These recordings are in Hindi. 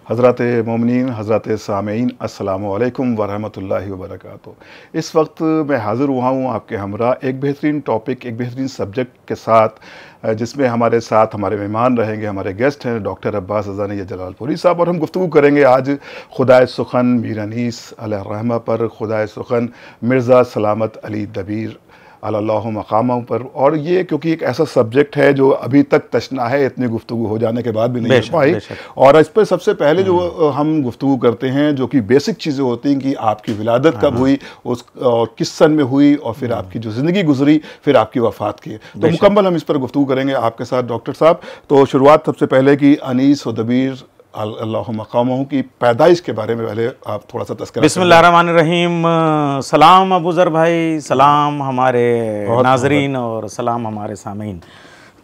हज़रत मोमिनीन, हज़रत सामीन, अस्सलामु अलैकुम वरहमतुल्लाहि वबरकातुहू। इस वक्त मैं हाज़िर हुआ हूँ आपके हमरा एक बेहतरीन टॉपिक, एक बेहतरीन सब्जेक्ट के साथ, जिसमें हमारे साथ हमारे मेहमान रहेंगे, हमारे गेस्ट हैं डॉक्टर अब्बास अज़ानी जलालपुरी साहब, और हम गुफ्तगू करेंगे आज खुदाए सुखन मीर अनीस अलैहिर्रहमा पर, खुदाए सुखन मिर्ज़ा सलामत अली दबीर अल्लाहु मकामों पर। और ये क्योंकि एक ऐसा सब्जेक्ट है जो अभी तक तशना है, इतनी गुफ्तगू हो जाने के बाद भी नहीं हो पाई, और इस पर सबसे पहले जो हम गुफ्तगू करते हैं जो कि बेसिक चीज़ें होती हैं कि आपकी विलादत कब हुई, उस और किस सन में हुई, और फिर आपकी जो ज़िंदगी गुजरी, फिर आपकी वफ़ात की, तो मुकम्मल हम इस पर गुफ्तगू करेंगे आपके साथ डॉक्टर साहब। तो शुरुआत सबसे पहले की अनीस व दबीर अल्लाह मकामों की पैदाइश के बारे में पहले आप थोड़ा सा तज़किरा। बिस्मिल्लाहिर्रहमानिर्रहीम। सलाम अबू ज़र भाई, सलाम हमारे नाजरीन और सलाम हमारे सामीन।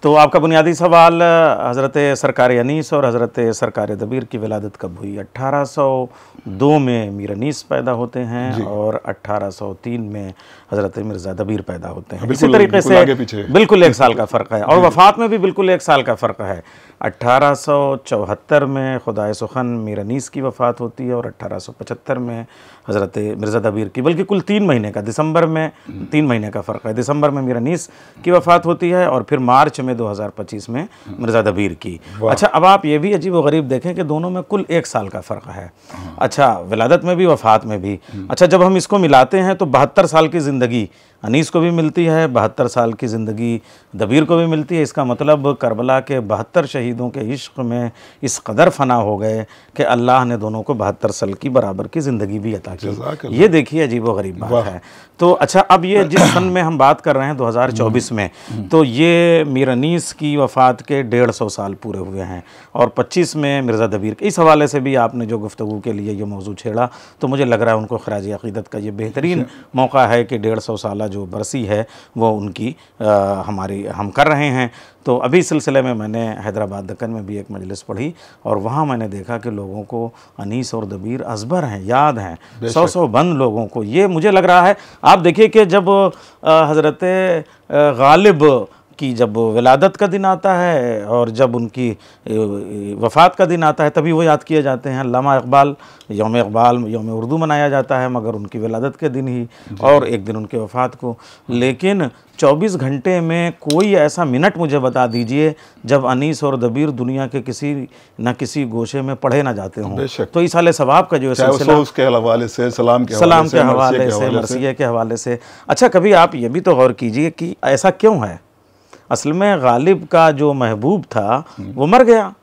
तो आपका बुनियादी सवाल, हज़रत सरकार अनीस और हज़रत सरकार दबीर की विलादत कब हुई? 1802 में मीर अनीस पैदा होते हैं और 1803 में हज़रत मिर्ज़ा दबीर पैदा होते हैं। इसी तरीके से बिल्कुल एक साल का फ़र्क है, और वफ़ात में भी बिल्कुल एक साल का फ़र्क है। 1874 में खुदाए सुखन मीर अनीस की वफ़ात होती है और 1875 में हज़रत मिर्ज़ा दबीर की, बल्कि कुल 3 महीने का, दिसंबर में 3 महीने का फ़र्क है। दिसंबर में मीर अनीस की वफ़ात होती है और फिर मार्च में 2025 में मिर्ज़ा दबीर की। अच्छा, अब आप ये भी अजीब व गरीब देखें कि दोनों में कुल 1 साल का फ़र्क है। अच्छा, विलादत में भी, वफ़ात में भी। अच्छा, जब हम इसको मिलाते हैं तो 72 साल की ज़िंदगी अनीस को भी मिलती है, 72 साल की ज़िंदगी दबीर को भी मिलती है। इसका मतलब करबला के 72 शहीदों के इश्क में इस कदर फ़ना हो गए कि अल्लाह ने दोनों को 72 साल की बराबर की ज़िंदगी भी अता की। ये देखिए अजीब व गरीब बात है। तो अच्छा, अब ये जिस सन में हम बात कर रहे हैं 2024 में, तो ये मीर अनीस की वफ़ात के 150 साल पूरे हुए हैं और 25 में मिर्ज़ा दबीर के। इस हवाले से भी आपने जो गुफ्तगू के लिए ये मौजू छेड़ा, तो मुझे लग रहा है उनको खराज अक़ीदत का ये बेहतरीन मौका है कि 150 साल जो बरसी है वो उनकी हम कर रहे हैं। तो अभी इस सिलसिले में मैंने हैदराबाद दक्कन में भी एक मजलिस पढ़ी और वहाँ मैंने देखा कि लोगों को अनीस और दबीर अज़बर हैं, याद हैं, 100 बंद लोगों को। ये मुझे लग रहा है, आप देखिए कि जब हज़रत गालिब की जब विलादत का दिन आता है और जब उनकी वफ़ात का दिन आता है, तभी वो याद किए जाते हैं। अल्लामा इक़बाल, यौम उर्दू मनाया जाता है, मगर उनकी विलादत के दिन ही और एक दिन उनके वफ़ात को। लेकिन 24 घंटे में कोई ऐसा मिनट मुझे बता दीजिए जब अनीस और दबीर दुनिया के किसी न किसी गोशे में पढ़े ना जाते हों। तो इस साले सवाब का जो सिलसिला, उसके हवाले से, सलाम के हवाले से, मरसिये के हवाले से। अच्छा, कभी आप ये भी तो गौर कीजिए कि ऐसा क्यों है? असल में गालिब का जो महबूब था वो मर गया,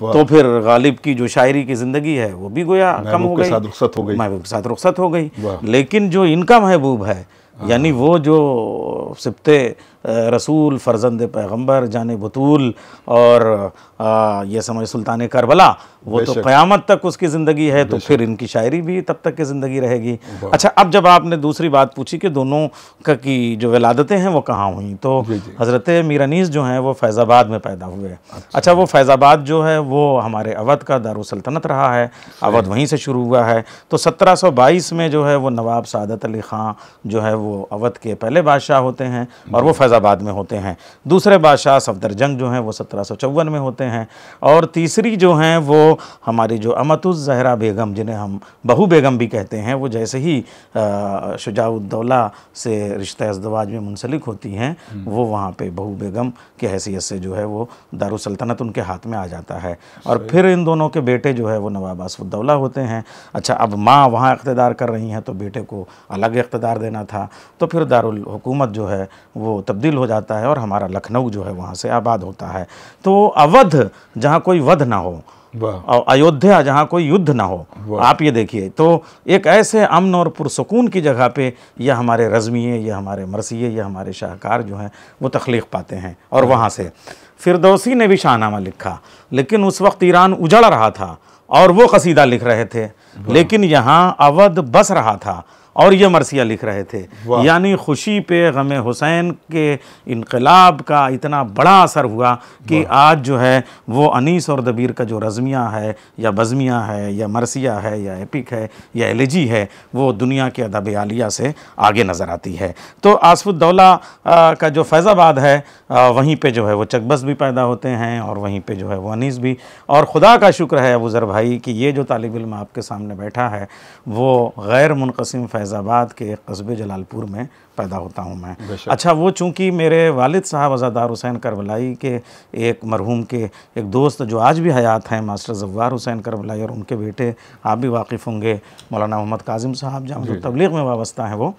तो फिर गालिब की जो शायरी की ज़िंदगी है वो भी गोया कम हो गई, महबूब के साथ रुखसत हो गई। लेकिन जो इनका महबूब है, यानी वो जो सिब्ते रसूल, फ़र्जंद पैगंबर, जाने बतूल और ये समझ सुल्तान करबला, वो तो क़यामत तक उसकी ज़िंदगी है, तो फिर इनकी शायरी भी तब तक की ज़िंदगी रहेगी। अच्छा, अब जब आपने दूसरी बात पूछी कि दोनों की जो विलादतें हैं वो कहाँ हुई, तो हज़रत मीर अनीस जो हैं वो फैज़ाबाद में पैदा हुए। अच्छा, वो फैज़ाबाद जो है वो हमारे अवध का दारुसल्तनत रहा है, अवध वहीं से शुरू हुआ है। तो 1722 में जो है वो नवाब सादत अली ख़ां जो है वो अवध के पहले बादशाह होते हैं और वो फैज़ाबाद में होते हैं। दूसरे बादशाह सफदरजंग जो हैं वो 1754 में होते हैं, और तीसरी जो हैं वो हमारी जो अमतुज़ ज़हरा बेगम, जिन्हें हम बहू बेगम भी कहते हैं, वो जैसे ही शुजाउद्दौला से रिश्ते अज़दवाज में मुंसलिक होती हैं, वो वहाँ पे बहू बेगम की हैसियत से जो है वो दारुसल्तनत उनके हाथ में आ जाता है। और फिर इन दोनों के बेटे जो है वो नवाब आसफुद्दौला होते हैं। अच्छा, अब माँ वहाँ इक़्तिदार कर रही हैं तो बेटे को अलग इक़्तिदार देना था, तो फिर दारुल हुकूमत जो है वो तब्दील हो जाता है और हमारा लखनऊ जो है वहाँ से आबाद होता है। तो अवध जहाँ कोई वध ना हो और अयोध्या जहाँ कोई युद्ध ना हो, आप ये देखिए, तो एक ऐसे अमन और पुरसकून की जगह पे यह हमारे रज़मिये, यह हमारे मरसिये, यह हमारे शाहकार जो हैं वो तख्लीक़ पाते हैं। और वहाँ से फिरदौसी ने भी शाहनामा लिखा, लेकिन उस वक्त ईरान उजड़ रहा था और वो कसीदा लिख रहे थे, लेकिन यहाँ अवध बस रहा था और ये मरसिया लिख रहे थे। यानी खुशी पे गम हुसैन के इनकलाब का इतना बड़ा असर हुआ कि आज जो है वो अनीस और दबीर का जो रज़मिया है या बज़मिया है या मरसिया है या एपिक है या एलेजी है, वो दुनिया के अदब आलिया से आगे नज़र आती है। तो आसफुद्दौला का जो फैज़ाबाद है वहीं पे जो है वो चकबस भी पैदा होते हैं और वहीं पे जो है वो अनीस भी। और खुदा का शुक्र है अबूज़र भाई कि ये जो तालिब इल्म आपके सामने बैठा है वो गैर मुनक़सिम फैज़ाबाद के कस्बे जलालपुर में पैदा होता हूँ मैं। अच्छा, वो चूँकि मेरे वालिद साहब अज़ादार हुसैन करबलाई के एक मरहूम के एक दोस्त जो आज भी हयात हैं, मास्टर ज़व्वार हुसैन करबलाई, और उनके बेटे आप भी वाकिफ़ होंगे मौलाना मोहम्मद कासिम साहब, जहाँ तबलीग में वाबस्ता हैं वो,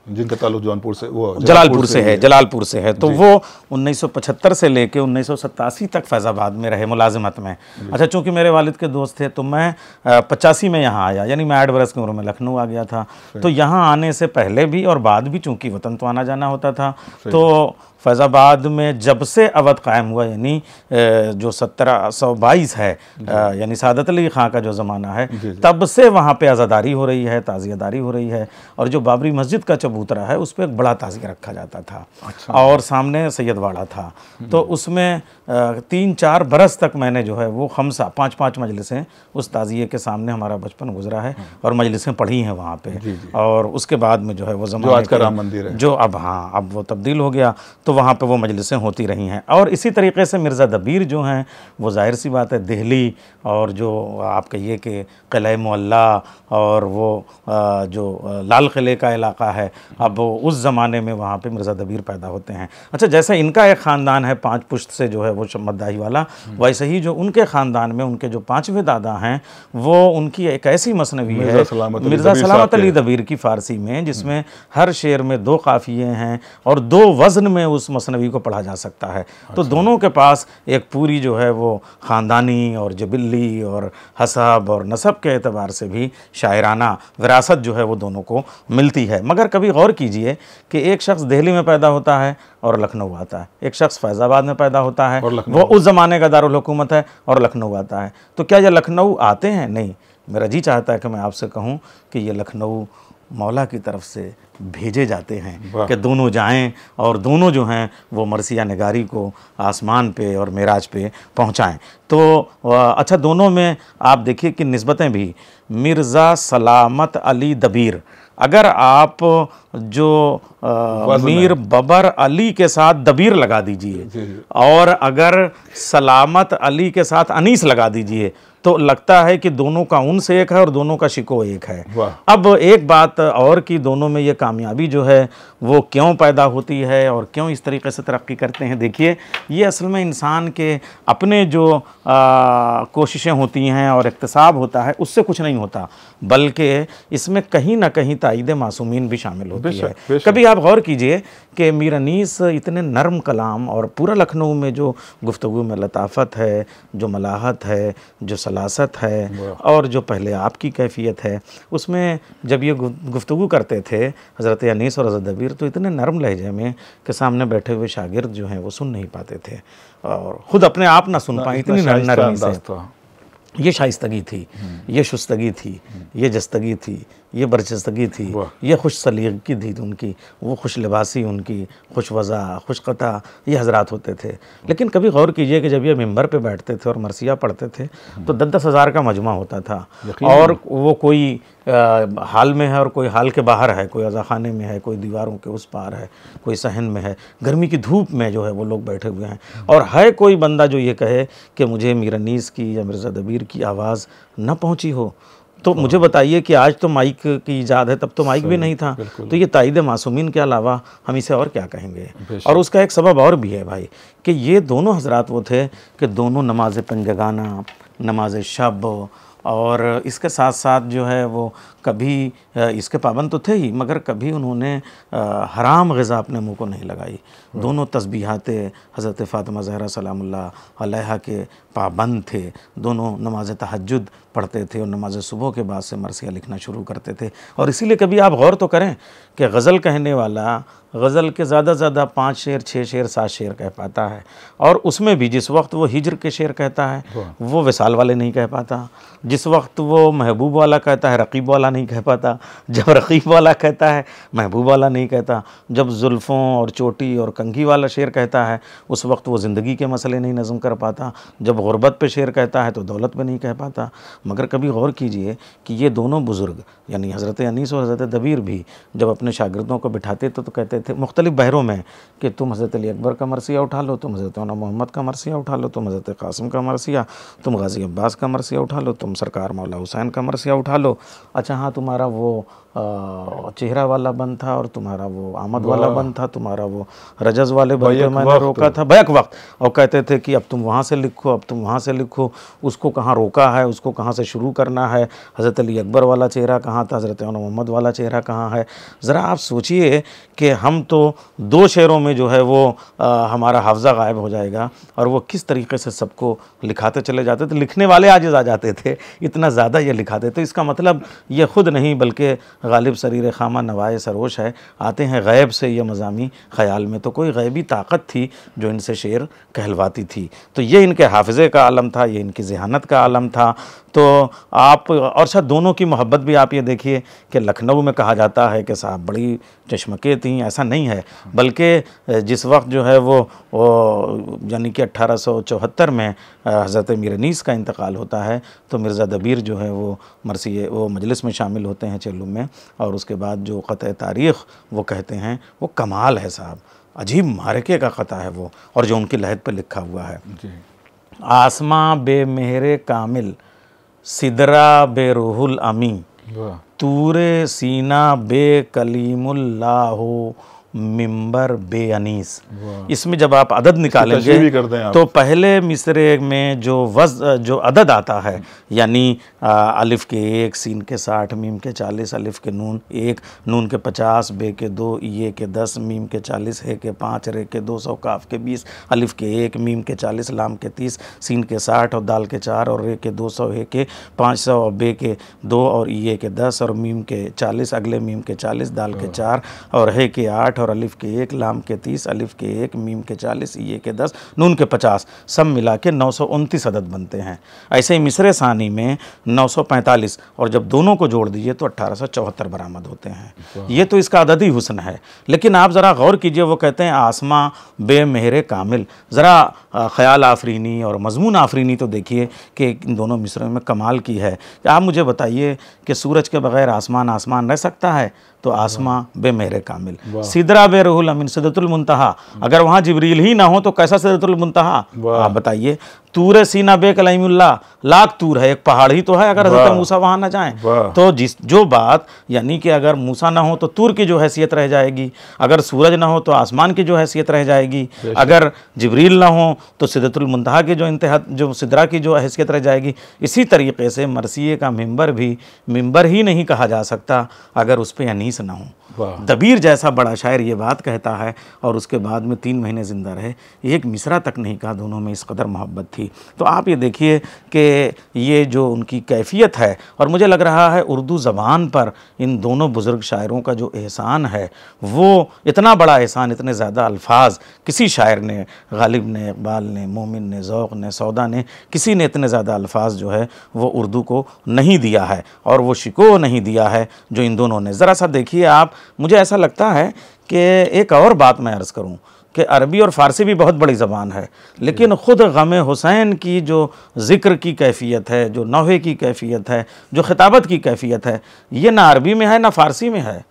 जिनका ताल्लुक जौनपुर से, वो जलालपुर से है। तो वो 1975 से लेके 1987 तक फैज़ाबाद में रहे मुलाजिमत में। अच्छा, चूँकि मेरे वालिद के दोस्त थे तो मैं 85 में यहाँ आया, यानी मैं 8 बरस की उम्र में लखनऊ आ गया था। तो यहाँ आने से पहले भी और बाद भी चूँकि वतन तो आना जाना होता था, तो फैज़ाबाद में जब से अवध कायम हुआ, यानी जो 1722 है, यानी सादत अली ख़ां का जो ज़माना है, तब से वहाँ पे आज़ादारी हो रही है, ताज़ियादारी हो रही है। और जो बाबरी मस्जिद का चबूतरा है उस पर एक बड़ा ताज़िया रखा जाता था। अच्छा। और सामने सैयदवाड़ा था, तो उसमें 3-4 बरस तक मैंने जो है वो खमसा 5-5 मजलिसें उस ताज़िए के सामने हमारा बचपन गुजरा है और मजलिसें पढ़ी हैं वहाँ पे। और उसके बाद में जो है वो ज़माने आज का राम मंदिर है, जो अब वो तब्दील हो गया, तो वहाँ पे वो मजलिसें होती रही हैं। और इसी तरीके से मिर्ज़ा दबीर जो हैं वो ज़ाहिर सी बात है दिल्ली और जो आप कहिए कि किला मुअल्ला और वो जो लाल किले का इलाका है, अब उस ज़माने में वहाँ पे मिर्ज़ा दबीर पैदा होते हैं। अच्छा, जैसे इनका एक ख़ानदान है 5 पुश्त से जो है वो शम्मतदाही वाला, वैसे ही जो उनके ख़ानदान में उनके जो 5वें दादा हैं वो उनकी एक ऐसी मसनवी है मिर्ज़ा सलामत अली दबीर की फ़ारसी में, जिसमें हर शेर में 2 काफ़िये हैं और 2 वज़न में उस मसनवी को पढ़ा जा सकता है। तो दोनों के पास एक पूरी जो है वो ख़ानदानी और जबिल्ली और हसब और नसब के एतबार से भी शायराना विरासत जो है वो दोनों को मिलती है। मगर कभी गौर कीजिए कि एक शख्स दिल्ली में पैदा होता है और लखनऊ आता है, एक शख्स फैज़ाबाद में पैदा होता है, वो उस ज़माने का दारुल हुकूमत है, और लखनऊ आता है। तो क्या ये लखनऊ आते हैं? नहीं। मेरा जी चाहता है कि मैं आपसे कहूँ कि ये लखनऊ मौला की तरफ से भेजे जाते हैं कि दोनों जाएं और दोनों जो हैं वो मरसिया निगारी को आसमान पे और मेराज पे पहुंचाएं। तो अच्छा, दोनों में आप देखिए कि निस्बतें भी, मिर्ज़ा सलामत अली दबीर, अगर आप जो मीर बबर अली के साथ दबीर लगा दीजिए और अगर सलामत अली के साथ अनीस लगा दीजिए तो लगता है कि दोनों का उन्स एक है और दोनों का शिको एक है। अब एक बात और कि दोनों में ये कामयाबी जो है वो क्यों पैदा होती है और क्यों इस तरीके से तरक्की करते हैं, देखिए ये असल में इंसान के अपने जो कोशिशें होती हैं और इक्तिसाब होता है उससे कुछ नहीं होता, बल्कि इसमें कहीं ना कहीं ताईद मासूमीन भी शामिल होती है। कभी आप गौर कीजिए कि मीर अनीस इतने नरम कलाम, और पूरा लखनऊ में जो गुफ्तगू में लताफत है, जो मलाहत है, जो सलासत है और जो पहले आपकी कैफियत है, उसमें जब ये गुफ्तगू करते थे हज़रत अनीस और हज़रत दबीर तो इतने नरम लहजे में कि सामने बैठे हुए शागिर्द जो हैं वो सुन नहीं पाते थे और ख़ुद अपने आप ना सुन पाए, इतनी नरमी से। ये शाइस्तगी थी, ये शुस्तगी थी, ये जस्तगी थी, ये बरचस्तगी थी, ये खुश सलीक़ी थी उनकी, वो खुश लिबासी उनकी, खुश वज़ा, खुश क़ता, ये हज़रात होते थे। लेकिन कभी गौर कीजिए कि जब ये मिंबर पे बैठते थे और मरसिया पढ़ते थे तो 10-10 हज़ार का मजमा होता था, और वो कोई हाल में है और कोई हाल के बाहर है, कोई अज़ाख़ाने में है, कोई दीवारों के उस पार है, कोई सहन में है, गर्मी की धूप में जो है वो लोग बैठे हुए हैं। और है कोई बंदा जो ये कहे कि मुझे मीर अनीस की या मिर्ज़ा दबीर की आवाज़ न पहुँची हो, तो मुझे बताइए कि आज तो माइक की ईजाद है, तब तो माइक भी नहीं था। तो ये ताईद मासूमीन के अलावा हम इसे और क्या कहेंगे। और उसका एक सबब और भी है भाई कि ये दोनों हज़रात वो थे कि दोनों नमाज पंजगाना, नमाज शब और इसके साथ साथ जो है वो कभी इसके पाबंद तो थे ही, मगर कभी उन्होंने हराम ग़िज़ा अपने मुंह को नहीं लगाई। दोनों तस्बीहाते हज़रत फ़ातिमा ज़हरा सलामुल्लाह अलैहा के पाबंद थे। दोनों नमाज तहज्जुद पढ़ते थे और नमाज सुबह के बाद से मरसिया लिखना शुरू करते थे। और इसीलिए कभी आप गौर तो करें कि गज़ल कहने वाला गज़ल के ज़्यादा से ज़्यादा 5 शेर, 6 शेर, 7 शेर कह पाता है, और उसमें भी जिस वक्त वो हिजर के शेर कहता है वो विसाल वाले नहीं कह पाता, जिस वक्त वो महबूब वाला कहता है रकीब वाला नहीं कह पाता, जब रकीब वाला कहता है महबूब वाला नहीं कहता, जब जुल्फ़ों और चोटी और कंघी वाला शेर कहता है उस वक्त वो ज़िंदगी के मसले नहीं नज़म कर पाता, जब गुरबत पे शेर कहता है तो दौलत पे नहीं कह पाता। मगर कभी गौर कीजिए कि ये दोनों बुज़ुर्ग यानी हज़रत अनीस और हज़रत दबीर भी जब अपने शागिर्दों को बिठाते तो कहते थे मुख्तलिफ़ बहरों में कि तुम हज़रत अली अकबर का मरसिया उठा लो, तुम हज़रत मोहम्मद का मरसिया उठा लो, तुम हज़रत कासिम का मरसिया, तुम गाज़ी अब्बास का मरसिया उठा लो, तुम सरकार मौला हुसैन का मरसिया उठा लो। अच्छा हाँ, तुम्हारा वो चेहरा वाला बंद था और तुम्हारा वो आमद वाला बंद था, तुम्हारा वो रजज़ वाले बंद पे मैंने रोका था बैक वक्त, और कहते थे कि अब तुम वहाँ से लिखो, अब तुम वहाँ से लिखो, उसको कहाँ रोका है, उसको कहाँ से शुरू करना है, हज़रत अली अकबर वाला चेहरा कहाँ था, हज़रत मोहम्मद वाला चेहरा कहाँ है। ज़रा आप सोचिए कि हम तो 2 शेरों में जो है वो हमारा हाफ़ज़ा गायब हो जाएगा और वो किस तरीके से सबको लिखाते चले जाते थे। लिखने वाले आजिज़ आ जाते थे, इतना ज़्यादा ये लिखाते थे। इसका मतलब ये ख़ुद नहीं बल्कि गालिब सरीर खामा नवाए सरोश है, आते हैं गैब से ये मज़ामी ख़याल में। तो कोई गैबी ताकत थी जो इनसे शेर कहलवाती थी। तो ये इनके हाफ़िज़े का आलम था, ये इनकी ज़हानत का आलम था। तो आप और शायद दोनों की मोहब्बत भी आप ये देखिए कि लखनऊ में कहा जाता है कि साहब बड़ी चश्मकें थीं, ऐसा नहीं है, बल्कि जिस वक्त जो है वो यानी कि 1874 में हज़रत मीर अनीस का इंतकाल होता है तो मिर्ज़ा दबीर जो है वो वो मजलिस में शामिल होते हैं चेल्लुम में, और उसके बाद जो क़त तारीख़ वो कहते हैं वो कमाल है साहब, अजीब मारके का क़ता है वो, और जो उनकी लहद पर लिखा हुआ है आसमां बे मेहरे कामिल सिदरा बे रूहुल अमी तूरे सीना बे कलीमुल्लाहो मिंबर बे अनीस। इसमें जब आप अदद निकालेंगे तो पहले मिसरे में जो अदद आता है यानी अलिफ के 1, सीन के 60, मीम के 40, अलिफ के नून 1, नून के 50, बे के 2, ये के 10, मीम के 40, हे के 5, रे के 200, काफ के 20, अलिफ के 1, मीम के 40, लाम के 30, सीन के 60 और दाल के 4 और रे के 200, हे के 500 और बे के 2 और ये के 10 और मीम के 40, अगले मीम के 40, दाल के 4 और हे के 8 और अलिफ के 1, लाम के 30, अलिफ के 1, मीम के 40, ये के 10, नून के 50, सब मिला के 929 अदद बनते हैं। ऐसे ही मिसरे सानी में 945 और जब दोनों को जोड़ दीजिए तो 1874 बरामद होते हैं। ये तो इसका अददी हुस्न है। लेकिन आप ज़रा गौर कीजिए, वो कहते हैं आसमां बे मेहरे कामिल, ज़रा ख़याल आफरीनी और मज़मून आफरीनी तो देखिए कि इन दोनों मिसरों में कमाल की है। आप मुझे बताइए कि सूरज के बग़ैर आसमान आसमान रह सकता है? तो आसमां बे मेरे कामिल, सिदरा बे रूहुल अमीन, सिदरतुल मुंतहा, अगर वहाँ जिब्रील ही ना हो तो कैसा सिदरतुल मुंतहा? आप बताइए। तूर सीना बे कलीमुल्लाह, लाख तूर है, एक पहाड़ ही तो है अगर हज़रत मूसा वहाँ ना जाएं। तो जो बात यानी कि अगर मूसा ना हो तो तूर की जो हैसियत रह जाएगी, अगर सूरज ना हो तो आसमान की जो हैसियत रह जाएगी, अगर जिब्रील ना हो तो सिदरतुल मुंतहा की जो इंतहा जो सिदरा की जो हैसियत रह जाएगी। इसी तरीके से मरसिए का मिंबर भी मिंबर ही नहीं कहा जा सकता अगर उस पर अनीस ना हो। दबीर जैसा बड़ा शायर ये बात कहता है और उसके बाद में 3 महीने ज़िंदा रहे, एक मिसरा तक नहीं कहा, दोनों में इस कदर मोहब्बत थी। तो आप ये देखिए कि ये जो उनकी कैफियत है, और मुझे लग रहा है उर्दू ज़बान पर इन दोनों बुज़ुर्ग शायरों का जो एहसान है वो इतना बड़ा एहसान, इतने ज़्यादा अल्फाज किसी शायर ने, गालिब ने, इकबाल ने, मोमिन ने, ज़ौक़ ने, सौदा ने, किसी ने इतने ज़्यादा अल्फाज जो है वो उर्दू को नहीं दिया है और वो शिको नहीं दिया है जो इन दोनों ने। ज़रा सा देखिए आप, मुझे ऐसा लगता है कि एक और बात मैं अर्ज़ करूं कि अरबी और फ़ारसी भी बहुत बड़ी ज़बान है, लेकिन ख़ुद गम हुसैन की जो ज़िक्र की कैफ़ियत है, जो नौहे की कैफ़ियत है, जो खिताबत की कैफ़ियत है, ये ना अरबी में है ना फ़ारसी में है।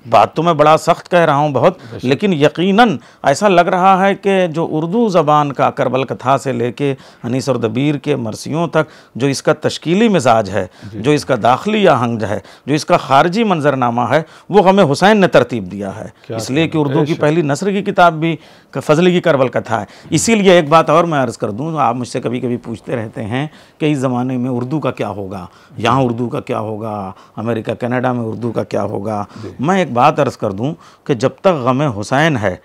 बात तो मैं बड़ा सख्त कह रहा हूँ बहुत, लेकिन यकीनन ऐसा लग रहा है कि जो उर्दू ज़बान का करबल कथा से लेके अनीस और दबीर के मरसियों तक जो इसका तश्कीली मिजाज है, जो इसका दाखिली आहंग है, जो इसका खारजी मंजरनामा है, वो हमें हुसैन ने तरतीब दिया है। इसलिए कि उर्दू की पहली नस्र की किताब भी फजली की करबल कथा है। इसीलिए एक बात और मैं अर्ज़ कर दूँ, आप मुझसे कभी कभी पूछते रहते हैं कि इस ज़माने में उर्दू का क्या होगा, यहाँ उर्दू का क्या होगा, अमेरिका कनाडा में उर्दू का क्या होगा। मैं एक बात अर्ज़ कर दूं कि जब तक गमे हुसैन है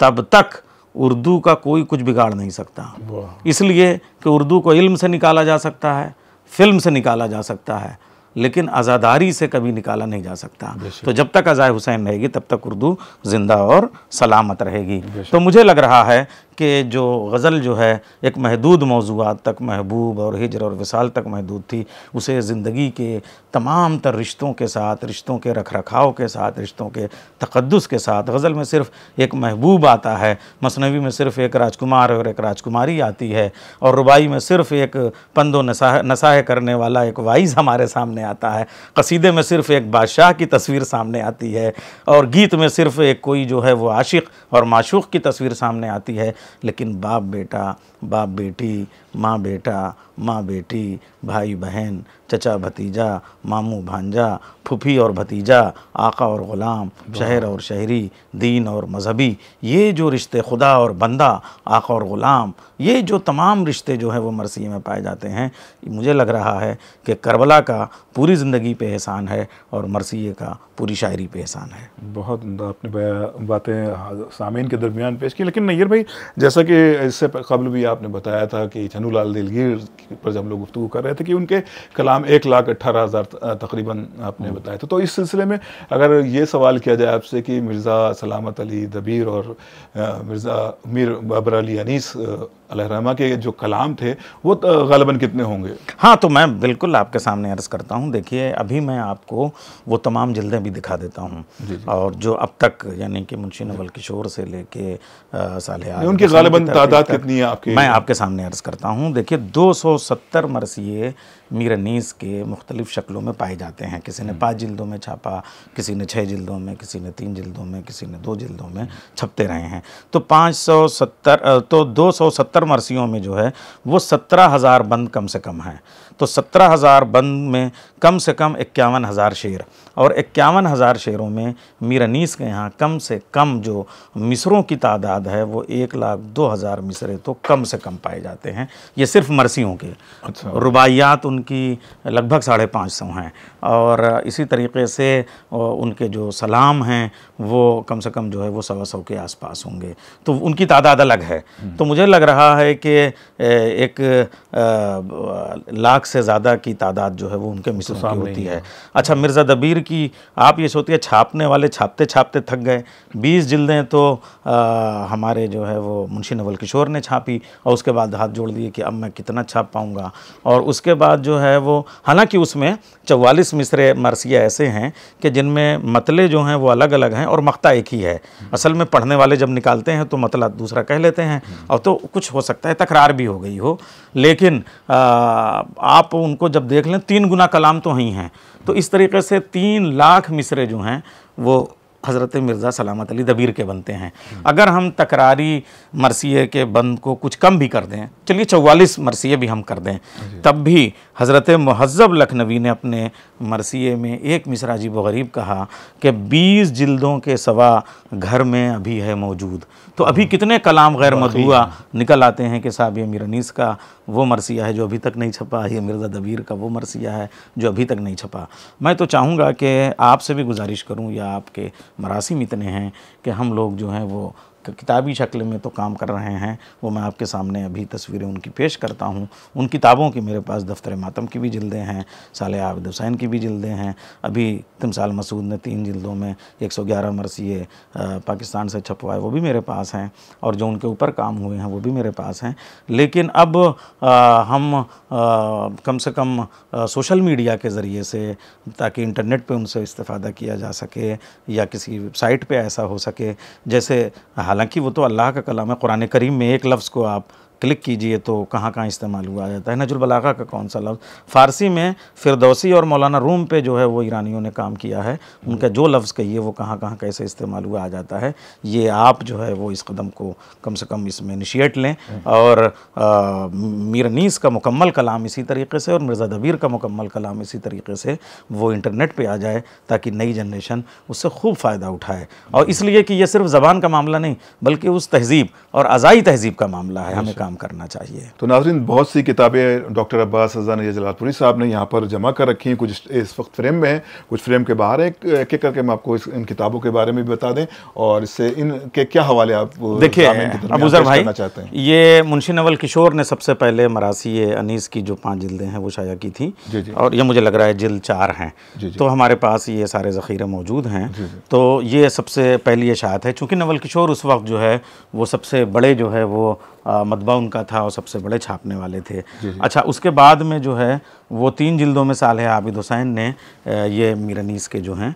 तब तक उर्दू का कोई कुछ बिगाड़ नहीं सकता। इसलिए कि उर्दू को इल्म से निकाला जा सकता है, फिल्म से निकाला जा सकता है, लेकिन आज़ादारी से कभी निकाला नहीं जा सकता। तो जब तक अज़ाए हुसैन रहेगी तब तक उर्दू ज़िंदा और सलामत रहेगी। तो मुझे लग रहा है कि जो गज़ल जो है एक महदूद मौज़ूआत तक महबूब और हिजर और विसाल तक महदूद थी, उसे ज़िंदगी के तमाम तर रिश्तों के साथ, रिश्तों के रख रखाव के साथ, रिश्तों के तक़द्दुस के साथ, गज़ल में सिर्फ़ एक महबूब आता है, मसनवी में सिर्फ़ एक राजकुमार और एक राजकुमारी आती है, और रुबाई में सिर्फ़ एक पंदो नसाह करने वाला एक वाइज़ हमारे सामने आता है, कसीदे में सिर्फ़ एक बादशाह की तस्वीर सामने आती है, और गीत में सिर्फ़ एक कोई जो है वो आशिक़ और माशूक़ की तस्वीर सामने आती है। लेकिन बाप बेटा, बाप बेटी, माँ बेटा, माँ बेटी, भाई बहन, चचा भतीजा, मामू भांजा, फूफी और भतीजा, आका और ग़ुलाम, शहर और शहरी, दीन और मजहबी, ये जो रिश्ते खुदा और बंदा, आका और ग़ुलाम, ये जो तमाम रिश्ते जो हैं वो मरसिये में पाए जाते हैं। मुझे लग रहा है कि करबला का पूरी ज़िंदगी पे एहसान है और मरसिये का पूरी शायरी पे एहसान है। बहुत आपने बातें सामीन के दरमियान पेश की। लेकिन नैयर भाई, जैसा कि इससे कबल भी आपने बताया था कि छन्नूलाल दिलगीर पर जब हम लोग गुफ्तगू कर रहे थे कि उनके कलाम 1,18,000 तकरीबन आपने बताया था, तो इस सिलसिले में अगर ये सवाल किया जाए आपसे कि मिर्ज़ा सलामत अली दबीर और मिर्ज़ा मीर बाबर अली अनीस अलैहिर्रहमा के जो कलाम थे वो ग़ालिबन कितने होंगे? हाँ, तो मैं बिल्कुल आपके सामने अर्ज़ करता हूँ। देखिए, अभी मैं आपको वो तमाम जिल्दें भी दिखा देता हूँ, और जो अब तक यानी कि मुंशी नवल किशोर से लेके सालेह उनकी ग़ालिबन तादाद कितनी है आपके? मैं आपके सामने अर्ज़ करता हूँ। देखिए, 270 मरसिये मीर अनीस के मुख्तलिफ़ शक्लों में पाए जाते हैं। किसी ने 5 जिल्दों में छापा, किसी ने 6 जिल्दों में, किसी ने 3 जिल्दों में, किसी ने 2 जिल्दों में छपते रहे हैं। तो 270 मरसियों में जो है वो 17,000 बंद कम से कम हैं। तो 17,000 बंद में कम से कम 51,000 शेर, और 51,000 शेरों में मीर अनीस के यहाँ कम से कम जो मिसरों की तादाद है वो 1,02,000 मिसरे तो कम से कम पाए जाते हैं। ये सिर्फ मरसियों के। अच्छा। रुबाइयात उनकी लगभग 550 हैं, और इसी तरीके से उनके जो सलाम हैं वो कम से कम जो है वो 125 के आसपास होंगे। तो उनकी तादाद अलग है। तो मुझे लग रहा है कि 1,00,000 से ज़्यादा की तादाद जो है वो उनके मिसरों की होती है। अच्छा, मिर्ज़ा दबीर की आप ये सोचिए, छापने वाले छापते छापते थक गए। 20 जिल्दें तो हमारे जो है वो मुंशी नवल किशोर ने छापी, और उसके बाद हाथ जोड़ दिए कि अब मैं कितना छाप पाऊँगा। और उसके बाद जो है वो, हालांकि उसमें 44 मिसरे मरसिया ऐसे हैं कि जिनमें मतले जो हैं वो अलग अलग हैं और मख्ता एक ही है। असल में पढ़ने वाले जब निकालते हैं तो मतला दूसरा कह लेते हैं, और तो कुछ हो सकता है तकरार भी हो गई हो, लेकिन आप उनको जब देख लें 3 गुना कलाम तो ही हैं। तो इस तरीके से 3 लाख मिसरे जो हैं वो हज़रत मिर्ज़ा सलामत अली दबीर के बनते हैं। अगर हम तकरारी मरसिये के बंद को कुछ कम भी कर दें, चलिए 44 मरसिये भी हम कर दें, तब भी हज़रत मुहज़्ज़ब लखनवी ने अपने मरसिये में एक मिसरा अजीब व गरीब कहा कि 20 जिल्दों के सवा घर में अभी है मौजूद। तो अभी कितने कलाम गैर मदुआ निकल आते हैं कि साहब ये मीर अनीस का वो मरसिया है जो अभी तक नहीं छपा, ये मिर्ज़ा दबीर का वो मरसिया है जो अभी तक नहीं छपा। मैं तो चाहूँगा कि आपसे भी गुजारिश करूँ, या आपके मरासिम इतने हैं कि हम लोग जो हैं वो किताबी शक्ल में तो काम कर रहे हैं, वो मैं आपके सामने अभी तस्वीरें उनकी पेश करता हूँ। उन किताबों की मेरे पास दफ्तर मातम की भी जिल्दें हैं, सालेह आबिद हुसैन की भी जिल्दें हैं। अभी तिमसाल मसूद ने 3 जिल्दों में 111 मरसिये पाकिस्तान से छपवाए, वो भी मेरे पास हैं, और जो उनके ऊपर काम हुए हैं वो भी मेरे पास हैं। लेकिन अब हम कम से कम सोशल मीडिया के ज़रिए से, ताकि इंटरनेट पे उनसे इस्तेफ़ादा किया जा सके, या किसी वेबसाइट पे ऐसा हो सके, जैसे हालांकि वो तो अल्लाह का कलाम है, कुरान करीम में एक लफ्ज़ को आप क्लिक कीजिए तो कहाँ कहाँ इस्तेमाल हुआ जाता है। नजुल बलागा का कौन सा लफ्ज़, फ़ारसी में फ़िरदौसी और मौलाना रूम पे जो है वो ईरानियों ने काम किया है, उनका जो लफ्ज़ कहिए वो कहाँ कहाँ कैसे इस्तेमाल हुआ आ जाता है। ये आप जो है वो इस कदम को कम से कम इसमें इनिशिएट लें, और मीर अनीस का मुकम्मल कलाम इसी तरीके से और मिर्ज़ा दबीर का मुकम्मल कलाम इसी तरीके से वो इंटरनेट पर आ जाए, ताकि नई जनरेशन उससे खूब फ़ायदा उठाए। और इसलिए कि यह सिर्फ ज़बान का मामला नहीं, बल्कि उस तहज़ीब और अज़ाई तहज़ीब का मामला है, हमें काम काम करना चाहिए। तो नाज़रीन, बहुत सी किताबें डॉक्टर अब्बास हज़ानी जलालपुरी साहब ने यहाँ पर जमा कर रखी हैं। कुछ इस वक्त फ्रेम में हैं, कुछ फ्रेम के बाहर हैं। एक एक करके हम आपको इन किताबों के बारे में भी बता दें और इससे इनके क्या हवाले आप देखिए अबूज़र भाई, चाहते हैं। ये मुंशी नवल किशोर ने सबसे पहले मरासी अनीस की जो 5 जिल्दें हैं वो शाया की थी, और ये मुझे लग रहा है जिल्द 4 हैं। तो हमारे पास ये सारे ज़ख़ीरे मौजूद हैं। तो ये सबसे पहली इशाअत है। चूँकि नवल किशोर उस वक्त जो है वो सबसे बड़े जो है वो मतबा उनका था और सबसे बड़े छापने वाले थे। अच्छा, उसके बाद में जो है वो 3 जिल्दों में सालेह आबिद हुसैन ने ये मीर अनीस के जो हैं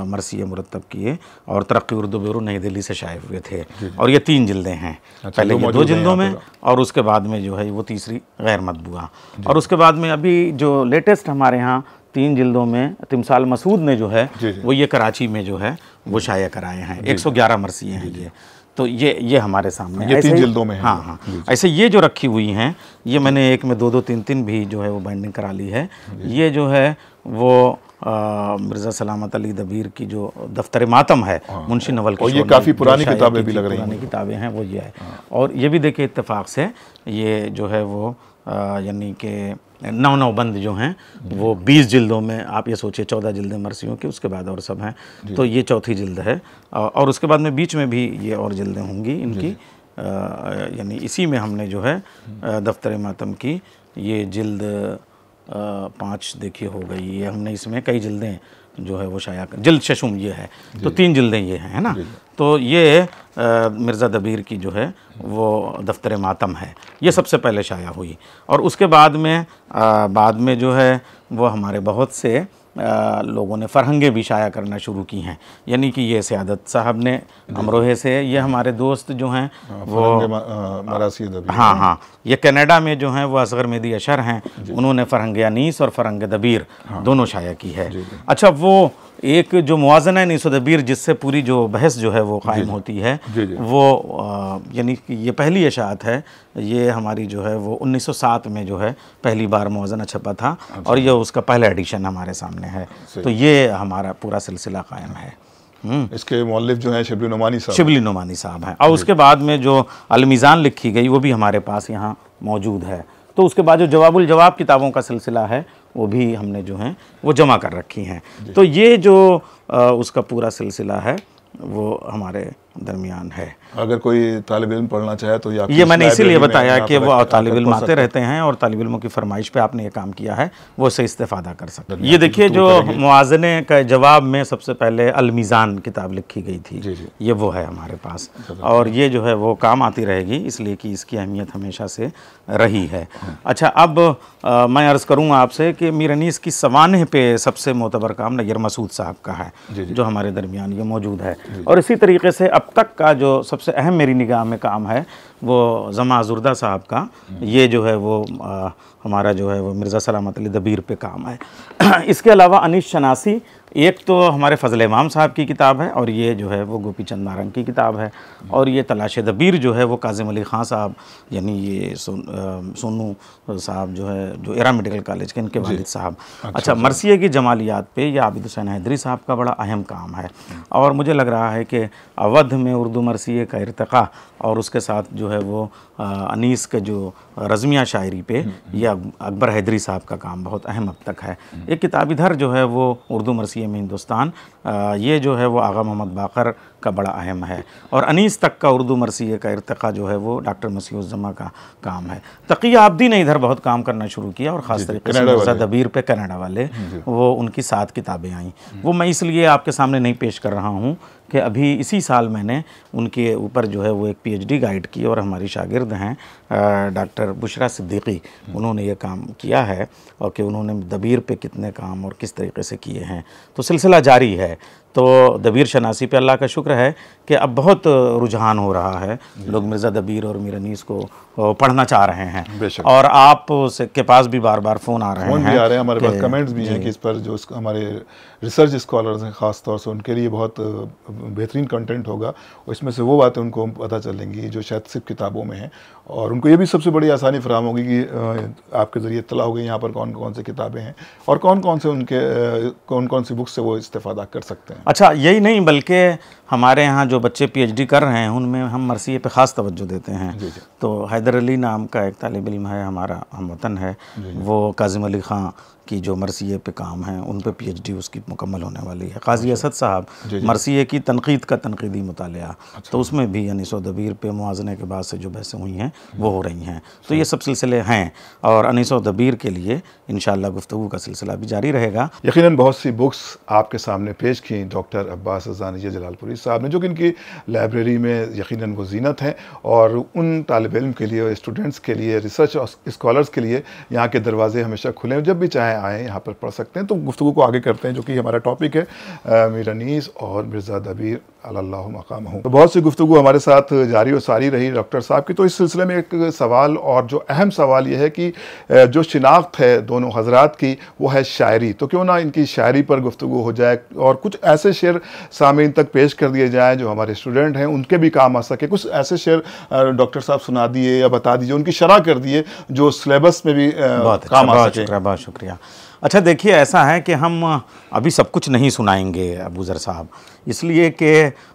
मरसिए मुरतब किए और तरक्की उर्दू ब्यूरो नई दिल्ली से शाये हुए थे। और ये 3 जिल्दें हैं। पहले ये 2 जिल्दों में और उसके बाद में जो है वो तीसरी गैर मतबूआ। और उसके बाद में अभी जो लेटेस्ट हमारे यहाँ 3 जिल्दों में तिमसाल मसूद ने जो है वो ये कराची में जो है वो शाया कराए हैं। 111 मरसिए हैं ये। तो ये हमारे सामने ये 3 जिल्दों में है। हाँ। ऐसे ये जो रखी हुई हैं, ये मैंने एक में 2-2 3-3 भी जो है वो बाइंडिंग करा ली है। ये जो है वो मिर्ज़ा सलामत अली दबीर की जो दफ्तर मातम है मुंशी नवल किशोर, और ये काफ़ी पुरानी किताबें भी लग रही हैं। पुरानी किताबें हैं वो ये है। और ये भी देखिए इत्तेफाक से ये जो है वो यानी कि 9 बंद जो हैं वो 20 जिल्दों में, आप ये सोचिए 14 जिल्दें मरसियों की, उसके बाद और सब हैं। तो ये चौथी जिल्द है और उसके बाद में बीच में भी ये और जिल्दें होंगी इनकी। यानी इसी में हमने जो है दफ्तर मातम की ये जिल्द 5 देखिए हो गई। ये हमने इसमें कई जिल्दें जो है वो शाया कर, जिल्द शशुम ये है, तो 3 जिल्दें ये हैं, है ना। तो ये मिर्ज़ा दबीर की जो है वो दफ्तर मातम है, ये सबसे पहले शाया हुई। और उसके बाद में जो है वो हमारे बहुत से लोगों ने फ़रहंगे भी शाया करना शुरू की हैं। यानी कि ये सयादत साहब ने अमरोहे से, ये हमारे दोस्त जो हैं वो मरासी दबीर, हाँ, ये कनाडा में जो हैं वो असगर मेहदी अशर हैं, उन्होंने फ़रहंगे अनीस और फ़रहंगे दबीर दोनों शाया की है। अच्छा, वो एक जो मुआज़ना है अनीस व दबीर जिससे पूरी जो बहस जो है वो कायम होती है, वो यानी कि ये पहली इशाअत है। ये हमारी जो है वो 1907 में जो है पहली बार मुआज़ना छपा था। और ये उसका पहला एडिशन हमारे सामने है। तो ये हमारा पूरा सिलसिला कायम है। इसके मौलिफ जो हैं शिबली नोमानी साहब हैं। और उसके बाद में जो अलमीज़ान लिखी गई वो भी हमारे पास यहाँ मौजूद है। तो उसके बाद जो जवाबुल जवाब किताबों का सिलसिला है वो भी हमने जो हैं वो जमा कर रखी हैं। तो ये जो उसका पूरा सिलसिला है वो हमारे दरमियान है। अगर कोई तालिब इल्म पढ़ना चाहे तो ये मैंने इसीलिए बताया कि वो तालिब इल्म आते रहते हैं और तालिब इल्मों की फरमाइश पे आपने ये काम किया है, वो इससे इस्तेफादा कर सकते हैं। ये देखिए जो मुआज़ने का जवाब में सबसे पहले अलमीज़ान किताब लिखी गई थी, ये वो है हमारे पास। और ये जो है वो काम आती रहेगी, इसलिए कि इसकी अहमियत हमेशा से रही है। अच्छा, अब मैं अर्ज़ करूँगा आपसे कि मीर अनीस की सवानह पे सबसे मोतबर काम नैयर मसूद साहब का है, जो हमारे दरमियान ये मौजूद है। और इसी तरीके से अब तक का जो सबसे अहम मेरी निगाह में काम है वो ज़मा ज़ुर्दा साहब का, ये जो है वो हमारा जो है वो मिर्ज़ा सलामत अली दबीर पे काम है। इसके अलावा अनीस शनासी एक तो हमारे फ़ज़ल इमाम साहब की किताब है और ये जो है वो गोपी चंद नारंग की किताब है। और ये तलाश दबीर जो है वो काज़िम अली ख़ान साहब, यानी ये सोनू साहब जो है जो एरा मेडिकल कॉलेज के, इनके वालिद साहब। अच्छा, मरसिए की जमालियात पे ये आबिद हुसैन हैदरी साहब का बड़ा अहम काम है। और मुझे लग रहा है कि अवध में उर्दू मरसिए का इर्तिक़ा और उसके साथ जो है वो अनीस के जो रज़मिया शायरी पे यह अकबर हैदरी साहब का काम बहुत अहम अब तक है। एक किताब इधर जो है वो उर्दू मरसिए में हिंदुस्तान, ये जो है वो आगा मोहम्मद बाकर का बड़ा अहम है। और अनीस तक का उर्दू मरसिए का इर्तिक़ा जो है वो डॉक्टर मसीहुज़्ज़मा का काम है। तक़ी आब्दी ने इधर बहुत काम करना शुरू किया और ख़ास तरीके से मिर्ज़ा दबीर पे कनाडा वाले, वो उनकी 7 किताबें आईं। वो मैं इसलिए आपके सामने नहीं पेश कर रहा हूँ कि अभी इसी साल मैंने उनके ऊपर जो है वो एक PhD गाइड की और हमारी शागिर्द हैं डॉक्टर बुशरा सिद्दीकी, उन्होंने ये काम किया है और कि उन्होंने दबीर पे कितने काम और किस तरीके से किए हैं। तो सिलसिला जारी है। तो दबीर शनासी पे अल्लाह का शुक्र है कि अब बहुत रुझान हो रहा है, लोग मिर्ज़ा दबीर और मीर अनीस को पढ़ना चाह रहे हैं। और आप के पास भी बार बार फ़ोन आ रहे हैं, हमारे पास कमेंट्स भी हैं कि इस पर जो हमारे रिसर्च स्कॉलर्स हैं ख़ास तौर से उनके लिए बहुत बेहतरीन कंटेंट होगा और इसमें से वो बातें उनको पता चलेंगी जो शायद सिर्फ किताबों में हैं। और उनको ये भी सबसे बड़ी आसानी फराहम होगी कि आपके ज़रिए इत्तला होगी यहाँ पर कौन कौन सी किताबें हैं और कौन कौन सी बुक्स से वो इस्तेफादा कर सकते हैं। अच्छा, यही नहीं बल्कि हमारे यहाँ जो बच्चे PhD कर रहे हैं उनमें हम मरसिए पे ख़ास तवज्जो देते हैं। तो हैदर अली नाम का एक तालिब इल्म है, हमारा हमवतन है, वो काज़िम अली ख़ां की जो मरसिए पे काम है उन पे PhD उसकी मुकम्मल होने वाली है। काजी असद साहब मरसिए की तनकीद का तनकीदी मुतालिया, तो उसमें भी अनीस व दबीर पे मुआज़ने के बाद से जो बहसें हुई हैं वो हो रही हैं। तो ये सब सिलसिले हैं और अनीस व दबीर के लिए इंशाअल्लाह गुफ्तगू का सिलसिला भी जारी रहेगा। यकीनन बहुत सी बुक्स आपके सामने पेश की डॉक्टर अब्बास ज़ानिया जलालपुरी साहब ने, जो कि इनकी लाइब्रेरी में यकीनन वो ज़ीनत है और उन तालिब इल्म के लिए और स्टूडेंट्स के लिए, रिसर्च और स्कॉलर्स के लिए यहाँ के दरवाजे हमेशा खुले हैं, जब भी चाहें आएँ यहाँ पर पढ़ सकते हैं। तो गुफ्तगू को आगे करते हैं, जो कि हमारा टॉपिक है मीर अनीस और मिर्ज़ा दबीर अल्लाह मकाम हूँ। तो बहुत सी गुफ्तगू हमारे साथ जारी और सारी रही डॉक्टर साहब की। तो इस सिलसिले में एक सवाल, और जो अहम सवाल ये है कि जो शिनाख्त है दोनों हजरात की वो है शायरी, तो क्यों ना इनकी शायरी पर गुफ्तगू हो जाए और कुछ ऐसे शेर सामीन तक पेश कर दिए जाएँ जो हमारे स्टूडेंट हैं उनके भी काम आ सके। कुछ ऐसे शेर डॉक्टर साहब सुना दिए या बता दीजिए, उनकी शरह कर दिए जो सिलेबस में भी काम आ सके। बहुत शुक्रिया। अच्छा देखिए, ऐसा है कि हम अभी सब कुछ नहीं सुनाएंगे अबू ज़र साहब, इसलिए कि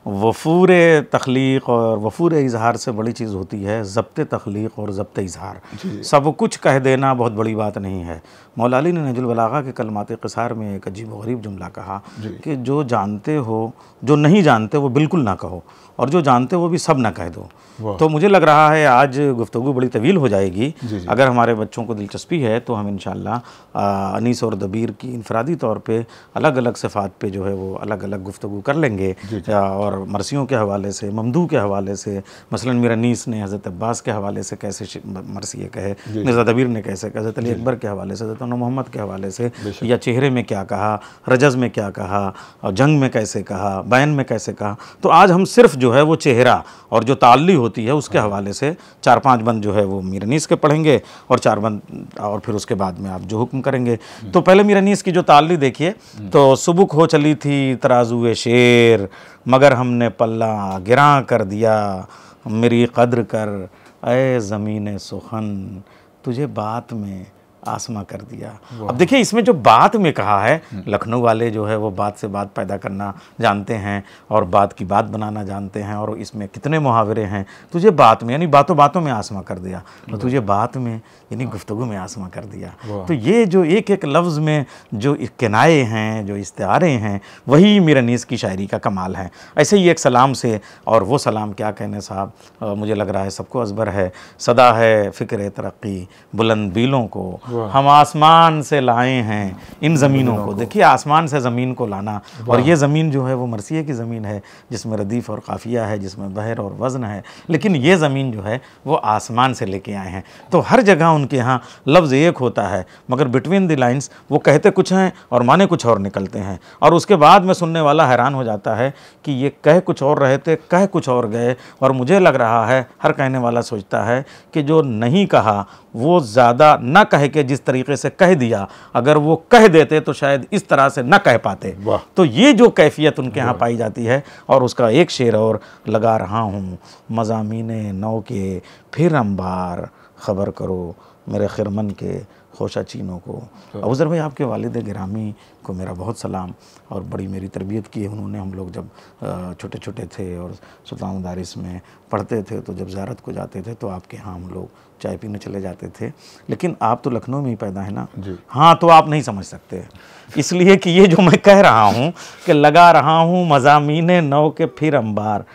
वफूर तख्लीक़ और वफूर इज़हार से बड़ी चीज़ होती है ज़ब्त तख्लीक़ और ज़ब्त इज़हार। सब कुछ कह देना बहुत बड़ी बात नहीं है। मौला अली ने नहजुल बलागा के कलमात क़िसार में एक अजीब व गरीब जुमला कहा कि जो जानते हो, जो नहीं जानते वो बिल्कुल ना कहो, और जो जानते हो वो भी सब ना कह दो। तो मुझे लग रहा है आज गुफ्तगू बड़ी तवील हो जाएगी। अगर हमारे बच्चों को दिलचस्पी है तो हम इंशाअल्लाह अनीस और दबीर की इनफरादी तौर पे अलग अलग सिफ़ात पे जो है वो अलग अलग गुफ्तगू कर लेंगे, और मरसियों के हवाले से, ममदू के हवाले से, मसलन मीर अनीस ने हज़रत अब्बास के हवाले से कैसे मरसिए कहे, मिर्ज़ा दबीर ने कैसे कहा, हज़रत अली अकबर के हवाले से, हज़रत मोहम्मद के हवाले से, या चेहरे में क्या कहा, रजज़ में क्या कहा, और जंग में कैसे कहा, बैन में कैसे कहा। तो आज हम सिर्फ जो है वो चेहरा और जो ताल्ली होती है उसके हवाले से 4-5 बंद जो है वो मीर अनीस के पढ़ेंगे और 4 बंद, और फिर उसके बाद में आप जो हुक्म करेंगे। तो पहले मीर अनीस की जो ताल्ली देखिए, तो सुबुक हो चली थी तराजूए शेर, मगर हमने पल्ला गिरा कर दिया, मेरी कद्र कर ऐ ज़मीन सुखन, तुझे बात में आसमा कर दिया। अब देखिए इसमें जो बात में कहा है, लखनऊ वाले जो है वो बात से बात पैदा करना जानते हैं और बात की बात बनाना जानते हैं, और इसमें कितने मुहावरे हैं। तुझे बात में यानी बातों बातों में आसमा कर दिया, और तुझे बात में यानी गुफ्तगू में आसमा कर दिया। तो ये जो एक एक लफ्ज़ में जो किनाए हैं, जो इस्तिआरे हैं, वही मीर अनीस की शायरी का कमाल है। ऐसे ही एक सलाम से, और वो सलाम क्या कहने साहब, मुझे लग रहा है सबको अज़बर है, सदा है फ़िक्र तरक्की बुलंद बीलों को, हम आसमान से लाए हैं इन ज़मीनों को। देखिए आसमान से ज़मीन को लाना, और ये ज़मीन जो है वो मरसिए की ज़मीन है, जिसमें रदीफ़ और काफ़िया है, जिसमें बहर और वज़न है, लेकिन ये ज़मीन जो है वो आसमान से लेके आए हैं। तो हर जगह उनके यहाँ लफ्ज़ एक होता है, मगर बिटवीन द लाइन्स वो कहते कुछ हैं और माने कुछ और निकलते हैं, और उसके बाद में सुनने वाला हैरान हो जाता है कि ये कह कुछ और रहे थे, कह कुछ और गए। और मुझे लग रहा है हर कहने वाला सोचता है कि जो नहीं कहा वो ज़्यादा न कह के जिस तरीके से कह दिया, अगर वो कह देते तो शायद इस तरह से न कह पाते। तो ये जो कैफियत उनके यहाँ पाई जाती है। और उसका एक शेर और लगा रहा हूँ, मज़ामीने नौ के फिर अंबार, खबर करो मेरे खिरमन के खोशा चीनों को। अबूज़र भाई, आपके वालिद गिरामी को मेरा बहुत सलाम, और बड़ी मेरी तरबियत की है उन्होंने। हम लोग जब छोटे छोटे थे और सुल्तान दारिस में पढ़ते थे, तो जब ज़ियारत को जाते थे तो आपके यहाँ हम लोग चाय पीने चले जाते थे। लेकिन आप तो लखनऊ में ही पैदा है ना जी। हाँ, तो आप नहीं समझ सकते, इसलिए कि ये जो मैं कह रहा हूँ कि लगा रहा हूँ मज़ामीने नौ के फिर अंबार,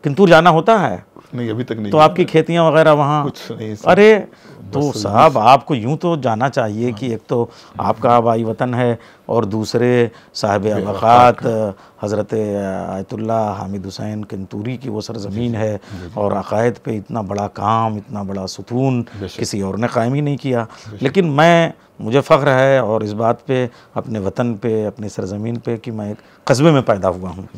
किंतु जाना होता है नहीं, अभी तक नहीं। तो आपकी खेतियाँ वगैरह वहाँ कुछ नहीं। अरे तो साहब आपको यूँ तो जाना चाहिए कि एक तो आपका आबाई वतन है, और दूसरे साहिब अवक़ात हज़रत आयतुल्ला हामिद हुसैन किंतूरी की वो सरज़मीन है, और अक़ायद पे इतना बड़ा काम, इतना बड़ा सुतून किसी और ने कायम ही नहीं किया। लेकिन मुझे फ़ख्र है और इस बात पे, अपने वतन पे, अपनी सरज़मीन पे, कि मैं एक कस्बे में पैदा हुआ हूँ।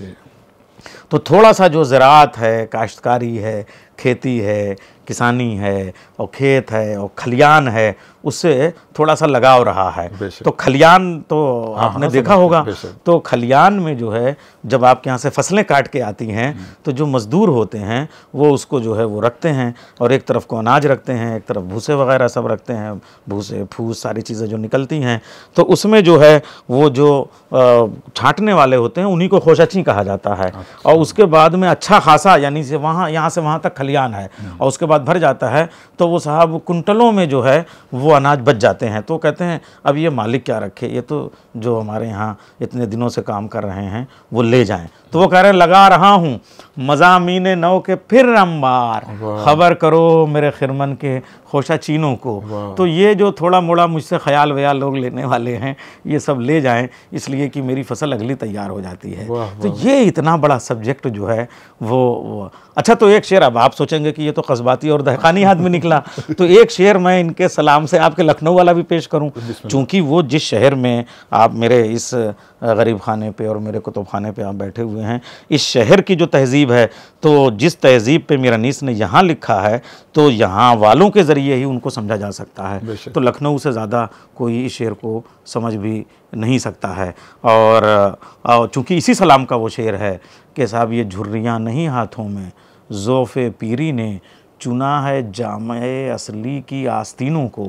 तो थोड़ा सा जो ज़राअत है, काश्तकारी है, खेती है, किसानी है, और खेत है और खलियान है, उससे थोड़ा सा लगाव रहा है। तो खलियान तो आपने देखा होगा, तो खलियान में जो है जब आपके यहाँ से फसलें काट के आती हैं तो जो मज़दूर होते हैं वो उसको जो है वो रखते हैं, और एक तरफ को अनाज रखते हैं, एक तरफ भूसे वगैरह सब रखते हैं, भूसे फूस सारी चीज़ें जो निकलती हैं, तो उसमें जो है वो जो छांटने वाले होते हैं उन्हीं को खोशाची कहा जाता है। और उसके बाद में अच्छा खासा यानी से वहाँ यहाँ से वहाँ तक खलियान है और उसके बाद भर जाता है, तो वो साहब कुंटलों में जो है वो अनाज बच जाते हैं। तो कहते हैं अब ये मालिक क्या रखे, ये तो जो हमारे यहाँ इतने दिनों से काम कर रहे हैं वो ले जाएं। तो वो कह रहे हैं लगा रहा हूँ मज़ामीने नौ के फिर अंबार, खबर करो मेरे खिरमन के खोशा चीनों को। तो ये जो थोड़ा मोड़ा मुझसे ख्याल व्याल लोग लेने वाले हैं ये सब ले जाएं, इसलिए कि मेरी फसल अगली तैयार हो जाती है। तो ये इतना बड़ा सब्जेक्ट जो है वो अच्छा। तो एक शेर, अब आप सोचेंगे कि ये तो कस्बाती और दहकानी आदमी निकला, तो एक शेर मैं इनके सलाम से आपके लखनऊ वाला भी पेश करूं, चूँकि वो जिस शहर में आप मेरे इस गरीब खाने पे और मेरे कुतुब खाने पे आप बैठे हुए हैं, इस शहर की जो तहज़ीब है, तो जिस तहज़ीब पे मीरानीस ने यहाँ लिखा है तो यहाँ वालों के ज़रिए ही उनको समझा जा सकता है। तो लखनऊ से ज़्यादा कोई इस शेर को समझ भी नहीं सकता है। और चूँकि इसी सलाम का वो शेर है कि साहब ये झुर्रियाँ नहीं हाथों में, ज़ोफ़े पीरी ने चुना है जामे असली की आस्तीनों को।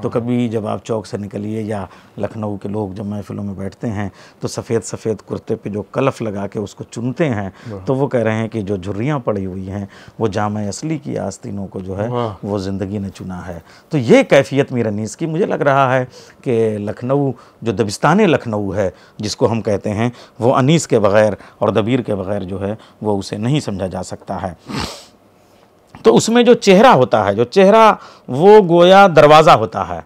तो कभी जब आप चौक से निकलिए या लखनऊ के लोग जब महफिलों में बैठते हैं तो सफ़ेद सफ़ेद कुर्ते पे जो कलफ लगा के उसको चुनते हैं, तो वो कह रहे हैं कि जो झुर्रियाँ पड़ी हुई हैं वो जामे असली की आस्तीनों को जो है वो ज़िंदगी ने चुना है। तो ये कैफियत मीरानीस की मुझे लग रहा है कि लखनऊ जो दबिस्तान लखनऊ है जिसको हम कहते हैं, वो अनीस के बग़ैर और दबीर के बग़ैर जो है वो उसे नहीं समझा जा सकता है। तो उसमें जो चेहरा होता है, जो चेहरा वो गोया दरवाज़ा होता है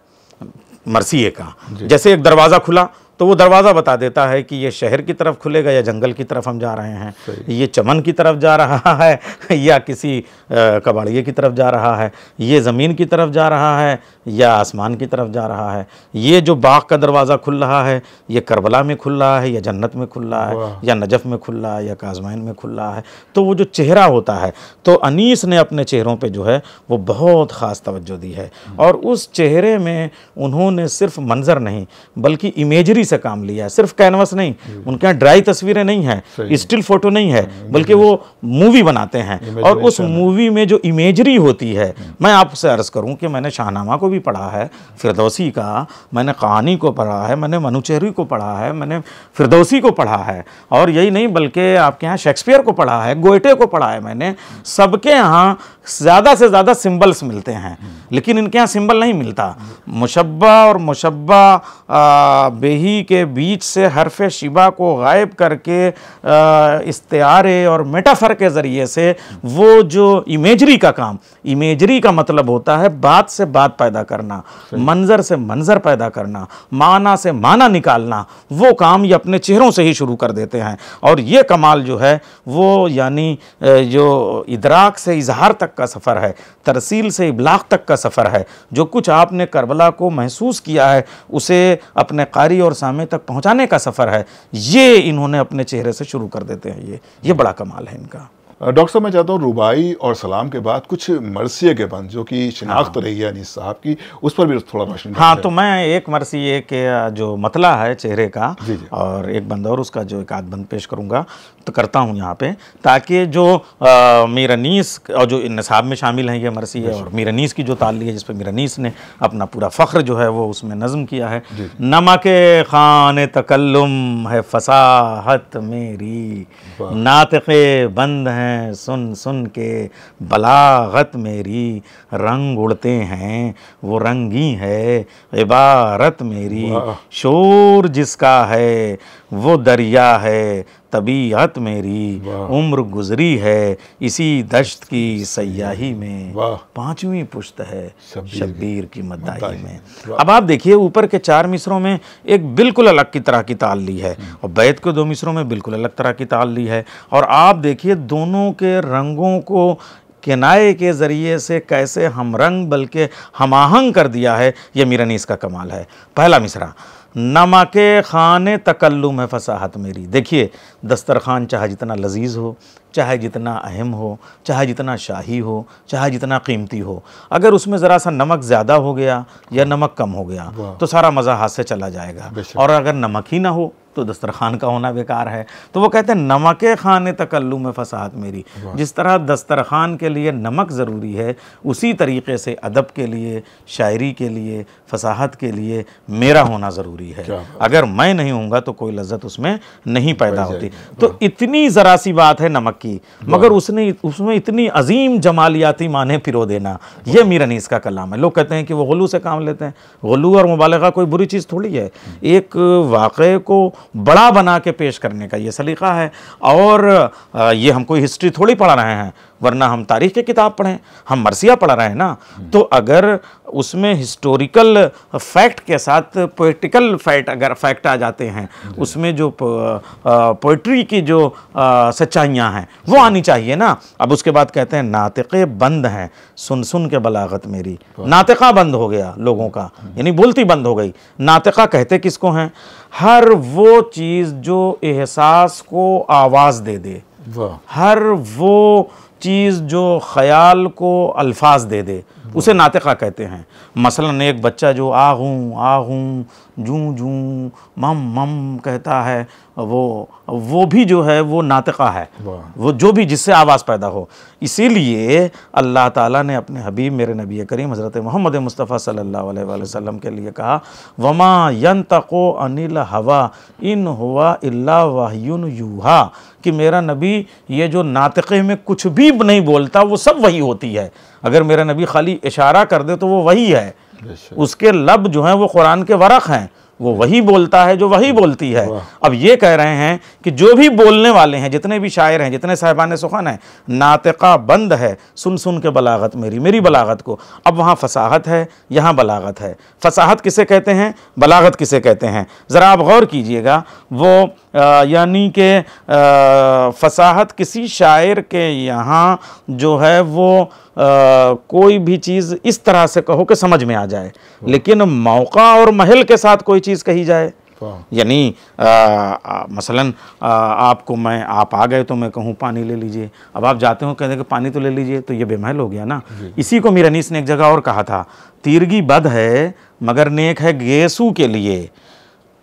मरसिए का। जैसे एक दरवाज़ा खुला तो वो दरवाज़ा बता देता है कि ये शहर की तरफ खुलेगा या जंगल की तरफ हम जा रहे हैं, ये चमन की तरफ जा रहा है या किसी कबाड़िए की तरफ जा रहा है, ये ज़मीन की तरफ जा रहा है या आसमान की तरफ जा रहा है, ये जो बाग का दरवाज़ा खुल रहा है ये करबला में खुल रहा है या जन्नत में खुल रहा है या नजफ़ में खुल रहा है या काज़माइन में खुल रहा है। तो वो जो चेहरा होता है, तो अनीस ने अपने चेहरों पर जो है वो बहुत ख़ास तवज्जो दी है, और उस चेहरे में उन्होंने सिर्फ मंज़र नहीं बल्कि इमेजरी से काम लिया है। सिर्फ कैनवस नहीं, उनके यहाँ ड्राई तस्वीरें नहीं है, स्टिल फोटो नहीं है, बल्कि वो मूवी बनाते हैं। और उस मूवी में जो इमेजरी होती है, मैं आपसे अर्ज करूं कि मैंने शाहनामा को भी पढ़ा है, फिरदौसी का, मैंने कहानी को पढ़ा है, मैंने मनुचेहरी को पढ़ा है, मैंने फिरदौसी को पढ़ा है, और यही नहीं बल्कि आपके यहाँ शेक्सपियर को पढ़ा है, गोएटे को पढ़ा है मैंने। सबके यहाँ ज़्यादा से ज़्यादा सिंबल्स मिलते हैं, लेकिन इनके यहाँ सिंबल नहीं मिलता। मुशब्बा और मुशब्बा बेही के बीच से हरफ शिबा को गायब करके इस्तिआरे और मेटाफर के ज़रिए से वो जो इमेजरी का काम, इमेजरी का मतलब होता है बात से बात पैदा करना, मंजर से मंजर पैदा करना, माना से माना निकालना, वो काम ये अपने चेहरों से ही शुरू कर देते हैं। और ये कमाल जो है वो यानी जो इदराक से इजहार तक का सफ़र है, तरसील से इबलाग तक का सफ़र है। जो कुछ आपने करबला को महसूस किया है उसे अपने कारी और सामे तक पहुंचाने का सफ़र है, ये इन्होंने अपने चेहरे से शुरू कर देते हैं। ये बड़ा कमाल है इनका। डॉक्टर साहब, मैं चाहता हूँ रुबाई और सलाम के बाद कुछ मरसिए के बंद जो कि शिनाख्त रही है अनीस साहब की, उस पर भी थोड़ा रोशनी। हाँ, तो मैं एक मरसिए के जो मतला है चेहरे का और एक बंद और उसका जो एक आध बंद पेश करूँगा, तो करता हूँ यहाँ पे, ताकि जो मीरानीस और जो निसाब में शामिल हैं ये मरसिए और मीरानीस की जो ताल्ली है जिस पर मीरानीस ने अपना पूरा फ़ख्र जो है वो उसमें नज़म किया है। नमके खान तकल्लुम है फसाहत मेरी, नातिक़े बंद हैं सुन सुन के बलागत मेरी, रंग उड़ते हैं वो रंगी है इबारत मेरी, शोर जिसका है वो दरिया है तबीयत मेरी, उम्र गुजरी है इसी दश्त की सयाही में, पांचवी पुश्त है शब्बीर की मद्दाही में। अब आप देखिए ऊपर के 4 मिसरों में एक बिल्कुल अलग की तरह की ताल ली है और बैत के 2 मिसरों में बिल्कुल अलग तरह की ताल ली है। और आप देखिए दोनों के रंगों को किनाए के ज़रिए से कैसे हम रंग बल्कि हम आहंग कर दिया है, ये मीरानीस का कमाल है। पहला मिसरा, नमके खाने तकल्लुम फसाहत मेरी। देखिए, दस्तरखान चाहे जितना लजीज हो, चाहे जितना अहम हो, चाहे जितना शाही हो, चाहे जितना कीमती हो, अगर उसमें ज़रा सा नमक ज़्यादा हो गया या नमक कम हो गया तो सारा मज़ा हाथ से चला जाएगा। और अगर नमक ही ना हो तो दस्तरखान का होना बेकार है। तो वो कहते हैं नमके खाने तकल्लुम में फसाहत मेरी। जिस तरह दस्तरखान के लिए नमक ज़रूरी है, उसी तरीके से अदब के लिए, शायरी के लिए, फसाहत के लिए मेरा होना ज़रूरी है। अगर मैं नहीं हूँगा तो कोई लज्जत उसमें नहीं पैदा होती। तो इतनी ज़रा सी बात है नमक की, मगर उसमें इतनी अजीम जमालियाती माने पिरो देना, ये मीर अनीस का कलाम है। लोग कहते हैं कि वो गुलू से काम लेते हैं। गुलू और मुबालगा कोई बुरी चीज़ थोड़ी है। एक वाक़े को बड़ा बना के पेश करने का ये सलीका है। और ये हम कोई हिस्ट्री थोड़ी पढ़ा रहे हैं, वरना हम तारीख़ की किताब पढ़ें, हम मरसिया पढ़ रहे हैं ना। तो अगर उसमें हिस्टोरिकल फैक्ट के साथ पोइटिकल फैक्ट अगर फैक्ट आ जाते हैं, उसमें जो पोइट्री की जो सच्चाइयाँ हैं वो आनी चाहिए ना। अब उसके बाद कहते हैं नातिक़े बंद हैं सुन सुन के बलागत मेरी। नातिक़ा बंद हो गया लोगों का, यानी बोलती बंद हो गई। नातिक़ा कहते किसको हैं? हर वो चीज़ जो एहसास को आवाज़ दे दे, हर वो चीज़ जो ख़याल को अल्फाज दे दे, उसे नातिक़ा कहते हैं। मसलन एक बच्चा जो आहूँ जूं जूं मम मम कहता है, वो भी जो है वो नातिक़ा है, वो जो भी जिससे आवाज़ पैदा हो। इसीलिए अल्लाह ताला ने अपने हबीब मेरे नबी करीम हज़रत मोहम्मद मुस्तफ़ा सल्लल्लाहु अलैहि वसल्लम के लिए कहा, वमा यंतक़ु अनिल हवा इन हुवा इल्ला वह्युन यूहा, कि मेरा नबी ये जो नातिक़े में कुछ भी नहीं बोलता वो सब वही होती है। अगर मेरा नबी खाली इशारा कर दे तो वो वही है। उसके लब जो हैं वो कुरान के वरक़ हैं, वो वही बोलता है जो वही बोलती है। अब ये कह रहे हैं कि जो भी बोलने वाले हैं, जितने भी शायर हैं, जितने साहिबान सुख़न हैं, नातिक़ा बंद है सुन सुन के बलागत मेरी बलागत को। अब वहाँ फसाहत है, यहाँ बलागत है। फसाहत किसे कहते हैं, बलागत किसे कहते हैं? ज़रा आप गौर कीजिएगा। वो यानी कि फसाहत किसी शायर के यहाँ जो है वो कोई भी चीज़ इस तरह से कहो कि समझ में आ जाए, लेकिन मौका और महल के साथ कोई चीज़ कही जाए। यानी मसलन आपको आप आ गए तो मैं कहूँ पानी ले लीजिए, अब आप जाते हो कहते कि पानी तो ले लीजिए, तो ये बेमहल हो गया ना। इसी को मीर अनीस ने एक जगह और कहा था, तीरगी बद है मगर नेक है गेसू के लिए।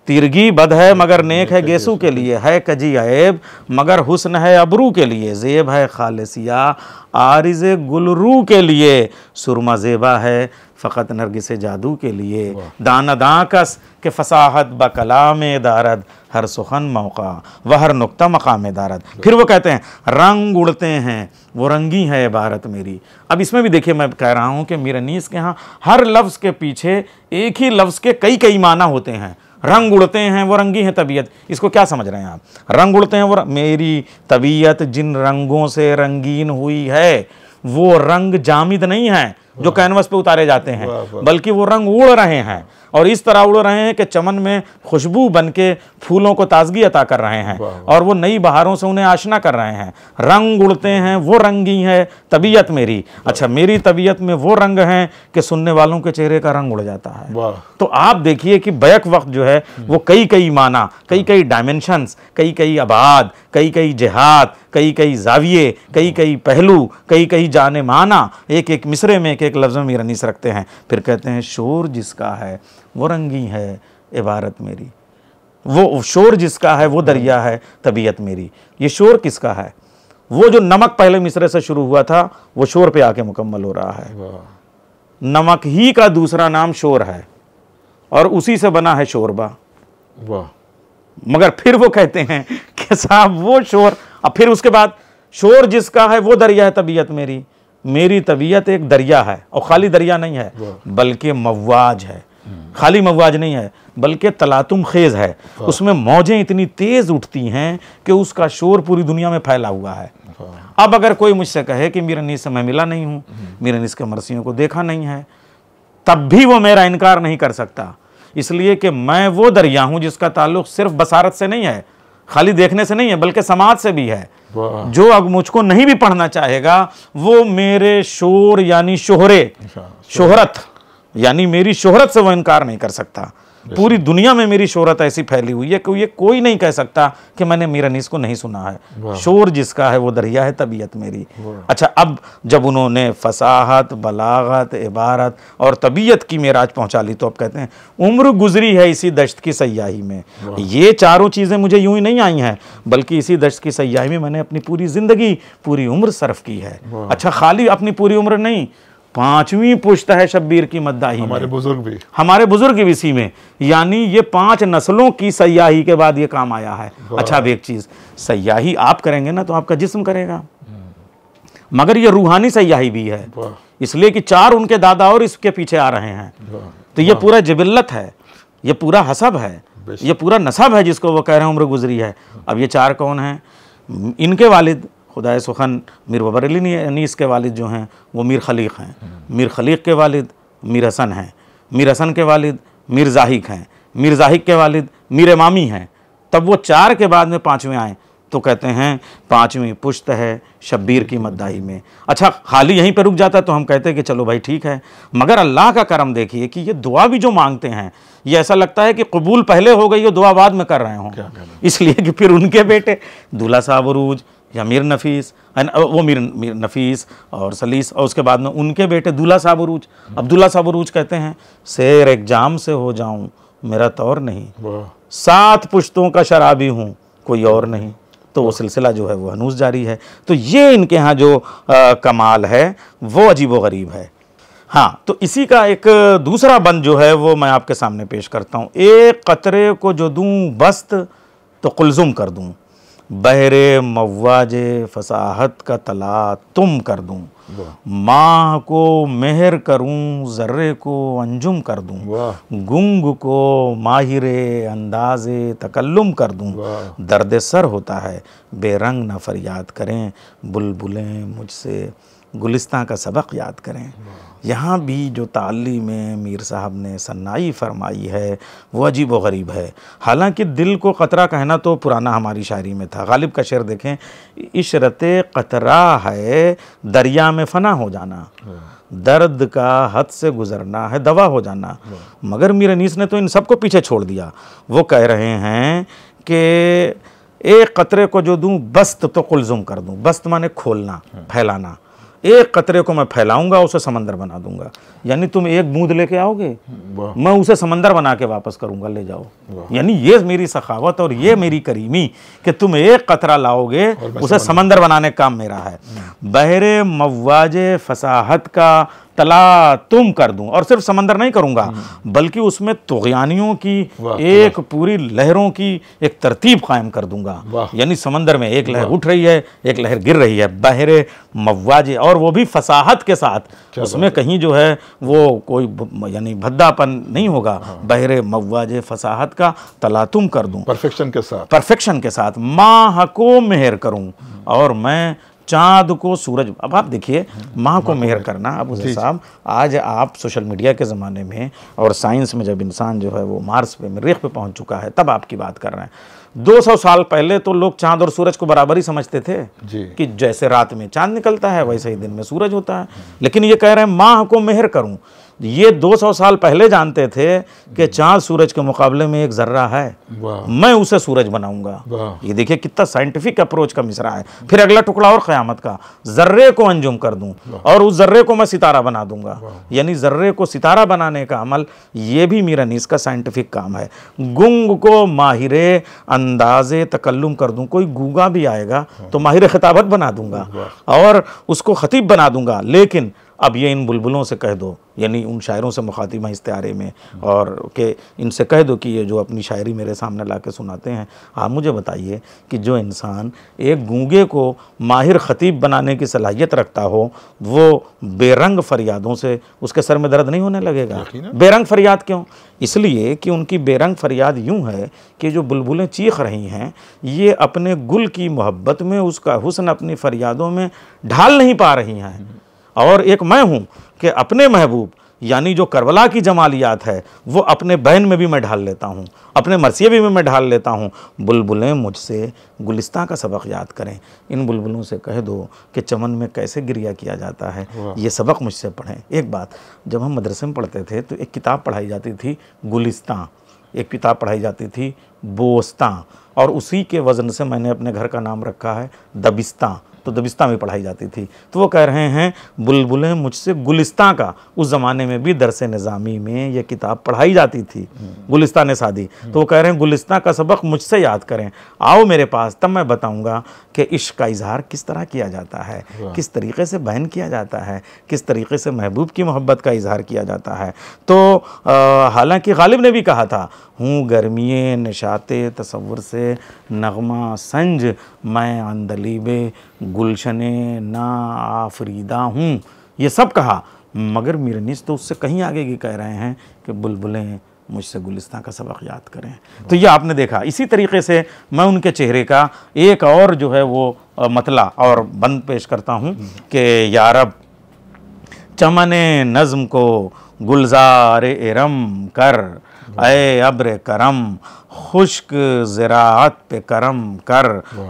तिरगी बद है मगर नेक है गेसू के लिए, है कजी ऐब मगर हुस्न है अबरू के लिए, ज़ेब है खालिसिया आरिज़ गुलरू के लिए, सुरमा ज़ेबा है फ़क़त नरगिस जादू के लिए, दाना दाकस के फसाहत ब कलाम दारद हर सुखन मौका व हर नुक्ता मकाम दारद। फिर वो कहते हैं रंग उड़ते हैं वो रंगी है इबारत मेरी। अब इसमें भी देखिए, मैं कह रहा हूँ कि मीर अनीस के यहाँ हर लफ्ज़ के पीछे एक ही लफ्ज़ के कई कई माना होते हैं। रंग उड़ते हैं वो रंगी है तबीयत, इसको क्या समझ रहे हैं आप? रंग उड़ते हैं वो मेरी तबीयत जिन रंगों से रंगीन हुई है, वो रंग जामिद नहीं है जो कैनवस पे उतारे जाते हैं, बल्कि वो रंग उड़ रहे हैं। और इस तरह उड़ रहे हैं कि चमन में खुशबू बन के फूलों को ताजगी अता कर रहे हैं और वो नई बहारों से उन्हें आशना कर रहे हैं। रंग उड़ते हैं वो रंगी है तबीयत मेरी। अच्छा, मेरी तबीयत में वो रंग हैं कि सुनने वालों के चेहरे का रंग उड़ जाता है। तो आप देखिए कि बैक वक्त जो है वो कई कई माना, कई कई डायमेंशंस, कई कई आबाद, कई कई जिहाद, कई कई जाविये, कई कई पहलू, कई कई जाने माना एक एक मिसरे में एक एक लफ्ज़ में मीर अनीस रखते हैं। फिर कहते हैं शोर जिसका है वो रंगी है इबारत मेरी, वो शोर जिसका है वो दरिया है तबीयत मेरी। ये शोर किसका है? वो जो नमक पहले मिसरे से शुरू हुआ था वो शोर पे आके मुकम्मल हो रहा है। नमक ही का दूसरा नाम शोर है और उसी से बना है शोरबा। मगर फिर वो कहते हैं कि साहब वो शोर, अब फिर उसके बाद शोर जिसका है वो दरिया है तबीयत मेरी। मेरी तबीयत एक दरिया है, और खाली दरिया नहीं है बल्कि मवाज है। खाली मवाज नहीं है बल्कि तलातुम खेज है। उसमें मौजें इतनी तेज उठती हैं कि उसका शोर पूरी दुनिया में फैला हुआ है। अब अगर कोई मुझसे कहे कि मीर अनीस से मैं मिला नहीं हूँ, मीर अनीस के मरसियों को देखा नहीं है, तब भी वो मेरा इनकार नहीं कर सकता, इसलिए कि मैं वो दरिया हूँ जिसका ताल्लुक सिर्फ बसारत से नहीं है, खाली देखने से नहीं है, बल्कि समाज से भी है। जो अब मुझको नहीं भी पढ़ना चाहेगा वो मेरे शोर यानी शोहरत यानी मेरी शोहरत से वो इनकार नहीं कर सकता। पूरी दुनिया में मेरी शोहरत ऐसी फैली हुई है कि ये कोई नहीं कह सकता कि मैंने मीर अनीस को नहीं सुना है। शोर जिसका है वो दरिया है तबीयत मेरी। अच्छा, अब जब उन्होंने फसाहत, बलागत, इबारत और तबीयत की मेराज पहुंचा ली तो अब कहते हैं उम्र गुजरी है इसी दश्त की सयाही में। ये चारों चीज़ें मुझे यूं ही नहीं आई हैं, बल्कि इसी दश्त की सयाही में मैंने अपनी पूरी ज़िंदगी, पूरी उम्र सर्फ की है। अच्छा, खाली अपनी पूरी उम्र नहीं, 5वीं पुश्त है शब्बीर की मद्दाही हमारे बुजुर्ग भी इसी में, यानी ये 5 नस्लों की सयाही के बाद ये काम आया है। अच्छा, अब एक चीज, सयाही आप करेंगे ना तो आपका जिस्म करेगा, मगर ये रूहानी सयाही भी है, इसलिए कि 4 उनके दादा और इसके पीछे आ रहे हैं। तो ये पूरा जिबिल्लत है, ये पूरा हसब है, ये पूरा नसब है जिसको वो कह रहे हैं उम्र गुजरी है। अब ये 4 कौन हैं? इनके वालिद खुदाए सुखन मीर बाबर अली अनीस के वालिद जो हैं वो मीर खलीक हैं, मीर खलीक के वालिद मीर हसन हैं, मीर हसन के वालिद मीर ज़ाहिक हैं, मीर ज़ाहिक के वालिद मीर इमामी हैं। तब वो 4 के बाद में 5वें आए तो कहते हैं 5वीं पुश्त है शब्बीर की मद्दाही में। अच्छा, खाली यहीं पर रुक जाता तो हम कहते कि चलो भाई ठीक है, मगर अल्लाह का करम देखिए कि ये दुआ भी जो मांगते हैं ये ऐसा लगता है कि कबूल पहले हो गई हो, दुआ बाद में कर रहे हों। इसलिए कि फिर उनके बेटे दूल्हा साहब अरूज या मीर नफीस, वो मीर नफीस और सलीस, और उसके बाद में उनके बेटे दूल्हा साहब अरूज। अब्दुल्ला साहब अरूज कहते हैं शेर एग्जाम से हो जाऊं मेरा तौर नहीं, 7 पुश्तों का शराबी हूँ कोई और नहीं। तो वो सिलसिला जो है वो हनूस जारी है। तो ये इनके यहाँ जो कमाल है वो अजीब व गरीब है। हाँ, तो इसी का एक दूसरा बंद जो है वो मैं आपके सामने पेश करता हूँ। एक कतरे को जो दूँ बस्त तो कुलजुम कर दूँ, बहरे मव्वाजे फसाहत का तला तुम कर दूँ, माह को मेहर करूँ ज़र्रे को अंजुम कर दूँ, गुंग को माहिरे अंदाज़े तकल्लुम कर दूँ, दर्द सर होता है बेरंग न फरियाद करें, बुलबुलें मुझसे गुलिस्तां का सबक याद करें। यहाँ भी जो ताली में मीर साहब ने सन्नाई फरमाई है वो अजीब व गरीब है। हालांकि दिल को क़तरा कहना तो पुराना हमारी शायरी में था। गालिब का शेर देखें, इशरते क़तरा है दरिया में फ़ना हो जाना, दर्द का हद से गुज़रना है दवा हो जाना। मगर मीर अनीस ने तो इन सबको पीछे छोड़ दिया। वो कह रहे हैं कि एक क़तरे को जो दूँ बस्त तो कुलजुम कर दूँ। बस्त माने खोलना, फैलाना। एक कतरे को मैं फैलाऊंगा उसे समंदर बना दूंगा, यानी तुम एक बूंद लेके आओगे मैं उसे समंदर बना के वापस करूंगा, ले जाओ। यानी ये मेरी सखावत और ये मेरी करीमी कि तुम एक कतरा लाओगे उसे समंदर बनाने का काम मेरा है। बहरे मव्वाजे फसाहत का तला तुम कर दूं, और सिर्फ समंदर नहीं करूंगा बल्कि उसमें तुग़यानियों की एक पूरी लहरों की एक तरतीब कायम कर दूंगा। यानी समंदर में एक लहर उठ रही है, एक लहर गिर रही है, बहरे मव्वाजे, और वो भी फसाहत के साथ, उसमें कहीं जो है वो कोई यानी भद्दापन नहीं होगा। बहरे मव्वाजे फसाहत का तला तुम कर दूं, परफेक्शन के साथ माह को मेहर करूं और मैं चाँद को सूरज। अब आप देखिए, माह को मेहर करना। अब उसे साहब, आज आप सोशल मीडिया के ज़माने में और साइंस में जब इंसान जो है वो मार्स पे, मरीख पे पहुंच चुका है, तब आपकी बात कर रहे हैं। 200 साल पहले तो लोग चाँद और सूरज को बराबर ही समझते थे कि जैसे रात में चाँद निकलता है वैसे ही दिन में सूरज होता है। लेकिन ये कह रहे हैं माह को मेहर करूं। ये 200 साल पहले जानते थे कि चाँद सूरज के मुकाबले में एक जर्रा है, मैं उसे सूरज बनाऊंगा। ये देखिए कितना साइंटिफिक अप्रोच का मिसरा है। फिर अगला टुकड़ा और क़यामत का, जर्रे को अंजुम कर दूं और उस जर्रे को मैं सितारा बना दूंगा। यानी जर्रे को सितारा बनाने का अमल ये भी मीर अनीस का साइंटिफिक काम है। गुंग को माहिरे अंदाज़े तकल्लुम कर दूं, कोई गूंगा भी आएगा तो माहिर खिताबत बना दूंगा और उसको खतीब बना दूंगा। लेकिन अब ये इन बुलबुलों से कह दो, यानी उन शायरों से मुखातिब हैं इस्तिआरे में, और कि इनसे कह दो कि ये जो अपनी शायरी मेरे सामने ला के सुनाते हैं, आप मुझे बताइए कि जो इंसान एक गूंगे को माहिर ख़तीब बनाने की सलाहियत रखता हो, वो बेरंग फरियादों से उसके सर में दर्द नहीं होने लगेगा? बेरंग फरियाद क्यों? इसलिए कि उनकी बेरंग फरियाद यूँ है कि जो बुलबुलें चीख रही हैं ये अपने गुल की मोहब्बत में उसका हुस्न अपनी फरियादों में ढाल नहीं पा रही हैं। और एक मैं हूँ कि अपने महबूब यानी जो करबला की जमालियात है वो अपने बहन में भी मैं ढाल लेता हूँ, अपने मरसिये भी मैं ढाल लेता हूँ। बुलबुलें मुझसे गुलिस्तां का सबक याद करें। इन बुलबुलों से कह दो कि चमन में कैसे गिरिया किया जाता है, ये सबक मुझसे पढ़ें। एक बात, जब हम मदरसे में पढ़ते थे तो एक किताब पढ़ाई जाती थी गुलिस्तां, एक किताब पढ़ाई जाती थी बोस्तां, और उसी के वज़न से मैंने अपने घर का नाम रखा है दबिस्तां। तो दबिस्तां में पढ़ाई जाती थी। तो वो कह रहे हैं बुलबुलें मुझसे गुलिस्तां का, उस ज़माने में भी दरस निज़ामी में ये किताब पढ़ाई जाती थी, गुलिस्तान सादी। तो वो कह रहे हैं गुलिस्तां का सबक मुझसे याद करें, आओ मेरे पास, तब मैं बताऊंगा कि इश्क का इजहार किस तरह किया जाता है, किस तरीके से बयान किया जाता है, किस तरीके से महबूब की मोहब्बत का इजहार किया जाता है। तो हालांकि गालिब ने भी कहा था, हूँ गर्मिये निशाते तसव्वुर से नगमा संज, मैं अंदलीबे गुलशने ना आफरीदा हूँ, ये सब कहा। मगर मीरनीस तो उससे कहीं आगे की कह रहे हैं कि बुलबुलें मुझसे गुलिस्तां का सबक याद करें। तो ये आपने देखा। इसी तरीके से मैं उनके चेहरे का एक और जो है वो मतला और बंद पेश करता हूँ कि या रब चमने नज़्म को गुलजार इरम कर, ऐ अब्र करम खुश्क ज़राअत पे करम कर,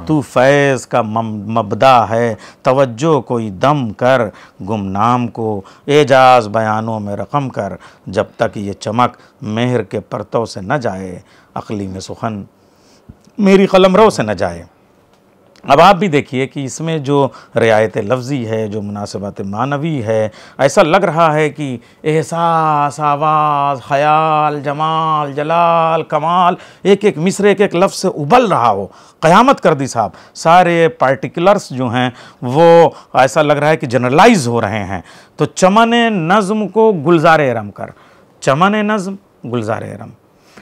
तू फैज़ का मबदा है तवज्जो कोई दम कर, गुमनाम को एजाज़ बयानों में रकम कर, जब तक ये चमक मेहर के परतों से न जाए, अक़ली में सुखन मेरी कलमरों से न जाए। अब आप भी देखिए कि इसमें जो रियायत लफ्ज़ी है, जो मुनासिबत मानवी है, ऐसा लग रहा है कि एहसास, आवाज़, ख़याल, जमाल, जलाल, कमाल, एक एक मिसरे एक एक लफ्ज़ से उबल रहा हो। क़यामत कर दी साहब, सारे पार्टिकुलर्स जो हैं वो ऐसा लग रहा है कि जनरलाइज हो रहे हैं। तो चमन नज़्म को गुलजार इरम कर, चमन नज़्म गुलजार इरम।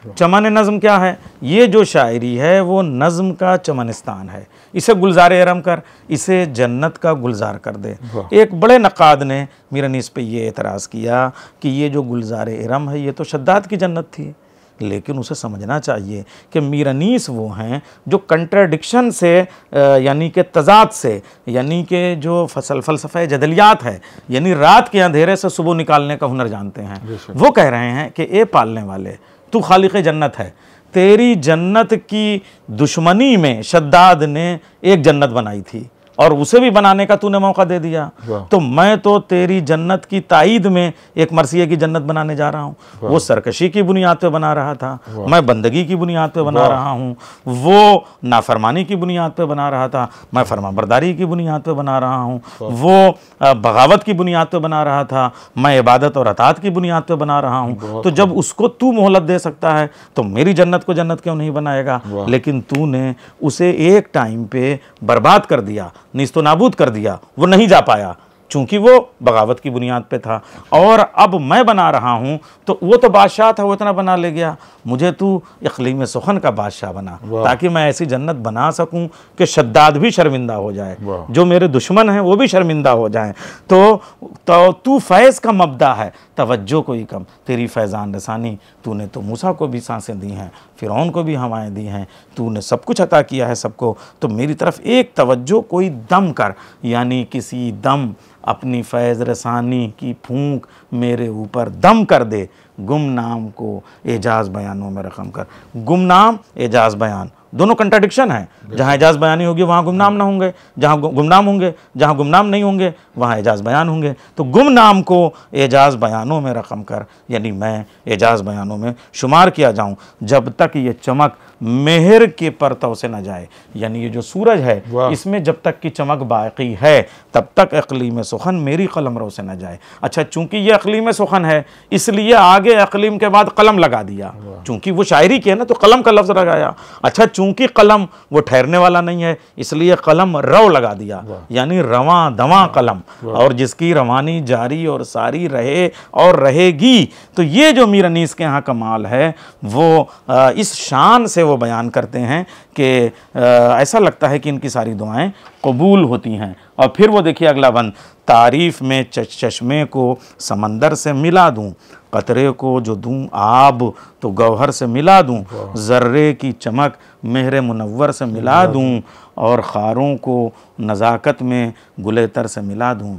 चमन नज़्म क्या है? ये जो शायरी है वो नज़्म का चमनिस्तान है, इसे गुलजार इरम कर, इसे जन्नत का गुलजार कर दे। एक बड़े नक़ाद ने मीरनीस पे ये एतराज़ किया कि ये जो गुलजार इरम है ये तो शद्दाद की जन्नत थी, लेकिन उसे समझना चाहिए कि मीरनीस वो हैं जो कंट्राडिक्शन से यानी कि तज़ाद से, यानी कि जो फ़लसफ़ा जदलियात है, यानी रात के अंधेरे से सुबह निकालने का हुनर जानते हैं। वो कह रहे हैं कि ए पालने वाले, तू खालिक़ जन्नत है, तेरी जन्नत की दुश्मनी में शद्दाद ने एक जन्नत बनाई थी और उसे भी बनाने का तूने मौका दे दिया। तो मैं तो तेरी जन्नत की ताईद में एक मरसिये की जन्नत बनाने जा रहा हूँ। वो सरकशी की बुनियाद पे बना रहा था, मैं बंदगी की बुनियाद पे बना रहा हूँ। वो नाफरमानी की बुनियाद पे बना रहा था, मैं फरमाबरदारी की बुनियाद पे बना रहा हूँ। वो बगावत की बुनियाद पे बना रहा था, मैं इबादत और अतात की बुनियाद पे बना रहा हूँ। तो जब उसको तू मोहलत दे सकता है तो मेरी जन्नत को जन्नत क्यों नहीं बनाएगा? लेकिन तूने उसे एक टाइम पे बर्बाद कर दिया, निस्तो नाबूद कर दिया, वो नहीं जा पाया चूंकि वो बगावत की बुनियाद पे था। और अब मैं बना रहा हूँ, तो वो तो बादशाह था, वो इतना बना ले गया, मुझे तू इक़लीम सुखन का बादशाह बना, ताकि मैं ऐसी जन्नत बना सकूं कि शद्दाद भी शर्मिंदा हो जाए, जो मेरे दुश्मन हैं वो भी शर्मिंदा हो जाएं। तो तू फैज़ का मबदा है, तवज्जो कोई कम, तेरी फैज़ान रसानी, तूने तो मूसा को भी सांसें दी हैं, फ़िरौन को भी हवाएं दी हैं, तूने सब कुछ अता किया है सबको, तो मेरी तरफ एक तवज्जो कोई दम कर, यानी किसी दम अपनी फैज़ रसानी की फूंक मेरे ऊपर दम कर दे। गुमनाम को एजाज़ बयानों में रकम कर। गुमनाम एजाज़ बयान दोनों कंट्राडिक्शन है, जहाँ एजाज़ बयानी होगी वहाँ गुमनाम ना होंगे, जहाँ गुमनाम होंगे, जहाँ गुमनाम नहीं होंगे वहाँ एजाज़ बयान होंगे। तो गुमनाम को एजाज़ बयानों में रकम कर, यानी मैं एजाज़ बयानों में शुमार किया जाऊँ जब तक ये चमक मेहर के परतव से न जाए। यानी ये जो सूरज है इसमें जब तक की चमक बाकी है तब तक इक़लीम सुखन मेरी कलमरों से न जाए। अच्छा, चूंकि ये इक़लीम सुखन है इसलिए आगे इक़लीम के बाद कलम लगा दिया, चूंकि वो शायरी की है ना तो कलम का लफ्ज़ लगाया। अच्छा, चूंकि कलम वो ठहरने वाला नहीं है इसलिए कलम रव लगा दिया, यानी रवां दवां कलम, और जिसकी रवानी जारी और सारी रहे और रहेगी। तो ये जो मीर अनीस के यहाँ कमाल है वो इस शान से वो बयान करते हैं कि ऐसा लगता है कि इनकी सारी दुआएं कबूल होती हैं। और फिर वो देखिए अगला बंद, तारीफ़ में चश्मे को समंदर से मिला दूं, कतरे को जो दूं आब तो गौहर से मिला दूं, ज़र्रे की चमक मेहर मुनव्वर से मिला दूं, और खारों को नज़ाकत में गुलेतर से मिला दूं,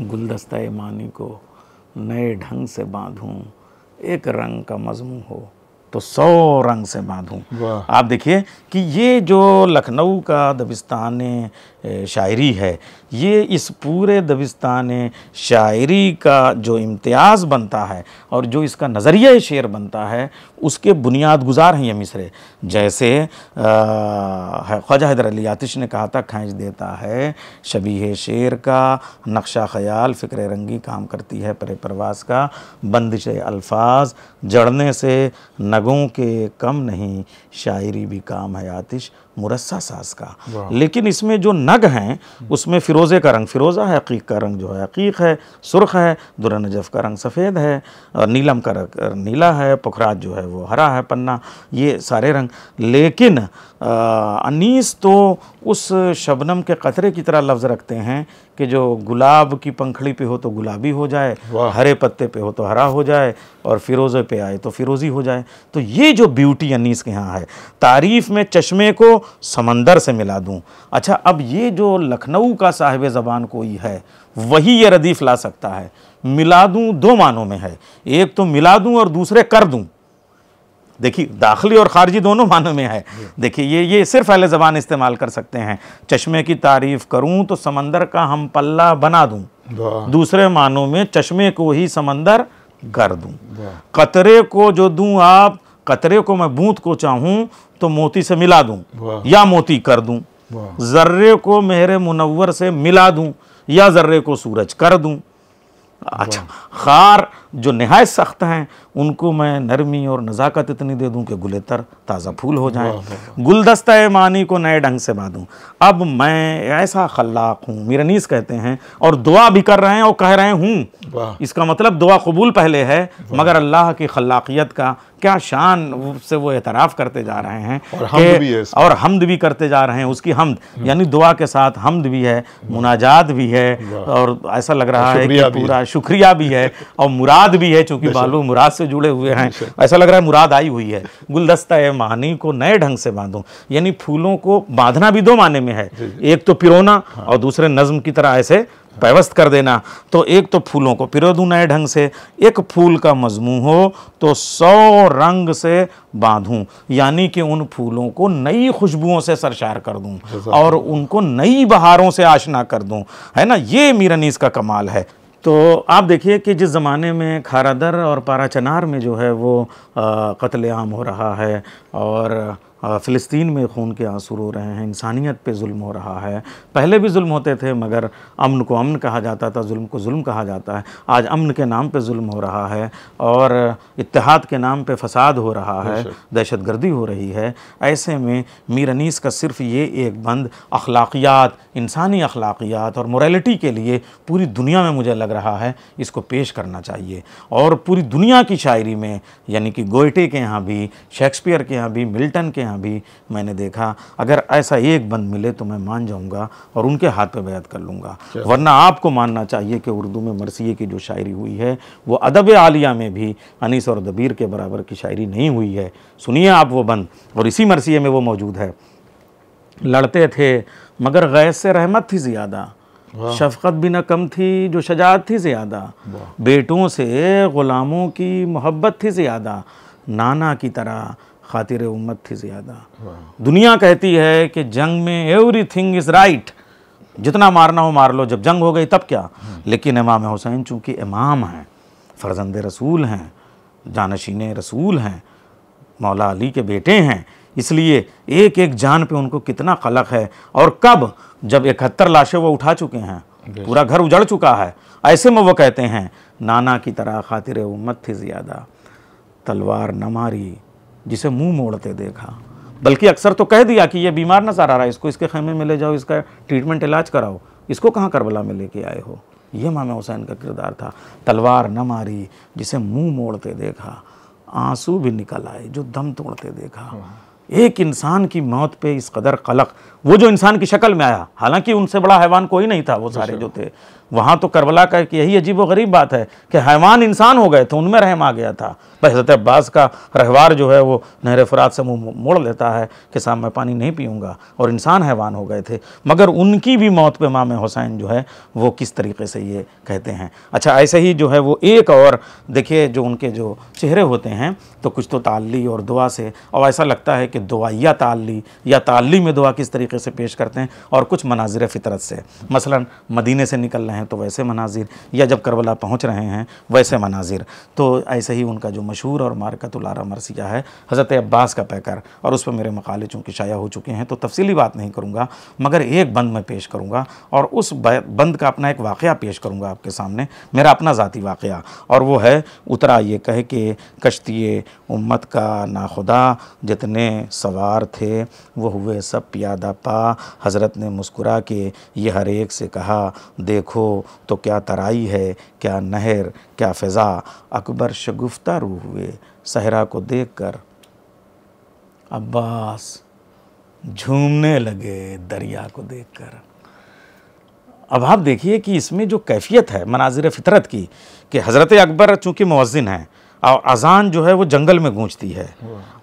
गुलदस्ता मानी को नए ढंग से बांधूं, एक रंग का मज़मू हो तो 100 रंग से बांधूं। आप देखिए कि ये जो लखनऊ का दबिस्तान शायरी है, ये इस पूरे दबिस्तान शायरी का जो इम्तियाज़ बनता है और जो इसका नज़रिया शेर बनता है, उसके बुनियाद गुजार हैं ये मिसरे। जैसे ख्वाजा हैदर अली आतिश ने कहा था, खींच देता है शबीह शेर का नक्शा ख्याल, फ़िक्र रंगी काम करती है परे परवास का, बंदिश अल्फाज जड़ने से नगों के कम नहीं, शायरी भी काम है आतिश मुरस्सा सास का। लेकिन इसमें जो नग हैं उसमें फ़िरोज़े का रंग फ़िरोज़ा है, अकीक का रंग जो है अकीक है, सुर्ख है, दुर्र नजफ़ का रंग सफ़ेद है, और नीलम का रंग नीला है, पुखराज जो है वो हरा है, पन्ना, ये सारे रंग। लेकिन अनीस तो उस शबनम के कतरे की तरह लफ्ज़ रखते हैं कि जो गुलाब की पंखड़ी पे हो तो गुलाबी हो जाए, हरे पत्ते पे हो तो हरा हो जाए, और फ़िरोज़े पे आए तो फ़िरोज़ी हो जाए। तो ये जो ब्यूटी अनीस के यहाँ है, तारीफ़ में चश्मे को समंदर से मिला दूँ। अच्छा, अब ये जो लखनऊ का साहिब ज़बान कोई है, वही ये रदीफ़ ला सकता है। मिला दूँ दो मानों में है, एक तो मिला दूँ और दूसरे कर दूँ। देखिए, दाखिली और खारजी दोनों मानों में है। देखिए, ये सिर्फ अहले ज़बान इस्तेमाल कर सकते हैं। चश्मे की तारीफ़ करूं तो समंदर का हम पल्ला बना दूं, दूसरे मानों में चश्मे को ही समंदर कर दूं। कतरे को जो दूं आप, कतरे को मैं बूंद को चाहूं तो मोती से मिला दूं या मोती कर दूं, जर्रे को मेहरे मुनव्वर से मिला दूं या जर्रे को सूरज कर दूं। अच्छा, खार जो नहायत सख्त हैं उनको मैं नरमी और नज़ाकत इतनी दे दूं कि गुलेतर ताज़ा फूल हो जाएं। गुलदस्ता मानी को नए ढंग से बांधूं। अब मैं ऐसा खल्लाक हूँ, मीर अनीस कहते हैं, और दुआ भी कर रहे हैं और कह रहे हूँ। इसका मतलब दुआ कबूल पहले है, मगर अल्लाह की खल्लाकियत का क्या शान से वो एतराफ़ करते जा रहे हैं, और हमद भी करते जा रहे हैं। उसकी हमद यानी दुआ के साथ हमद भी है, मुनाजात भी है, और ऐसा लग रहा है कि पूरा शुक्रिया भी है और मुराद भी है, चूँकि बालू मुराद से जुड़े हुए हैं। ऐसा लग रहा है मुराद आई हुई है। गुलदस्ता मानी को नए ढंग से बांधूं, यानी फूलों को बांधना भी दो माने में है, एक तो पिरोना और दूसरे नज्म की तरह ऐसे पैवस्त कर देना। तो एक तो फूलों को पिरो दूं नए ढंग से, एक फूल का मजमू हो तो 100 रंग से बांधूं, यानी कि उन फूलों को नई खुशबुओं से सरशार कर दूं और उनको नई बहारों से आशना कर दूं, है ना। ये मीर अनीस का कमाल है। तो आप देखिए कि जिस ज़माने में खारादर और पाराचनार में जो है वो कत्लेआम हो रहा है और फ़िलिस्तीन में खून के आंसू रो रहे हैं, इंसानियत पे जुल्म हो रहा है। पहले भी जुल्म होते थे, मगर अमन को अमन कहा जाता था, जुल्म को जुल्म कहा जाता है। आज अमन के नाम पे जुल्म हो रहा है और इत्तेहाद के नाम पे फसाद हो रहा है, दहशतगर्दी हो रही है। ऐसे में मीर अनीस का सिर्फ ये एक बंद अखलाकियात, इंसानी अखलाकियात और मोरालिटी के लिए पूरी दुनिया में मुझे लग रहा है इसको पेश करना चाहिए। और पूरी दुनिया की शायरी में, यानी कि गोयटे के यहाँ भी, शेक्सपियर के यहाँ भी, मिल्टन के भी मैंने देखा, अगर ऐसा एक बंद मिले तो मैं मान जाऊंगा और उनके हाथ पे बैत कर लूंगा। वरना आपको मानना चाहिए कि उर्दू में मरसिये की जो शायरी हुई है वो अदब आलिया में भी अनीस और दबीर के बराबर की शायरी नहीं हुई है। सुनिए आप वो बंद, और इसी मरसिये में वो मौजूद है। लड़ते थे मगर गैस से रहमत थी ज़्यादा, शफ़क़त भी न कम थी जो शजाअत थी ज़्यादा, बेटों से ग़ुलामों की मोहब्बत थी ज़्यादा, नाना की तरह खातिर उम्मत थी ज़्यादा। दुनिया कहती है कि जंग में एवरीथिंग इज़ राइट, जितना मारना हो मार लो, जब जंग हो गई तब क्या। लेकिन इमाम हुसैन चूँकि इमाम हैं, फ़र्जंद रसूल हैं, जानशीन रसूल हैं, मौला अली के बेटे हैं, इसलिए एक एक जान पे उनको कितना क़लक़ है। और कब, जब 71 लाशें वो उठा चुके हैं, पूरा घर उजड़ चुका है, ऐसे में वो कहते हैं नाना की तरह खातिर उम्मत थी ज़्यादा, तलवार न मारी जिसे मुंह मोड़ते देखा। बल्कि अक्सर तो कह दिया कि ये बीमार नजर आ रहा है, इसको इसके खेमे में ले जाओ, इसका ट्रीटमेंट इलाज कराओ, इसको कहाँ करबला में लेके आए हो। ये इमाम हुसैन का किरदार था। तलवार न मारी जिसे मुंह मोड़ते देखा, आंसू भी निकल आए जो दम तोड़ते देखा। एक इंसान की मौत पे इस कदर क़लक़, वो जो इंसान की शक्ल में आया, हालांकि उनसे बड़ा हैवान कोई नहीं था, वो सारे जो थे वहाँ तो करबला का यही अजीब व गरीब बात है कि हैवान इंसान हो गए थे, उनमें रहम आ गया था। बस हज़रत अब्बास का रहवार जो है वो नहर फ़ुरात से मुँह मोड़ लेता है कि साहब मैं पानी नहीं पीऊँगा, और इंसान हैवान हो गए थे। मगर उनकी भी मौत पे इमाम हुसैन जो है वो किस तरीके से ये कहते हैं। अच्छा, ऐसे ही जो है वो एक और देखिए जो उनके जो चेहरे होते हैं तो कुछ तो ताल्ली और दुआ से, और ऐसा लगता है कि दुआया ताल्ली या ताल्ली में दुआ किस तरीके से पेश करते हैं, और कुछ मनाजिर फ़ितरत से, मसलन मदीने से निकल रहे हैं तो वैसे मनाजिर, या जब करबला पहुँच रहे हैं वैसे मनाजिर। तो ऐसे ही उनका जो मशहूर और मारकतुल आरा मरसिया है हज़रत अब्बास का पैकर, और उस पर मेरे मकाले चूँकि शाया हो चुके हैं तो तफसीली बात नहीं करूँगा, मगर एक बंद मैं पेश करूँगा और उस बंद का अपना एक वाक़या पेश करूँगा आपके सामने, मेरा अपना ज़ाती वाक़या, और वो है उतरा ये कह के कश्ती उम्मत का ना खुदा, जितने सवार थे वो हुए सब प्यादा पा। हज़रत ने मुस्कुरा के ये हर एक से कहा, देखो तो क्या तराई है, क्या नहर, क्या फ़िज़ा। अकबर शगुफ्ता रूह हुए सहरा को देखकर, अब्बास झूमने लगे दरिया को देखकर। अब आप देखिए कि इसमें जो कैफियत है मनाजिर फ़ितरत की, कि हज़रत अकबर चूँकि मुअज़्ज़िन हैं और अज़ान जो है वो जंगल में गूंजती है,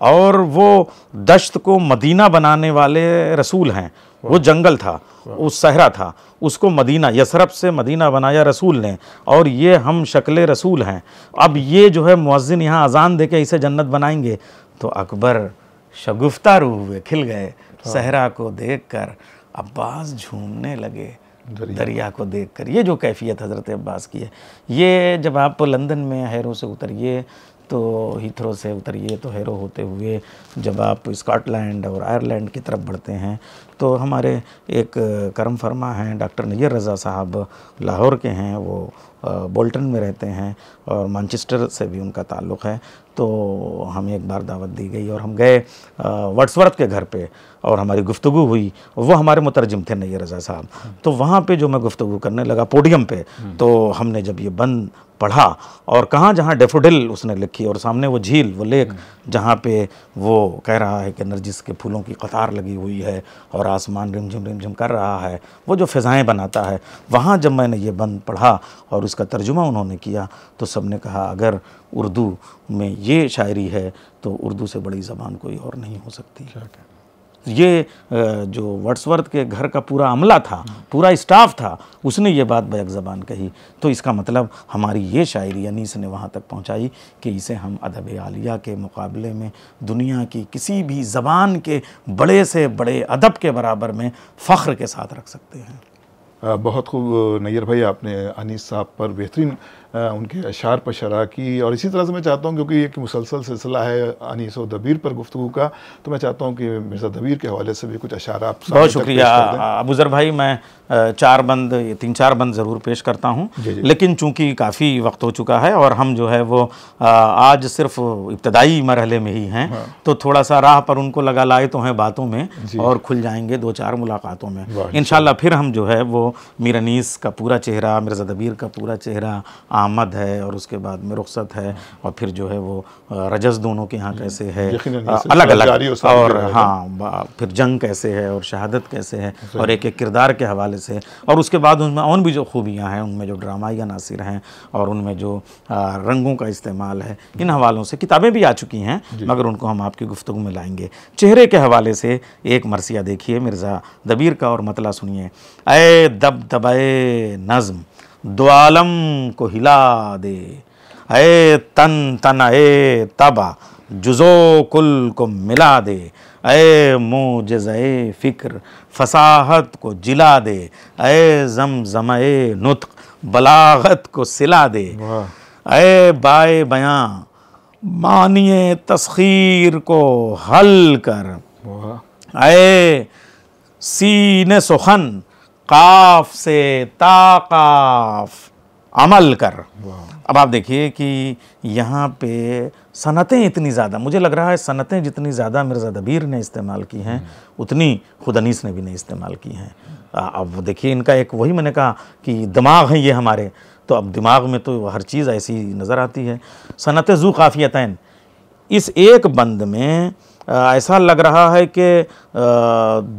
और वो दश्त को मदीना बनाने वाले रसूल हैं। वो जंगल था, उस सहरा था, उसको मदीना, यसरब से मदीना बनाया रसूल ने, और ये हम शक्ल रसूल हैं। अब ये जो है मुअज़्ज़िन यहाँ अज़ान दे के इसे जन्नत बनाएंगे, तो अकबर शगुफ्ता रूह हुए, खिल गए सहरा को देखकर, अब्बास झूमने लगे दरिया को देखकर। ये जो कैफियत हज़रत अब्बास की है, ये जब आप लंदन में हैरो से उतरिए तो हीथ्रो से उतरिए तो हैरो होते हुए जब आप स्कॉटलैंड और आयरलैंड की तरफ बढ़ते हैं तो हमारे एक करम फरमा हैं डॉक्टर नैयर रज़ा साहब, लाहौर के हैं, वो बोल्टन में रहते हैं और मैनचेस्टर से भी उनका ताल्लुक़ है। तो हमें एक बार दावत दी गई और हम गए वर्ड्सवर्थ के घर पे, और हमारी गुफ्तगू हुई। वो हमारे मुतरजम थे नैयर रज़ा साहब। तो वहाँ पे जो मैं गुफ्तगू करने लगा पोडियम पे, तो हमने जब ये बंद पढ़ा और कहाँ जहाँ डेफोडिल उसने लिखी, और सामने वो झील, वो लेक जहाँ पे वो कह रहा है कि नरजिस के फूलों की कतार लगी हुई है और आसमान रिमझिम कर रहा है, वो जो फ़िज़ाएँ बनाता है, वहाँ जब मैंने ये बंद पढ़ा और उसका तर्जुमा उन्होंने किया तो सब ने कहा अगर उर्दू में ये शायरी है तो उर्दू से बड़ी ज़बान कोई और नहीं हो सकती। ये जो वर्ड्सवर्थ के घर का पूरा अमला था, पूरा स्टाफ था, उसने ये बात बैक ज़बान कही। तो इसका मतलब हमारी ये शायरी अनीस ने वहाँ तक पहुँचाई कि इसे हम अदब आलिया के मुकाबले में दुनिया की किसी भी ज़बान के बड़े से बड़े अदब के बराबर में फ़ख्र के साथ रख सकते हैं। बहुत खूब नैयर भाई, आपने अनीस साहब पर बेहतरीन उनके अशार पर शरह की, और इसी तरह से मैं चाहता हूँ क्योंकि एक मुसलसल सिलसिला है अनीस और दबीर पर गुफ्तगू का, तो मैं चाहता हूँ कि मिर्ज़ा दबीर के हवाले से भी कुछ अशार आप। बहुत शुक्रिया अबूज़र भाई, मैं 3-4 बंद ज़रूर पेश करता हूँ, लेकिन चूँकि काफ़ी वक्त हो चुका है और हम जो है वो आज सिर्फ इब्तदाई मरहले में ही हैं, तो थोड़ा सा राह पर उनको लगा लाए तो हैं बातों में, और खुल जाएंगे 2-4 मुलाकातों में इंशाल्लाह। फिर हम जो है वो मीर अनीस का पूरा चेहरा, मिर्ज़ा दबीर का पूरा चेहरा, आमद है और उसके बाद में रुखसत है, और फिर जो है वो रजस दोनों के यहाँ कैसे है अलग अलग, और हाँ फिर जंग कैसे है और शहादत कैसे है, और एक एक किरदार के हवाले से, और उसके बाद उनमें और भी जो खूबियाँ हैं, उनमें जो ड्रामाई अनासिर हैं और उनमें जो रंगों का इस्तेमाल है, इन हवालों से किताबें भी आ चुकी हैं, मगर उनको हम आपकी गुफ्तगू में लाएंगे। चेहरे के हवाले से एक मरसिया देखिए मिर्ज़ा दबीर का और मतला सुनिए। ऐ दब दबाए नज़्म दो आलम को हिला दे, ऐ तन तन ए तबा जुज़ो कुल को मिला दे, ऐ मुजज़े फ़िक्र फसाहत को जिला दे, ऐ ज़मज़मे नुत्क़ बलागत को सिला दे, ऐ बाए बयां मानिए तस्खीर को हल कर, ऐ सीने सुखन काफ से ताकाफ अमल कर। अब आप देखिए कि यहाँ पे सनतें इतनी ज़्यादा, मुझे लग रहा है सनतें जितनी ज़्यादा मिर्ज़ा दबीर ने इस्तेमाल की हैं उतनी खुद अनीस ने भी नहीं इस्तेमाल की हैं। अब देखिए इनका एक, वही मैंने कहा कि दिमाग है ये हमारे, तो अब दिमाग में तो हर चीज़ ऐसी नज़र आती है। सनत ज़ू काफ़ियतैन, इस एक बंद में ऐसा लग रहा है कि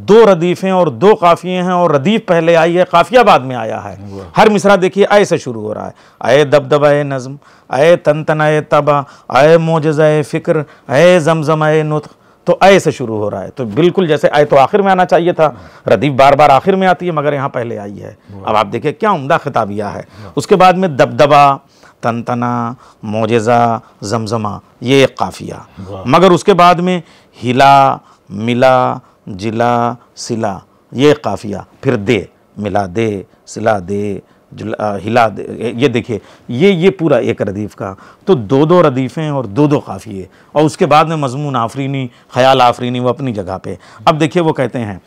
2 रदीफ़ें और 2 काफ़िये हैं और रदीफ़ पहले आई है, काफ़िया बाद में आया है। हर मिसरा देखिए ऐ से शुरू हो रहा है, ऐ दबदबा ए नज़्म, ऐ तनतना ए तबा, ऐ मोजज़ा ए फ़िक्र, ऐ ज़मज़म ए नुत्क़, तो ऐ से शुरू हो रहा है। तो बिल्कुल जैसे ऐ तो आखिर में आना चाहिए था, रदीफ़ बार बार आखिर में आती है मगर यहाँ पहले आई है। अब आप देखिए क्या उम्दा खिताबिया है। उसके बाद में दबदबा, तनतना, मोजज़ा, ज़मज़मा, ये एक काफ़िया, मगर उसके बाद में हिला, मिला, जिला, सिला, ये काफ़िया, फिर दे, मिला दे, सिला दे, हिला दे, ये देखिए ये पूरा एक रदीफ़ का। तो 2-2 रदीफ़ें और 2-2 काफ़िये, और उसके बाद में मज़मून आफरीनी, ख़याल आफरीनी, वो अपनी जगह पे। अब देखिए वो कहते हैं,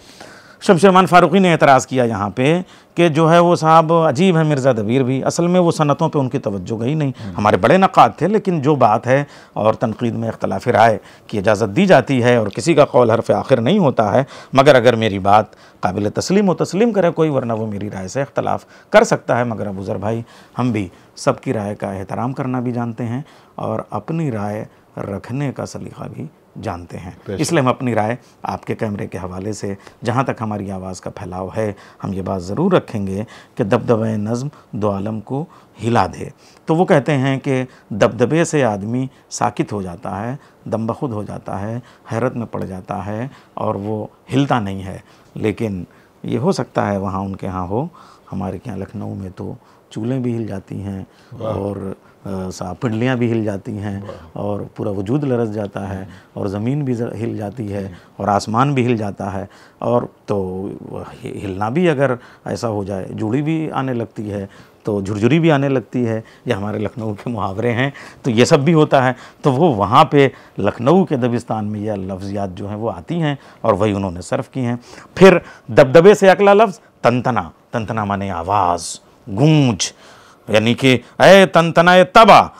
शमशेर रहमान फ़ारूक़ी ने एतराज़ किया यहाँ पे कि जो है वो साहब अजीब है मिर्ज़ा दबीर भी, असल में वो सनतों पे उनकी तवज्जो गई नहीं। हमारे बड़े नक़ाद थे, लेकिन जो बात है और तनक़ीद में इख्तलाफ़ राय की इजाज़त दी जाती है और किसी का कौल हर्फ़ आखिर नहीं होता है, मगर अगर मेरी बात काबिल तस्लीम हो तस्लीम करे कोई, वरना वो मेरी राय से इख्तलाफ़ कर सकता है। मगर अबू ज़र भाई, हम भी सबकी राय का एहतराम करना भी जानते हैं और अपनी राय रखने का सलीक़ा भी जानते हैं। इसलिए हम अपनी राय आपके कैमरे के हवाले से, जहाँ तक हमारी आवाज़ का फैलाव है, हम ये बात ज़रूर रखेंगे कि दबदबे नज़्म 2 आलम को हिला दे। तो वो कहते हैं कि दबदबे से आदमी साकित हो जाता है, दम बखुद हो जाता है, हैरत में पड़ जाता है और वो हिलता नहीं है। लेकिन ये हो सकता है वहाँ उनके यहाँ हो, हमारे यहाँ लखनऊ में तो चूल्हें भी हिल जाती हैं और पिंडलियाँ भी हिल जाती हैं और पूरा वजूद लरस जाता है और ज़मीन भी हिल जाती है और आसमान भी हिल जाता है। और तो हिलना भी अगर ऐसा हो जाए, जूड़ी भी आने लगती है, तो झुरझुरी भी आने लगती है, ये हमारे लखनऊ के मुहावरे हैं, तो ये सब भी होता है। तो वो वहाँ पे लखनऊ के दबिस्तान में यह लफ्ज़ियात जो हैं वो आती हैं और वही उन्होंने सर्फ की हैं। फिर दबदबे से अगला लफ्ज़ तनतना, तनतना माने आवाज़, गूंज, यानी कि ऐ तनतना तबा,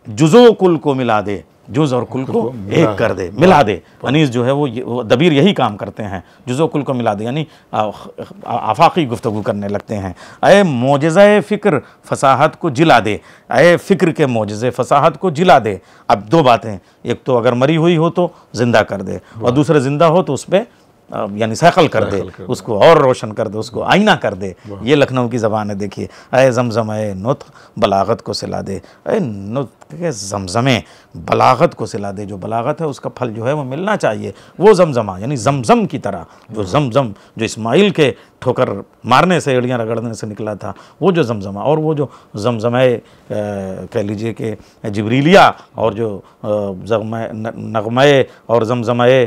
जुज़ो कुल को मिला दे, जुज़ और कुल को एक कर दे, मिला दे। अनीस जो है वो दबीर यही काम करते हैं, जुज़ो कुल को मिला दे, यानी आफाकी गुफ्तगू करने लगते हैं। ऐ मोजज़ा फ़िक्र फसाहत को जिला दे, ऐ फ़िक्र के मोजज़े फसाहत को जिला दे। अब 2 बातें, एक तो अगर मरी हुई हो तो ज़िंदा कर दे, और दूसरे ज़िंदा हो तो उस पर यानी सैकल कर दे, उसको और रोशन कर दे, उसको आईना कर दे। ये लखनऊ की ज़बान है। देखिए, ऐ ज़मज़म ए नुत्क़ बलागत को सिला दे, ऐ नुत्क़ के ज़मज़मे बलागत को सिला दे। जो बलागत है उसका फल जो है वो मिलना चाहिए, वो ज़मज़मा यानी ज़मज़म की तरह, जो ज़मज़म जो इस्माइल के ठोकर मारने से, एड़ियाँ रगड़ने से निकला था, वो जो ज़मज़मा, और वो जो ज़मज़मे कह लीजिए कि जिब्रीलिया और जो नग़मे और ज़मज़मे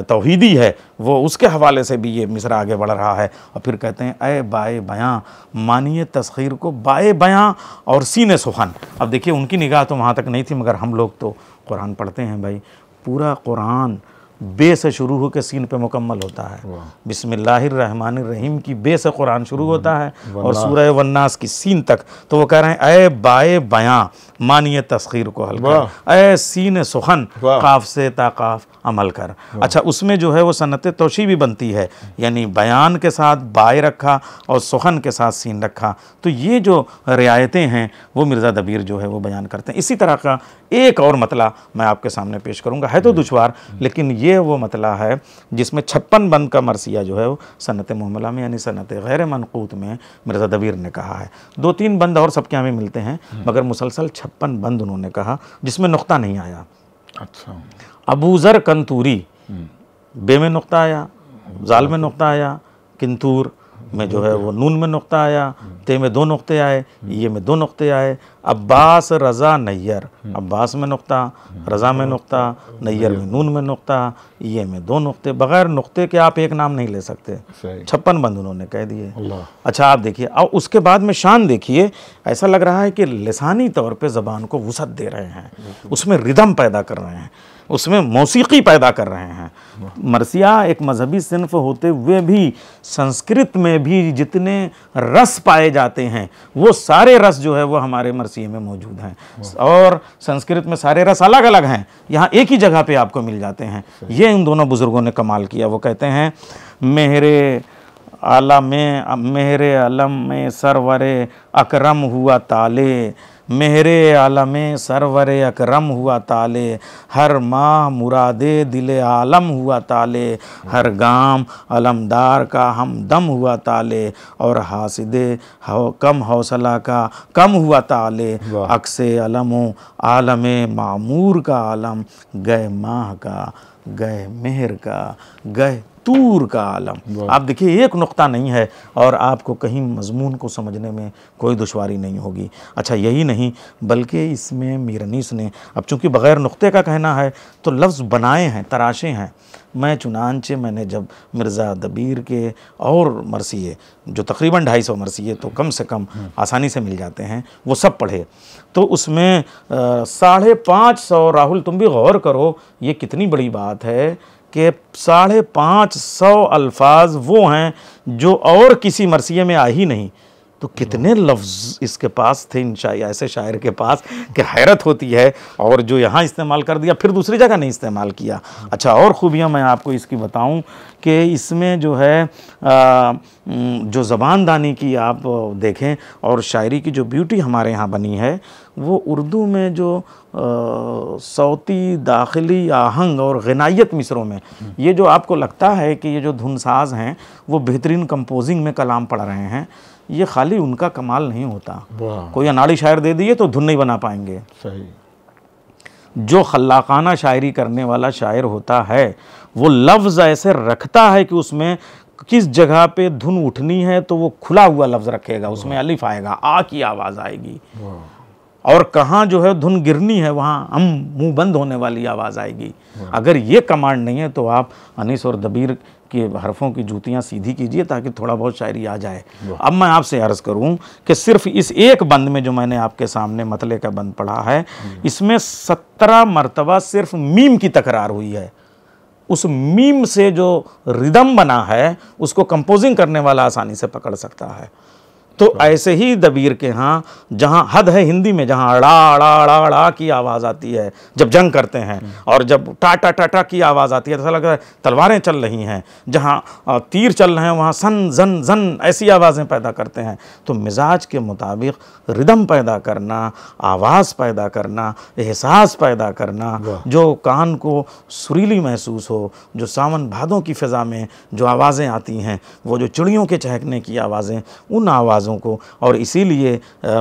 तौहीदी है, वो उसके हवाले से भी ये मिसरा आगे बढ़ रहा है। और फिर कहते हैं ऐ बाए बयां, मानिए तस्खीर को बाए बयां और सीने सुखन। अब देखिए उनकी निगाह तो वहाँ तक नहीं थी, मगर हम लोग तो कुरान पढ़ते हैं भाई, पूरा कुरान बे से शुरू होकर सीन पे मुकम्मल होता है। बिस्मिल्लाहिर्रहमानिर्रहीम की बे से कुरान शुरू होता है और सूरह वन्नास की सीन तक। तो वो कह रहे हैं ऐ बाए बयां, मानिए तस्खीर को हल कर, ऐ सीन सुखन, काफ से ताकाफ अमल कर। अच्छा, उसमें जो है वो सनत तोशी भी बनती है, यानी बयान के साथ बाए रखा और सुखन के साथ सीन रखा। तो ये जो रियायतें हैं वो मिर्ज़ा दबीर जो है वो बयान करते हैं। इसी तरह का एक और मतला मैं आपके सामने पेश करूँगा, है तो दुश्वार, लेकिन ये वो मतला है जिसमें 56 बंद का मरसिया जो है वो सनत मुहमला में यानी सनत गैर मनक़ूत में मिर्ज़ा दबीर ने कहा है। 2-3 बंद और सबके यहाँ में मिलते हैं, मगर मुसलसल 56 बंद उन्होंने कहा जिसमें नुक्ता नहीं आया। अच्छा, अबू ज़र कंतूरी, बे में नुक्ता आया, जाल में नुक्ता आया, किंतूर में जो है वो नून में नुक्ता आया, ते में 2 नुक्ते आए, ये में 2 नुक्ते आए। अब्बास रज़ा नैयर, अब्बास में नुक्ता, रज़ा में नुक्ता, नैयर में नून में नुक्ता, ये में 2 नुक्ते। बग़ैर नुक्ते के आप एक नाम नहीं ले सकते। 56 बंद उन्होंने कह दिए। अच्छा, आप देखिए, और उसके बाद में शान देखिए, ऐसा लग रहा है कि लिसानी तौर पे ज़बान को वुसअत दे रहे हैं, उसमें रिदम पैदा कर रहे हैं, उसमें मौसीकी पैदा कर रहे हैं। मरसिया एक मजहबी सिन्फ होते हुए भी संस्कृत में भी जितने रस पाए जाते हैं वो सारे रस जो है वो हमारे मरसिये में मौजूद हैं। और संस्कृत में सारे रस अलग अलग हैं, यहाँ एक ही जगह पे आपको मिल जाते हैं। ये इन दोनों बुज़ुर्गों ने कमाल किया। वो कहते हैं मेरे आलम में सरवरे अकरम हुआ ताले, मेहरे आलमे सरवरे अकरम हुआ ताले, हर माह मुरादे दिले आलम हुआ ताले, हर गाम अलमदार का हमदम हुआ ताले, और हासिदे कम हौसला का कम हुआ ताले, अक्से अलमो आलमे मामूर का आलम, गए माह का गए मेहर का गए तूर का आलम। आप देखिए एक नुक्ता नहीं है और आपको कहीं मजमून को समझने में कोई दुश्वारी नहीं होगी। अच्छा यही नहीं बल्कि इसमें मीर अनीस ने, अब चूंकि बग़ैर नुक्ते का कहना है तो लफ्ज़ बनाए हैं, तराशे हैं। चुनांचे मैंने जब मिर्ज़ा दबीर के और मरसिए जो तकरीबन 250 मरसिए तो कम से कम आसानी से मिल जाते हैं, वो सब पढ़े तो उसमें 550 राहुल तुम भी गौर करो, ये कितनी बड़ी बात है कि 550 अल्फाज वो हैं जो और किसी मरसिए में आ ही नहीं। तो कितने लफ्ज़ इसके पास थे इन ऐसे शायर के पास कि हैरत होती है, और जो यहाँ इस्तेमाल कर दिया फिर दूसरी जगह नहीं इस्तेमाल किया। अच्छा और ख़ूबियाँ मैं आपको इसकी बताऊँ कि इसमें जो है जो ज़बानदानी की आप देखें और शायरी की जो ब्यूटी हमारे यहाँ बनी है, वो उर्दू में जो सौती दाखिली आहंग और ग़नायत मिसरों में, ये जो आपको लगता है कि ये जो धुनसाज हैं वो बेहतरीन कंपोजिंग में कलाम पढ़ रहे हैं, ये खाली उनका कमाल नहीं होता। कोई अनाड़ी शायर दे दिए तो धुन नहीं बना पाएंगे। सही। जो खल्लाकाना शायरी करने वाला शायर होता है वो लफ्ज़ ऐसे रखता है कि उसमें किस जगह पे धुन उठनी है तो वो खुला हुआ लफ्ज़ रखेगा, उसमें अलिफ आएगा, आ की आवाज़ आएगी, और कहाँ जो है धुन गिरनी है वहाँ हम मुंह बंद होने वाली आवाज़ आएगी। अगर ये कमांड नहीं है तो आप अनीस और दबीर के हरफों की जूतियाँ सीधी कीजिए ताकि थोड़ा बहुत शायरी आ जाए। अब मैं आपसे अर्ज़ करूं कि सिर्फ इस एक बंद में जो मैंने आपके सामने मतले का बंद पढ़ा है, इसमें 17 मरतबा सिर्फ मीम की तकरार हुई है। उस मीम से जो रिदम बना है उसको कंपोजिंग करने वाला आसानी से पकड़ सकता है। तो ऐसे ही दबीर के यहाँ जहाँ हद है हिंदी में, जहाँ अड़ा अड़ा अड़ा अड़ा की आवाज़ आती है जब जंग करते हैं, और जब टा टा टा टा की आवाज़ आती है तो ऐसा लगता है तलवारें चल रही हैं, जहाँ तीर चल रहे हैं वहाँ सन जन जन ऐसी आवाज़ें पैदा करते हैं। तो मिजाज के मुताबिक रिदम पैदा करना, आवाज़ पैदा करना, एहसास पैदा करना, जो कान को सुरीली महसूस हो, जो सावन भादों की फ़िज़ा में जो आवाज़ें आती हैं, वो जो चिड़ियों के चहकने की आवाज़ें, उन आवाज़ को। और इसीलिए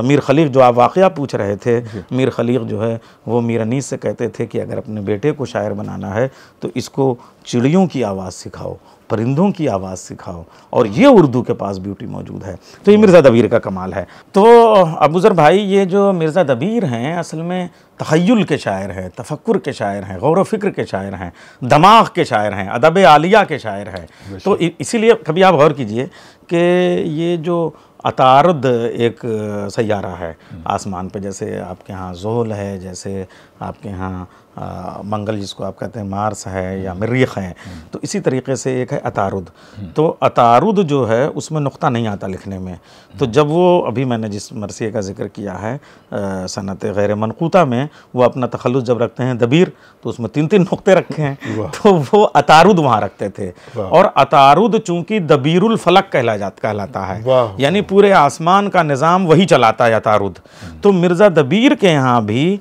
मीर खलीक जो आप वाक़या पूछ रहे थे, मीर खलीक जो है वो मीर अनीस से कहते थे कि अगर अपने बेटे को शायर बनाना है तो इसको चिड़ियों की आवाज़ सिखाओ, परिंदों की आवाज़ सिखाओ, और ये उर्दू के पास ब्यूटी मौजूद है। तो ये मिर्ज़ा दबीर का कमाल है। तो अबूज़र भाई ये जो मिर्ज़ा दबीर हैं असल में तख़य्युल के शायर हैं, तफ़क्कुर के शायर हैं, गौर व फ़िक्र के शायर हैं, दिमाग के शायर हैं, अदब आलिया के शायर हैं। तो इसीलिए कभी आप गौर कीजिए कि ये जो अतारुद एक सैयारा है आसमान पे, जैसे आपके यहाँ ज़ोहल है, जैसे आपके यहाँ मंगल जिसको आप कहते हैं मार्स है या मरीख है, तो इसी तरीके से एक है अतारुद। तो अतारुद जो है उसमें नुक्ता नहीं आता लिखने में। तो जब वो अभी मैंने जिस मरसिए का जिक्र किया है सनत गैर मनकूता में, वो अपना तखल्लुस जब रखते हैं दबीर तो उसमें 3-3 नुक्ते रखे हैं, तो वो अतारुद वहाँ रखते थे। और अतारुद चूँकि दबीरुल फलक कहलाता है, यानी पूरे आसमान का निज़ाम वही चलाता है अतारुद। तो मिर्ज़ा दबीर के यहाँ भी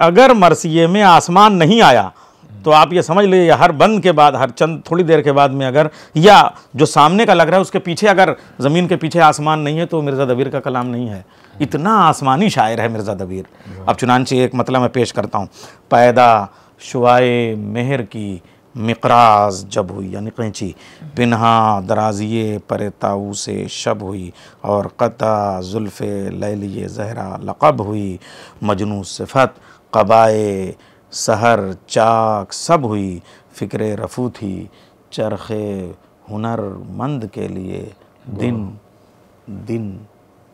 अगर मरसिए में आसमान नहीं आया तो आप ये समझ लीजिए हर बंद के बाद, हर चंद थोड़ी देर के बाद में अगर, या जो सामने का लग रहा है उसके पीछे अगर ज़मीन के पीछे आसमान नहीं है तो मिर्ज़ा दबीर का कलाम नहीं है। इतना आसमानी शायर है मिर्ज़ा दबीर। अब चुनांचे एक मतलब मैं पेश करता हूँ। पैदा शुआए मेहर की मिक़राज़ जब हुई, यानी कैंची, पिन्हा दराजिए पर ताऊ से शब हुई, और क़ता ज़ुल्फ़े लैलिए ज़हरा लक़ब हुई, मजनू सिफ़त क़बाए सहर चाक सब हुई, फ़िक्रे रफ़ू थी चरखे हुनर मंद के लिए, दिन दिन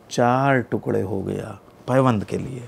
4 टुकड़े हो गया पैवंद के लिए।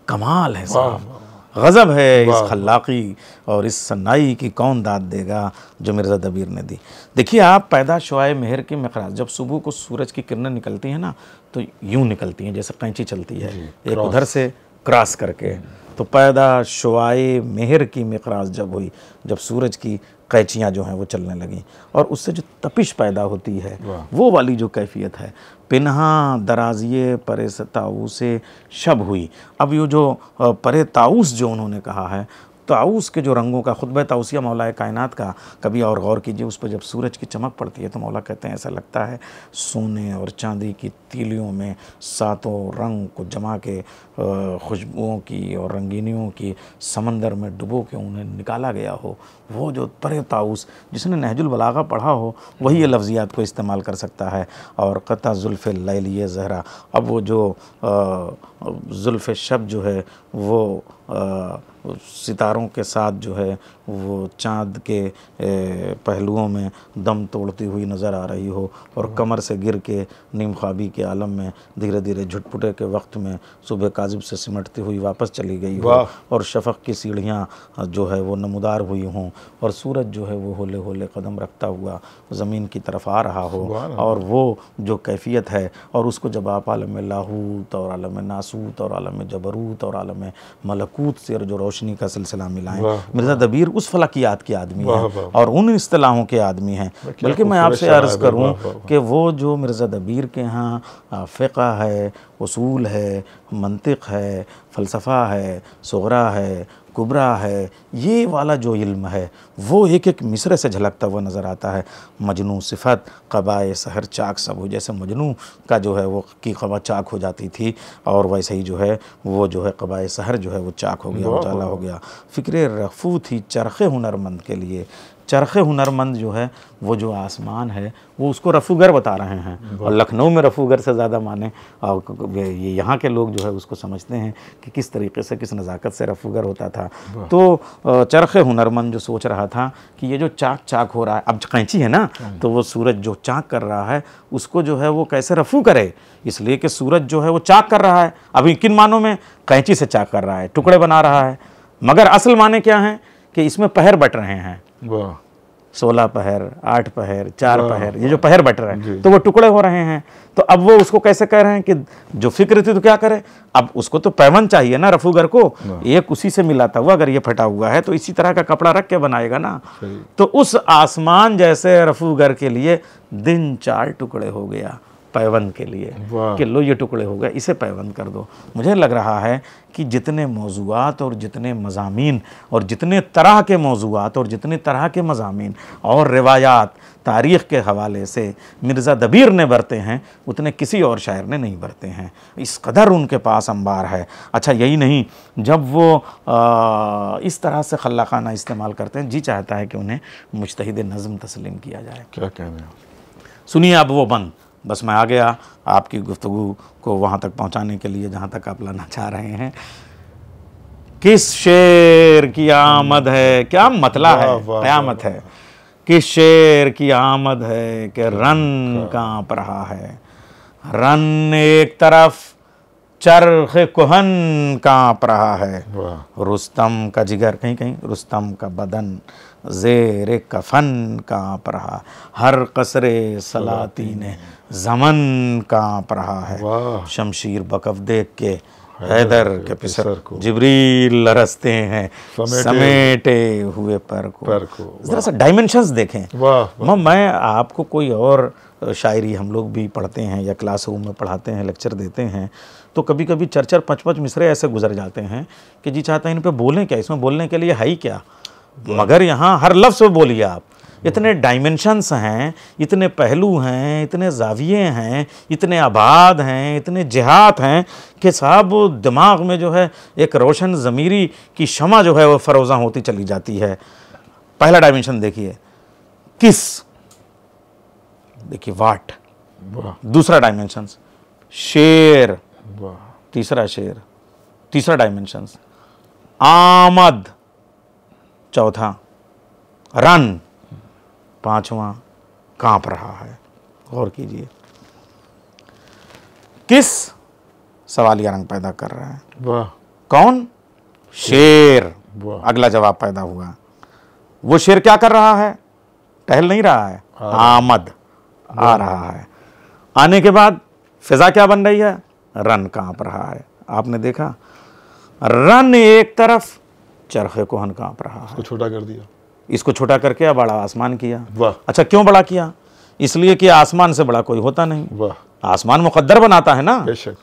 कमाल है साहब, गज़ब है इस खल्लाक़ी और इस सन्नाई की कौन दाद देगा जो मिर्ज़ा दबीर ने दी। देखिए आप, पैदा शुआए मेहर की मिक़राज़, जब सुबह को सूरज की किरणें निकलती हैं ना तो यूँ निकलती हैं जैसे कैंची चलती है, एक उधर से क्रॉस करके, तो पैदा शुआए मेहर की मिक़राज़ जब हुई, जब सूरज की कैचियाँ जो हैं वो चलने लगीं और उससे जो तपिश पैदा होती है वो वाली जो कैफियत है, पिन्हा दराजिए परे ताऊसे शब हुई। अब ये जो परे ताऊस जो उन्होंने कहा है, ताऊस के जो रंगों का खुतबा ताऊसिया मौला कायनात का कभी और गौर कीजिए, उस पर जब सूरज की चमक पड़ती है तो मौला कहते हैं ऐसा लगता है सोने और चांदी की तीलियों में सातों रंग को जमा के खुशबुओं की और रंगीनियों की समंदर में डुबो के उन्हें निकाला गया हो। वो जो परे ताऊस, जिसने नहजुल बलागा पढ़ा हो वही ये लफ्ज़ियात को इस्तेमाल कर सकता है। और क़ता ज़ुल्फ़े लैली ज़हरा, अब वो जो ज़ुल्फ़े शब जो है वो सितारों के साथ जो है वो चाँद के पहलुओं में दम तोड़ती हुई नज़र आ रही हो और कमर से गिर के नीम ख्वाबी के आलम में धीरे धीरे झुटपुटे के वक्त में सुबह काज़िब से सिमटती हुई वापस चली गई हो और शफ़क़ की सीढ़ियाँ जो है वो नमूदार हुई हों और सूरज जो है वो होले होले कदम रखता हुआ ज़मीन की तरफ आ रहा हो। और वो जो कैफियत है और उसको जब आप आलम लाहूत और आलम नासूत और आलम जबरूत और आलम मलकूत से जो रोशनी का सिलसिला मिलाएं, मिर्ज़ा दबीर उस फलकियात के आदमी हैं और उन इस्तिलाहों के आदमी हैं। बल्कि मैं आपसे अर्ज़ करूं कि वो जो मिर्ज़ा दबीर के यहाँ फ़िक़्ह है, उसूल है, मंतिक़ है, फ़लसफ़ा है, सुग़रा है, कुबरा है, ये वाला जो इल्म है वो एक एक मिसरे से झलकता हुआ नज़र आता है। मजनू सिफ़त क़बाए सहर चाक सब हो, जैसे मजनू का जो है वो की क़बा चाक हो जाती थी और वैसे ही जो है वो जो है क़बाए सहर जो है वो चाक हो गया, उजाला हो गया। फ़िक्र रफ़ू थी चरख़े हुनरमंद के लिए, चरख़े हुनरमंद जो है वो जो आसमान है वो उसको रफ़ूगर बता रहे हैं और लखनऊ में रफ़ूगर से ज़्यादा माने और ये यहाँ के लोग जो है उसको समझते हैं कि किस तरीके से किस नज़ाकत से रफ़ूगर होता था। तो चरख़े हुनरमंद जो सोच रहा था कि ये जो चाक चाक हो रहा है, अब कैंची है ना तो वो सूरज जो चाक कर रहा है उसको जो है वो कैसे रफ़ू करे, इसलिए कि सूरज जो है वो चाक कर रहा है। अभी किन मानों में? कैंची से चाक कर रहा है, टुकड़े बना रहा है, मगर असल माने क्या हैं कि इसमें पहर बट रहे हैं, 16 पहर, 8 पहर, 4 पहर, ये जो पहर बट रहे हैं तो वो टुकड़े हो रहे हैं। तो अब वो उसको कैसे कह रहे हैं कि जो फिक्र थी तो क्या करे, अब उसको तो पैवन चाहिए ना रफूगर को, एक उसी से मिलाता हुआ अगर ये फटा हुआ है तो इसी तरह का कपड़ा रख के बनाएगा ना। तो उस आसमान जैसे रफूगर के लिए दिन 4 टुकड़े हो गया पैवन के लिए कि लो ये टुकड़े हो गए, इसे पैवन कर दो। मुझे लग रहा है कि जितने मौज़ूआत और जितने मज़ामीन और जितने तरह के मौज़ूआत और जितने तरह के मज़ामीन और रिवायात तारीख़ के हवाले से मिर्ज़ा दबीर ने बरते हैं उतने किसी और शायर ने नहीं बरते हैं। इस कदर उनके पास अंबार है। अच्छा यही नहीं, जब वो इस तरह से खल्लाखाना इस्तेमाल करते हैं, जी चाहता है कि उन्हें मुज्तहिद नज़्म तस्लीम किया जाए। क्या कहने हैं? सुनिए अब वो बंद, बस मैं आ गया आपकी गुफ्तगू को वहाँ तक पहुँचाने के लिए जहाँ तक आप लाना चाह रहे हैं। किस शेर की आमद है, क्या मतला है, क़यामत है। किस शेर की आमद है कि रन काँप रहा है, रन एक तरफ चरख़ कुहन काँप रहा है। रुस्तम का जिगर, कहीं कहीं रुस्तम का बदन ज़ेर कफन काँप रहा, हर कसरे सलातीन ज़मन काँप रहा है। शमशीर बकफ देख के हैदर के पिसर को जिब्रील लरसते हैं समेटे हुए पर को। ज़रा सा डायमेंशंस देखें। मैं आपको कोई और शायरी हम लोग भी पढ़ते हैं या क्लासरूम में पढ़ाते हैं, लेक्चर देते हैं, तो कभी कभी 4-4, 5-5 मिसरे ऐसे गुजर जाते हैं कि जी चाहते हैं इन पे बोलें क्या, इसमें बोलने के लिए है ही क्या, मगर यहाँ हर लफ्ज़ पे बोलिए आप। इतने डायमेंशंस हैं, इतने पहलू हैं, इतने जाविये हैं, इतने आबाद हैं, इतने जिहात हैं कि साहब दिमाग में जो है एक रोशन ज़मीरी की शमा जो है वो फरोज़ा होती चली जाती है। पहला डायमेंशन देखिए किस, देखिए वाट, दूसरा डायमेंशन शेर, तीसरा शेर, तीसरा डायमेंशन आमद, चौथा रन, पांचवा कांप रहा है। गौर कीजिए किस सवालिया रंग पैदा कर रहा है, कौन, शेर। अगला जवाब पैदा हुआ, वो शेर क्या कर रहा है, टहल नहीं रहा है, आमद, आ रहा है। आने के बाद फिजा क्या बन रही है, रन कांप रहा है। आपने देखा रन एक तरफ, चरखे कोहन कांप रहा है। इसको छोटा कर दिया, इसको छोटा करके बड़ा आसमान किया। वाह। अच्छा, क्यों बड़ा किया? इसलिए कि आसमान से बड़ा कोई होता नहीं। वाह। आसमान मुकद्दर बनाता है ना, बेशक।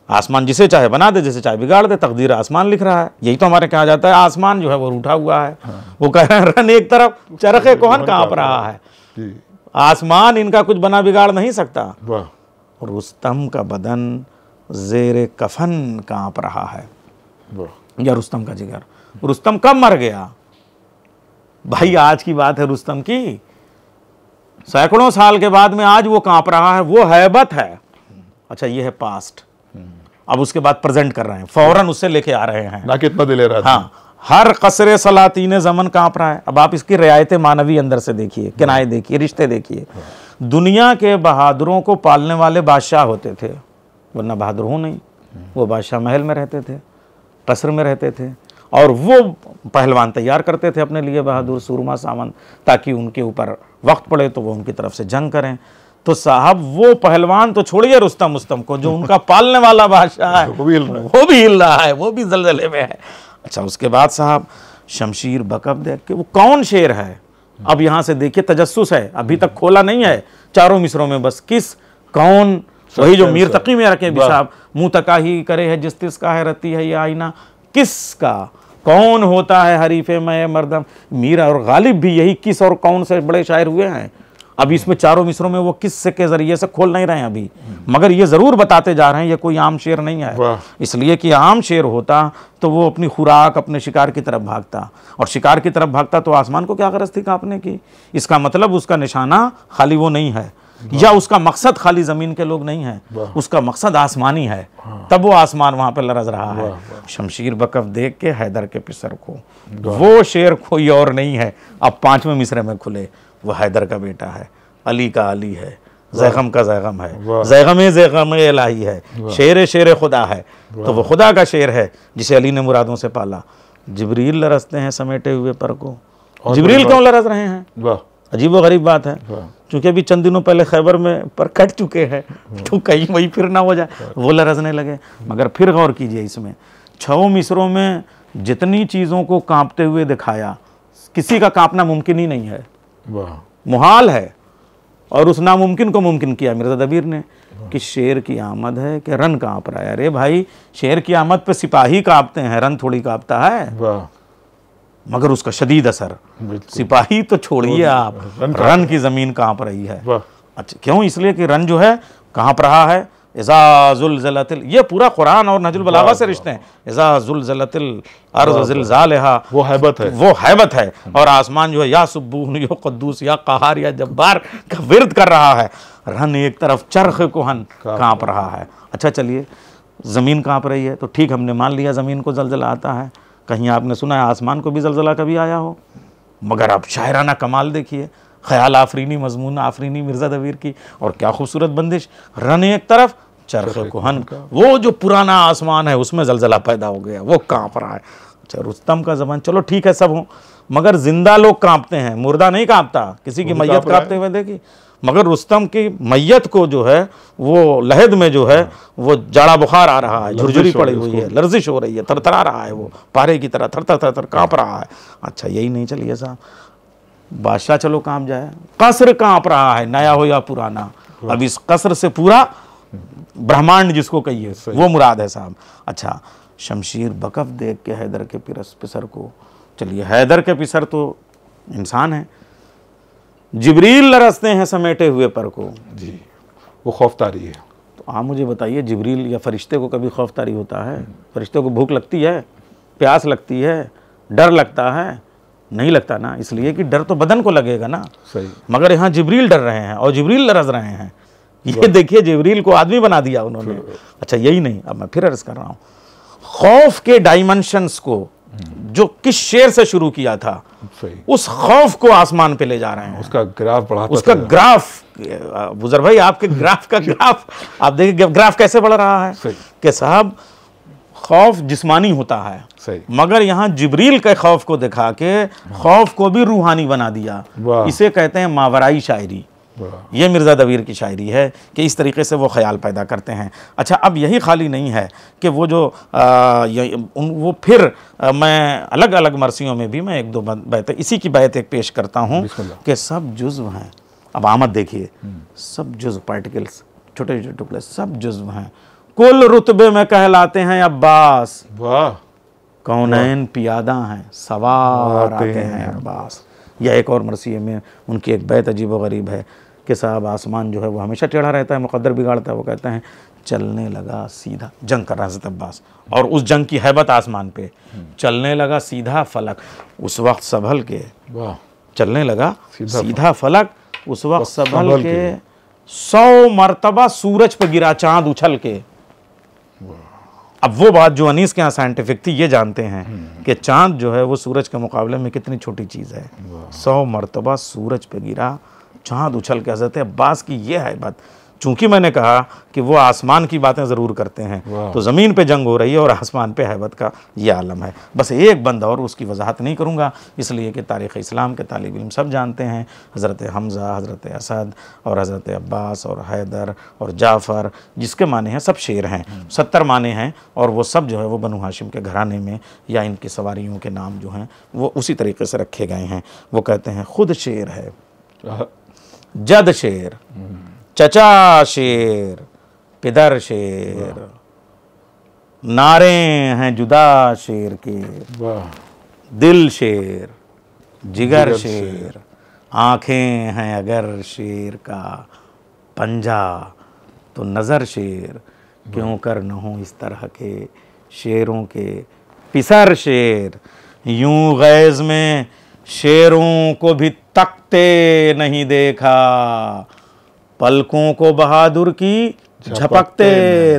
आसमान जिसे चाहे बना दे, जिसे चाहे बिगाड़ दे, तकदीर आसमान लिख रहा है। यही तो हमारे कहा जाता है, आसमान जो है वो रूठा हुआ है। वो कह रहे हैं रन एक तरफ, चरखे कोहन कांप रहा है। जी। आसमान इनका कुछ बना बिगाड़ नहीं सकता। वाह। रुस्तम का बदन जेरे कफन कांप रहा है। वाह। या रुस्तम का जिगर। रुस्तम कब मर गया भाई? आज की बात है रुस्तम की, सैकड़ों साल के बाद में आज वो कांप रहा है, वो हैबत है। अच्छा, ये है पास्ट। अब उसके बाद प्रेजेंट कर रहे हैं, फौरन उससे लेके आ रहे हैं ना, कितना दिले रहा था। हाँ, हर कसरे सलातीन ज़मन कांप रहा है। अब आप इसकी रियायत मानवी अंदर से देखिए, किनाए देखिए, रिश्ते देखिए। दुनिया के बहादुरों को पालने वाले बादशाह होते थे, वरना बहादुर हो नहीं। वो बादशाह महल में रहते थे, कसर में रहते थे, और वो पहलवान तैयार करते थे अपने लिए बहादुर सूरमा सावंत, ताकि उनके ऊपर वक्त पड़े तो वो उनकी तरफ से जंग करें। तो साहब वो पहलवान तो छोड़िए रुस्तम मुस्तम को, जो उनका पालने वाला बादशाह है वो भी हिल रहा है, वो भी जलजले में है। अच्छा, उसके बाद साहब शमशीर बकब देख के, वो कौन शेर है? अब यहाँ से देखिए, तजस्सुस है, अभी तक खोला नहीं है चारों मिसरों में, बस किस कौन, वही जो मीर तकी में रखे भी साहब, मुँह तका ही करे है जिस तिसका है रती है ये आईना, किसका कौन होता है हरीफे में मर्दम। मीर और गालिब भी यही किस और कौन से बड़े शायर हुए हैं। अब इसमें चारों मिसरों में वो किस के जरिए से खोल नहीं रहे हैं अभी, मगर ये जरूर बताते जा रहे हैं ये कोई आम शेर नहीं है। इसलिए कि आम शेर होता तो वो अपनी खुराक, अपने शिकार की तरफ भागता, और शिकार की तरफ भागता तो आसमान को क्या गरज थी कांपने की? इसका मतलब उसका निशाना खाली वो नहीं है, या उसका मकसद खाली जमीन के लोग नहीं है, उसका मकसद आसमानी है। तब वो आसमान वहां पे लरज रहा है। शमशीर बकफ देख के हैदर के पिसर को, वो शेर कोई और नहीं है। अब 5वें मिसरे में खुले, वो हैदर का बेटा है, अली का अली है, ज़ैगम का ज़ैगम है, ज़ैगम इलाही है, शेर खुदा है। तो वो खुदा का शेर है जिसे अली ने मुरादों से पाला। जिब्रील लरसते हैं समेटे हुए पर को। जिब्रील क्यों लरस रहे हैं? अजीब व गरीब बात है, क्योंकि अभी चंद दिनों पहले खैबर में पर कट चुके हैं, तो कहीं वही फिर ना हो जाए, वो लरसने लगे। मगर फिर गौर कीजिए, इसमें 6 मिसरों में जितनी चीज़ों को कांपते हुए दिखाया, किसी का कांपना मुमकिन ही नहीं है, मुहाल है। और उस नामुमकिन को मुमकिन किया मिर्ज़ा दबीर ने, कि शेर की आमद है कि रन कांप रहा है। अरे भाई, शेर की आमद पे सिपाही कांपते हैं, रन थोड़ी कांपता है। मगर उसका शदीद असर, सिपाही तो छोड़िए आप, रन की जमीन कांप रही है। अच्छा, क्यों? इसलिए कि रन जो है कांप रहा है। इज़ा ज़ुलज़लतिल, ये पूरा कुरान और नहजुल बलागा से रिश्ते हैं। इज़ा ज़ुलज़लतिल अर्ज़ ज़िलज़ालहा, वो हैबत है, वो हैबत है। और आसमान जो है या सुब्बून या क़ुद्दूस या क़हार या जब्बार का विर्द कर रहा है। रन एक तरफ, चरख़ कोहन कांप रहा है। अच्छा, चलिए, ज़मीन कांप रही है तो ठीक, हमने मान लिया ज़मीन को ज़लज़ला आता है। कहीं आपने सुना है आसमान को भी ज़लज़ला कभी आया हो? मगर आप शायराना कमाल देखिए, ख्याल आफरीनी, मजमून आफरीनी मिर्ज़ा दबीर की, और क्या खूबसूरत बंदिश। रन एक तरफ, चरख़ कोहन, वो जो पुराना आसमान है उसमें ज़लज़ला पैदा हो गया, वो कांप रहा है। अच्छा, रुस्तम का ज़बान, चलो ठीक है, सब हो, मगर जिंदा लोग कांपते हैं, मुर्दा नहीं कांपता। किसी की मैयत कांपते हुए देखी, मगर रुस्तम की मैयत को जो है वो लहद में जो है वो जाड़ा बुखार आ रहा है, झुरझुरी पड़ी हुई है, लर्जिश हो रही है, थरथरा रहा है, वो पारे की तरह थर थर थर कांप रहा है। अच्छा, यही नहीं, चलिए साहब, बादशाह चलो कांप जाए, कसर कांप रहा है, नया हो या पुराना। अब इस कसर से पूरा ब्रह्मांड जिसको कहिए वो मुराद है साहब। अच्छा, शमशीर बकफ देख के हैदर के पिसर को, चलिए हैदर के पिसर तो इंसान है, जिब्रील लरसते हैं समेटे हुए पर को जी, वो खौफतारी है। तो आप मुझे बताइए, जिब्रील या फरिश्ते को कभी खौफतारी होता है? फरिश्ते को भूख लगती है, प्यास लगती है, डर लगता है? नहीं लगता ना, इसलिए कि डर तो बदन को लगेगा ना। सही। मगर यहाँ जिब्रील डर रहे हैं और जिब्रील लरस रहे हैं। ये देखिए, जिब्रील को आदमी बना दिया उन्होंने। अच्छा, यही नहीं, अब मैं फिर अर्ज कर रहा हूँ, खौफ के डायमेंशंस को जो किस शेर से शुरू किया था, उस खौफ को आसमान पे ले जा रहे हैं। उसका ग्राफ बढ़ाता, उसका ग्राफ, बुजुर्ग भाई आपके ग्राफ का ग्राफ आप देखिए, ग्राफ कैसे बढ़ रहा है कि साहब खौफ जिस्मानी होता है, मगर यहाँ जिब्रील के खौफ को दिखा के खौफ को भी रूहानी बना दिया। इसे कहते हैं मावराई शायरी। ये मिर्ज़ा दबीर की शायरी है कि इस तरीके से वो ख्याल पैदा करते हैं। अच्छा, अब यही खाली नहीं है कि वो जो वो फिर मैं अलग अलग मरसियों में भी मैं एक दो बैत इसी की बैत एक पेश करता हूँ कि सब जुज़्व हैं। अब आमद देखिए, सब जुज़्व पार्टिकल्स, छोटे छोटे टुकड़े, सब जुज़्व हैं, कुल रुतबे में कहलाते हैं अब्बास। वाह, कौनैन पियादा हैं, सवार आते हैं अब्बास। या एक और मरसिए में उनकी एक बैत अजीब व गरीब है कि साहब आसमान जो है वो हमेशा टेढ़ा रहता है, मुक़द्दर बिगाड़ता है। वो कहते हैं चलने लगा सीधा, जंग कर रहा है हज़रत अब्बास और उस जंग की हैबत आसमान पे, चलने लगा सीधा फलक उस वक्त संभल के, चलने लगा सीधा फलक उस वक्त संभल के, 100 मरतबा सूरज पे गिरा चांद उछल के। अब वो बात जो अनीस के यहाँ साइंटिफिक थी, ये जानते हैं कि चांद जो है वो सूरज के मुकाबले में कितनी छोटी चीज़ है। 100 मरतबा सूरज पे गिरा चांद उछल के। हज़रत अब्बास की ये है बात। चूंकि मैंने कहा कि वो आसमान की बातें ज़रूर करते हैं, तो ज़मीन पे जंग हो रही है और आसमान पे हैबत का ये आलम है। बस एक बंदा और उसकी वजाहत नहीं करूँगा, इसलिए कि तारीख़ इस्लाम के तालिब इल्म सब जानते हैं, हज़रत हमज़ा, हज़रत असद और हज़रत अब्बास और हैदर और जाफ़र, जिसके माने हैं सब शेर हैं, 70 माने हैं, और वो सब जो है वो बनु हाशिम के घराने में या इनकी सवारियों के नाम जो हैं वो उसी तरीके से रखे गए हैं। वो कहते हैं खुद शेर है, जद शेर, चचा शेर, पिदर शेर, नारे हैं जुदा शेर के, दिल शेर, जिगर शेर, आँखें हैं अगर शेर का, पंजा तो नज़र शेर, क्यों कर न हो इस तरह के शेरों के पिसर शेर। यूं गैज़ में शेरों को भी तकते नहीं देखा, पलकों को बहादुर की झपकते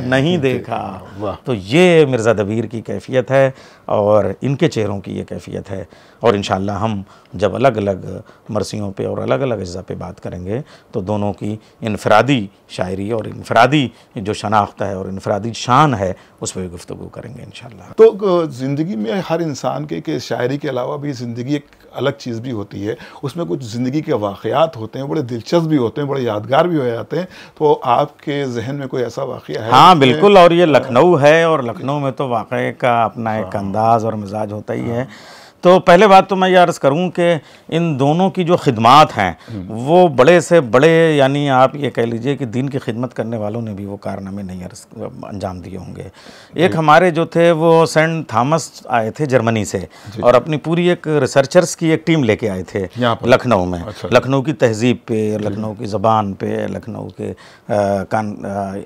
नहीं देखा। तो ये मिर्ज़ा दबीर की कैफियत है और इनके चेहरों की ये कैफियत है। और इंशाअल्लाह हम जब अलग अलग मरसियों पे और अलग अलग अज्जा पे बात करेंगे तो दोनों की इनफरादी शायरी और इनफरादी जो शनाख्त है और इनफरादी शान है उस पर गुफ्तगू करेंगे इंशाअल्लाह। तो ज़िंदगी में हर इंसान के शायरी के अलावा भी ज़िंदगी एक अलग चीज़ भी होती है, उसमें कुछ ज़िंदगी के वाक़यात होते हैं, बड़े दिलचस्प भी होते हैं, बड़े यादगार भी हो जाते हैं। तो आपके जहन में कोई ऐसा वाक़या है? हाँ बिल्कुल, और ये लखनऊ है और लखनऊ में तो वाक़े का अपना एक अंदाज़ और मिजाज होता ही है। तो पहले बात तो मैं ये अर्ज़ करूं कि इन दोनों की जो खिदमात हैं वो बड़े से बड़े, यानी आप ये कह लीजिए कि दीन की खिदमत करने वालों ने भी वो कारनामे नहीं अंजाम दिए होंगे। एक हमारे जो थे वो सेंट थॉमस आए थे जर्मनी से और अपनी पूरी एक रिसर्चर्स की एक टीम लेके आए थे लखनऊ में। अच्छा। लखनऊ की तहज़ीब पे, लखनऊ की ज़बान पे, लखनऊ के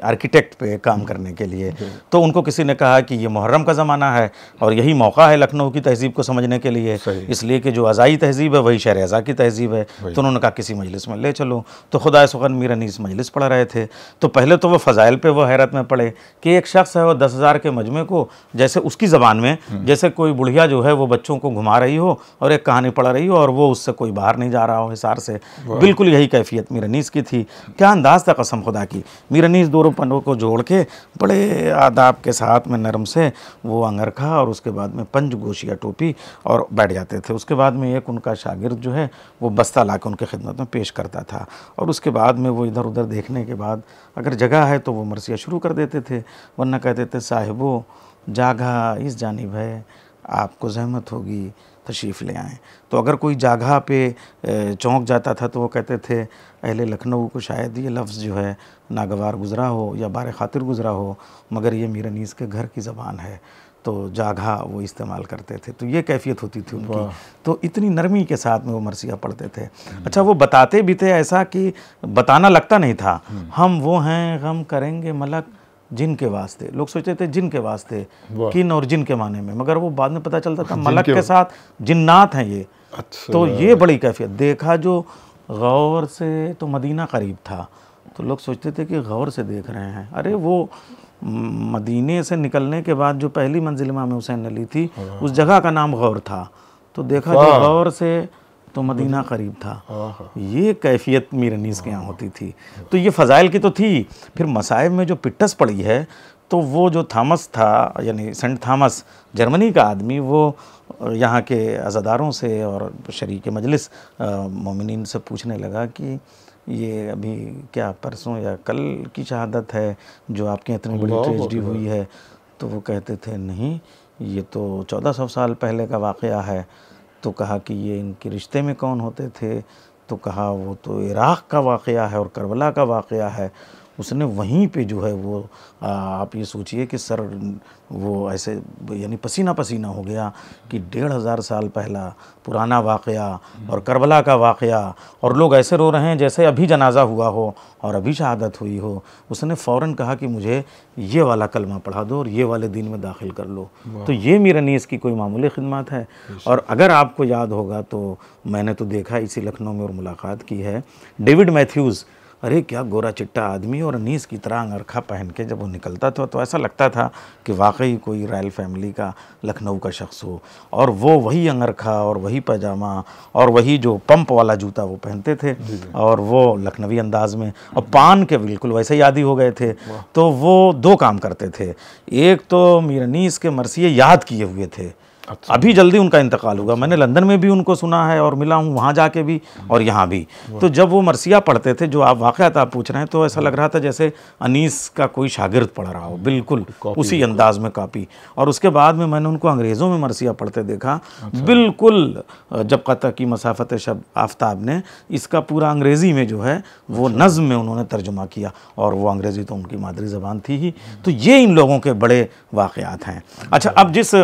आर्किटेक्ट पे काम करने के लिए। तो उनको किसी ने कहा कि ये मुहर्रम का ज़माना है और यही मौका है लखनऊ की तहज़ीब को समझने के लिए, इसलिए कि जो अज़ाई तहज़ीब है वही शहर अज़ा की तहज़ीब है। तो उन्होंने कहा किसी मजलिस में ले चलो। तो खुदा सुगन मीर अनीस मजलिस पढ़ा रहे थे। तो पहले तो वो फ़ज़ाइल पे वो हैरत में पड़े कि एक शख्स है वो 10,000 के मजमे को जैसे उसकी ज़बान में जैसे कोई बुढ़िया जो है वो बच्चों को घुमा रही हो और एक कहानी पढ़ रही हो और वो उससे कोई बाहर नहीं जा रहा हो हिसार से। बिल्कुल यही कैफियत मीर अनीस की थी। क्या अंदाज़ था कसम खुदा की। मीर अनीस दोनों पन्नों को जोड़ के बड़े आदाब के साथ में नरम से वो अंगरखा और उसके बाद में पंज गोशिया टोपी और बैठ जाते थे। उसके बाद में एक उनका शागिर्द जो है वो बस्ता ला के उनके खिदमत में पेश करता था और उसके बाद में वो इधर उधर देखने के बाद अगर जगह है तो वो मरसिया शुरू कर देते थे, वरना कहते थे साहिबो जागा इस जानिब है, आपको ज़हमत होगी तशरीफ़ ले आएँ। तो अगर कोई जगह पे चौंक जाता था तो वो कहते थे अहले लखनऊ को शायद ये लफ्ज़ जो है नागवार गुज़रा हो या बार ख़ातिर गुज़रा हो, मगर ये मीर अनीस के घर की ज़बान है, तो जागा वो इस्तेमाल करते थे। तो ये कैफियत होती थी उनकी। तो इतनी नरमी के साथ में वो मरसिया पढ़ते थे। अच्छा, वो बताते भी थे ऐसा कि बताना लगता नहीं था। हम वो हैं गम करेंगे मलक जिन के वास्ते। लोग सोचते थे जिन के वास्ते, किन और जिन के माने में, मगर वो बाद में पता चलता था मलक के साथ जिन्नात हैं ये। अच्छा। तो ये बड़ी कैफियत देखा जो गौर से तो मदीना करीब था, तो लोग सोचते थे कि गौर से देख रहे हैं। अरे वो मदीने से निकलने के बाद जो पहली मंजिल इमाम हुसैन ने ली थी उस जगह का नाम गौर था। तो देखा जो गौर से तो मदीना करीब था। ये कैफियत मीर अनीस के यहाँ होती थी। तो ये फ़ज़ाइल की तो थी। फिर मसाइब में जो पिट्टस पड़ी है तो वो जो थॉमस था यानी सेंट थॉमस जर्मनी का आदमी, वो यहाँ के अज़ादारों से और शरीक मजलिस मोमिनीन से पूछने लगा कि ये अभी क्या परसों या कल की शहादत है जो आपके इतनी बड़ी ट्रेजेडी हुई है? तो वो कहते थे नहीं, ये तो 1400 साल पहले का वाक़या है। तो कहा कि ये इनके रिश्ते में कौन होते थे? तो कहा वो तो इराक़ का वाक़या है और करबला का वाक़या है। उसने वहीं पे जो है वो आप ये सोचिए कि सर वो ऐसे यानी पसीना पसीना हो गया कि 1500 साल पहला पुराना वाक़या और करबला का वाक़या, और लोग ऐसे रो रहे हैं जैसे अभी जनाजा हुआ हो और अभी शहादत हुई हो। उसने फ़ौरन कहा कि मुझे ये वाला कलमा पढ़ा दो और ये वाले दीन में दाखिल कर लो। तो ये मीर अनीस की कोई मामूली खिदमत है। और अगर आपको याद होगा तो मैंने तो देखा इसी लखनऊ में और मुलाकात की है, डेविड मैथ्यूज़, अरे क्या गोरा चिट्टा आदमी, और अनीस की तरह अंगरखा पहन के जब वो निकलता था तो ऐसा लगता था कि वाकई कोई रॉयल फैमिली का लखनऊ का शख्स हो। और वो वही अंगरखा और वही पैजामा और वही जो पंप वाला जूता वो पहनते थे और वो लखनवी अंदाज में, और पान के बिल्कुल वैसे ही आदी हो गए थे। तो वो दो काम करते थे, एक तो मीर अनीस के मरसिए याद किए हुए थे। अच्छा। अभी जल्दी उनका इंतकाल हुआ, मैंने लंदन में भी उनको सुना है और मिला हूँ वहाँ जाके भी और यहाँ भी। तो जब वो मरसिया पढ़ते थे, जो आप वाक़यात आप पूछ रहे हैं, तो ऐसा लग रहा था जैसे अनीस का कोई शागिर्द पढ़ रहा हो, बिल्कुल उसी अंदाज में कॉपी। और उसके बाद में मैंने उनको अंग्रेज़ों में मरसिया पढ़ते देखा। बिल्कुल जब क़ता की मसाफ़त शब आफ्ताब ने इसका पूरा अंग्रेज़ी में जो है वो नज़्म में उन्होंने तर्जुमा किया, और वो अंग्रेज़ी तो उनकी मादरी ज़बान थी ही। तो ये इन लोगों के बड़े वाक़यात हैं। अच्छा, अब जिस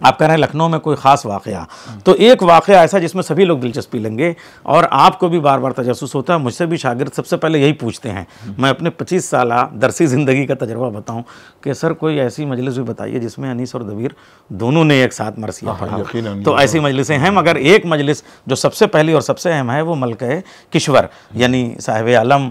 आप कह रहे हैं लखनऊ में कोई ख़ास वाक़या, तो एक वाक़या ऐसा जिसमें सभी लोग दिलचस्पी लेंगे और आपको भी बार बार तजस्सुस होता है, मुझसे भी शागिर्द सबसे पहले यही पूछते हैं। मैं अपने 25 साल दरसी ज़िंदगी का तजर्बा बताऊं कि सर कोई ऐसी मजलिस भी बताइए जिसमें अनीस और दबीर दोनों ने एक साथ मरसिया पढ़ा। तो ऐसी मजलिसें हैं, मगर एक मजलिस जो सबसे पहली और सबसे अहम है वो मलके किश्वर यानी साहिब आलम